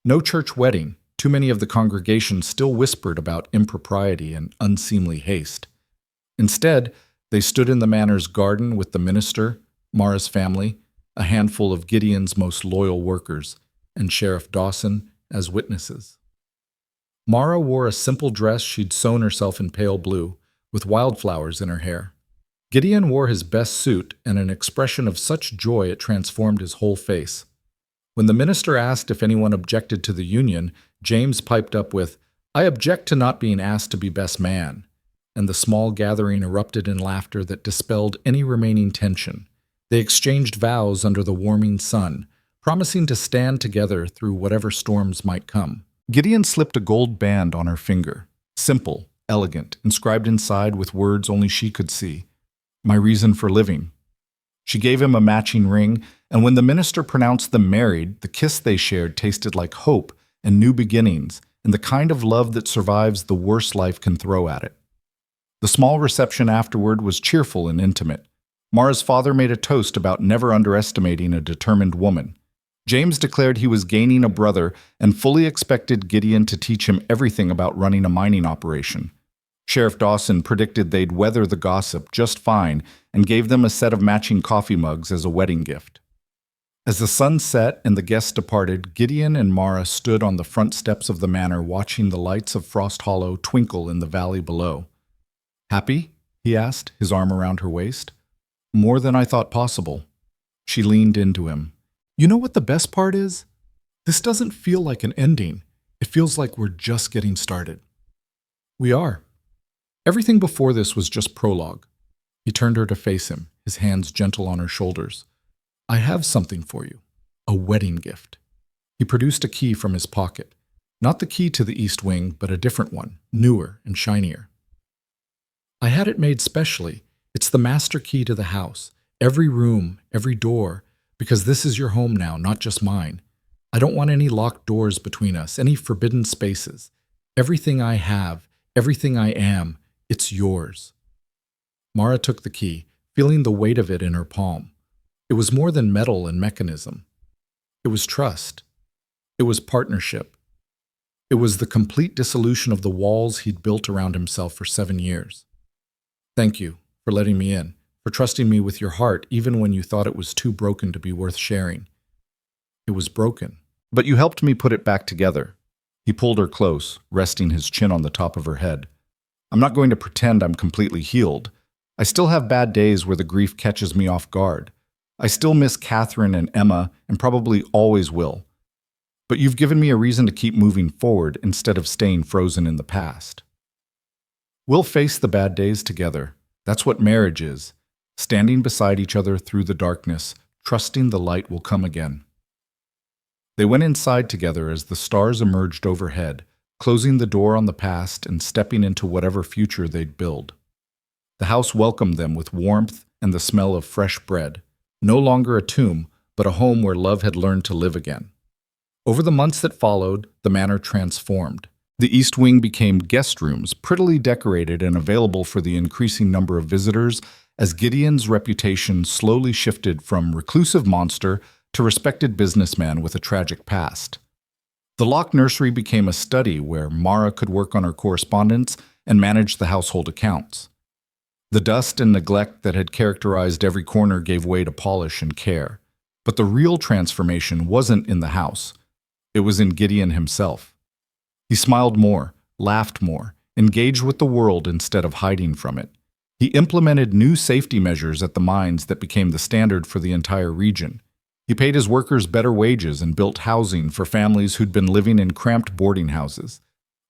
No church wedding. Too many of the congregation still whispered about impropriety and unseemly haste. Instead, they stood in the manor's garden with the minister, Mara's family, a handful of Gideon's most loyal workers, and Sheriff Dawson as witnesses. Mara wore a simple dress she'd sewn herself in pale blue, with wildflowers in her hair. Gideon wore his best suit and an expression of such joy it transformed his whole face. When the minister asked if anyone objected to the union, James piped up with, "I object to not being asked to be best man," and the small gathering erupted in laughter that dispelled any remaining tension. They exchanged vows under the warming sun, promising to stand together through whatever storms might come. Gideon slipped a gold band on her finger, simple, elegant, inscribed inside with words only she could see. "My reason for living." She gave him a matching ring, and when the minister pronounced them married, the kiss they shared tasted like hope and new beginnings, and the kind of love that survives the worst life can throw at it. The small reception afterward was cheerful and intimate. Mara's father made a toast about never underestimating a determined woman. James declared he was gaining a brother and fully expected Gideon to teach him everything about running a mining operation. Sheriff Dawson predicted they'd weather the gossip just fine and gave them a set of matching coffee mugs as a wedding gift. As the sun set and the guests departed, Gideon and Mara stood on the front steps of the manor watching the lights of Frost Hollow twinkle in the valley below. "Happy?" he asked, his arm around her waist. "More than I thought possible." She leaned into him. "You know what the best part is? This doesn't feel like an ending. It feels like we're just getting started." "We are." Everything before this was just prologue. He turned her to face him, his hands gentle on her shoulders. "I have something for you. A wedding gift." He produced a key from his pocket. Not the key to the East Wing, but a different one, newer and shinier. "I had it made specially. It's the master key to the house. Every room, every door, because this is your home now, not just mine. I don't want any locked doors between us, any forbidden spaces. Everything I have, everything I am, it's yours." Mara took the key, feeling the weight of it in her palm. It was more than metal and mechanism. It was trust. It was partnership. It was the complete dissolution of the walls he'd built around himself for 7 years. "Thank you for letting me in, for trusting me with your heart even when you thought it was too broken to be worth sharing." "It was broken, but you helped me put it back together." He pulled her close, resting his chin on the top of her head. "I'm not going to pretend I'm completely healed. I still have bad days where the grief catches me off guard. I still miss Catherine and Emma, and probably always will. But you've given me a reason to keep moving forward instead of staying frozen in the past. We'll face the bad days together. That's what marriage is, standing beside each other through the darkness, trusting the light will come again." They went inside together as the stars emerged overhead, closing the door on the past and stepping into whatever future they'd build. The house welcomed them with warmth and the smell of fresh bread. No longer a tomb, but a home where love had learned to live again. Over the months that followed, the manor transformed. The East Wing became guest rooms, prettily decorated and available for the increasing number of visitors, as Gideon's reputation slowly shifted from reclusive monster to respected businessman with a tragic past. The locked nursery became a study where Mara could work on her correspondence and manage the household accounts. The dust and neglect that had characterized every corner gave way to polish and care. But the real transformation wasn't in the house. It was in Gideon himself. He smiled more, laughed more, engaged with the world instead of hiding from it. He implemented new safety measures at the mines that became the standard for the entire region. He paid his workers better wages and built housing for families who'd been living in cramped boarding houses.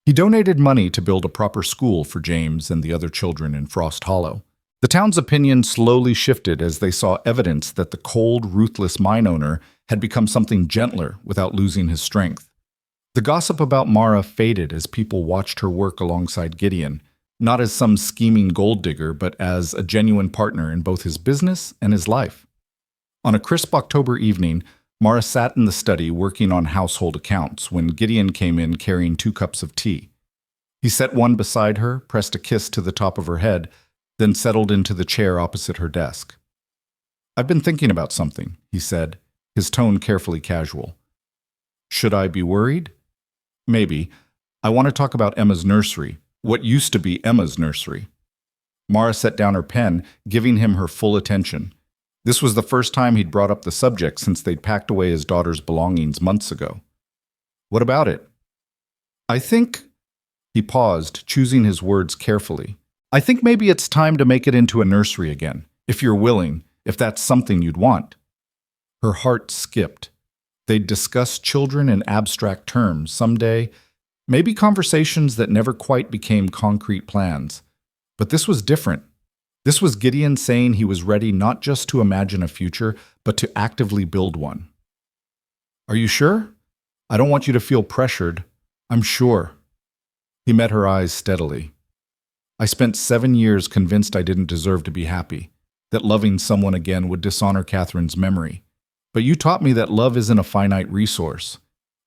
He donated money to build a proper school for James and the other children in Frost Hollow. The town's opinion slowly shifted as they saw evidence that the cold, ruthless mine owner had become something gentler without losing his strength. The gossip about Mara faded as people watched her work alongside Gideon, not as some scheming gold digger, but as a genuine partner in both his business and his life. On a crisp October evening, Mara sat in the study working on household accounts when Gideon came in carrying 2 cups of tea. He set one beside her, pressed a kiss to the top of her head, then settled into the chair opposite her desk. "I've been thinking about something," he said, his tone carefully casual. "Should I be worried?" "Maybe. I want to talk about Emma's nursery, what used to be Emma's nursery." Mara set down her pen, giving him her full attention. This was the first time he'd brought up the subject since they'd packed away his daughter's belongings months ago. "What about it?" "I think—" He paused, choosing his words carefully. "I think maybe it's time to make it into a nursery again, if you're willing, if that's something you'd want." Her heart skipped. They'd discuss children in abstract terms someday, maybe conversations that never quite became concrete plans. But this was different. This was Gideon saying he was ready not just to imagine a future, but to actively build one. "Are you sure? I don't want you to feel pressured. I'm sure." He met her eyes steadily. "I spent 7 years convinced I didn't deserve to be happy. that loving someone again would dishonor Catherine's memory. But you taught me that love isn't a finite resource,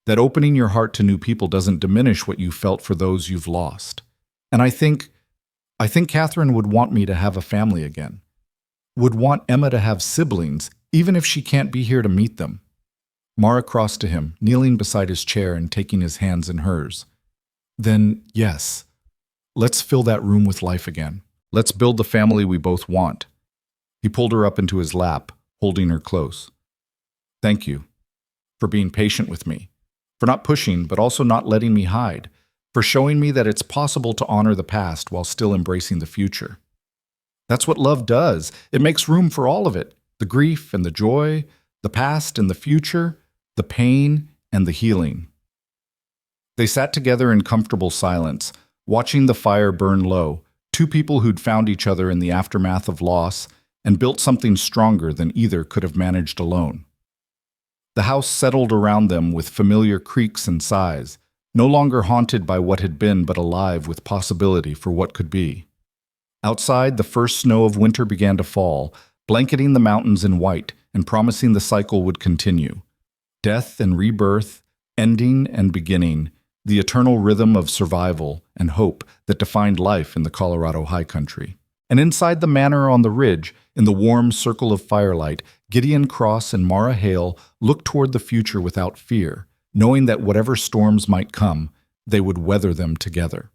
that opening your heart to new people doesn't diminish what you felt for those you've lost. And I think Catherine would want me to have a family again, would want Emma to have siblings, even if she can't be here to meet them. Mara crossed to him, kneeling beside his chair and taking his hands in hers. Then, yes, let's fill that room with life again. Let's build the family we both want. He pulled her up into his lap, holding her close. Thank you for being patient with me, for not pushing but also not letting me hide, for showing me that it's possible to honor the past while still embracing the future. That's what love does. It makes room for all of it, the grief and the joy, the past and the future, the pain and the healing. They sat together in comfortable silence, watching the fire burn low, two people who'd found each other in the aftermath of loss and built something stronger than either could have managed alone. The house settled around them with familiar creaks and sighs, no longer haunted by what had been but alive with possibility for what could be. Outside, the first snow of winter began to fall, blanketing the mountains in white and promising the cycle would continue. Death and rebirth, ending and beginning, the eternal rhythm of survival and hope that defined life in the Colorado high country. And inside the manor on the ridge, in the warm circle of firelight, Gideon Cross and Mara Hale looked toward the future without fear, knowing that whatever storms might come, they would weather them together.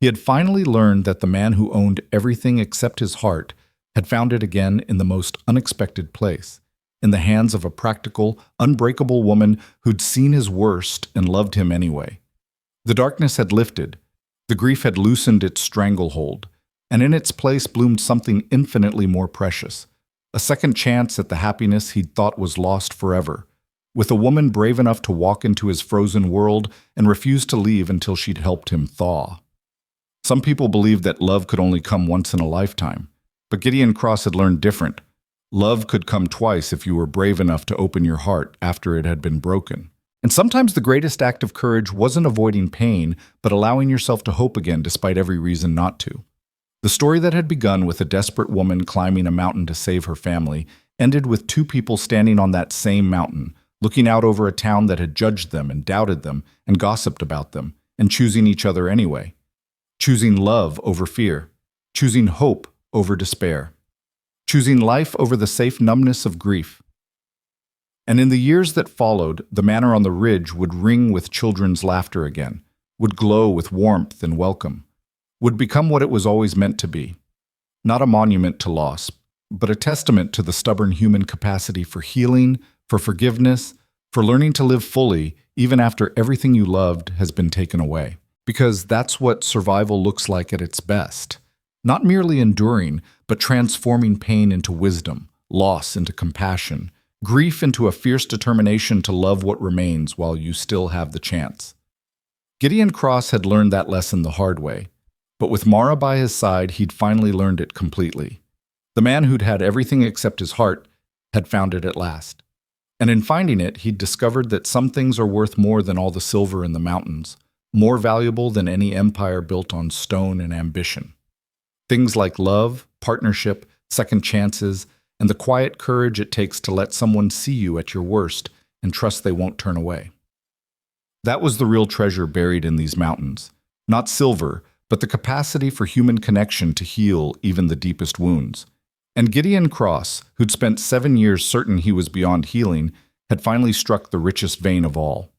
He had finally learned that the man who owned everything except his heart had found it again in the most unexpected place, in the hands of a practical, unbreakable woman who'd seen his worst and loved him anyway. The darkness had lifted, the grief had loosened its stranglehold, and in its place bloomed something infinitely more precious, a second chance at the happiness he'd thought was lost forever, with a woman brave enough to walk into his frozen world and refuse to leave until she'd helped him thaw. Some people believed that love could only come once in a lifetime, but Gideon Cross had learned different. Love could come twice if you were brave enough to open your heart after it had been broken. And sometimes the greatest act of courage wasn't avoiding pain, but allowing yourself to hope again despite every reason not to. The story that had begun with a desperate woman climbing a mountain to save her family ended with two people standing on that same mountain, looking out over a town that had judged them and doubted them and gossiped about them, and choosing each other anyway. Choosing love over fear. Choosing hope over despair. Choosing life over the safe numbness of grief. And in the years that followed, the manor on the ridge would ring with children's laughter again, would glow with warmth and welcome, would become what it was always meant to be. Not a monument to loss, but a testament to the stubborn human capacity for healing, for forgiveness, for learning to live fully even after everything you loved has been taken away. Because that's what survival looks like at its best. Not merely enduring, but transforming pain into wisdom, loss into compassion, grief into a fierce determination to love what remains while you still have the chance. Gideon Cross had learned that lesson the hard way, but with Mara by his side, he'd finally learned it completely. The man who'd had everything except his heart had found it at last. And in finding it, he'd discovered that some things are worth more than all the silver in the mountains, more valuable than any empire built on stone and ambition. Things like love, partnership, second chances, and the quiet courage it takes to let someone see you at your worst and trust they won't turn away. That was the real treasure buried in these mountains. Not silver, but the capacity for human connection to heal even the deepest wounds. And Gideon Cross, who'd spent 7 years certain he was beyond healing, had finally struck the richest vein of all.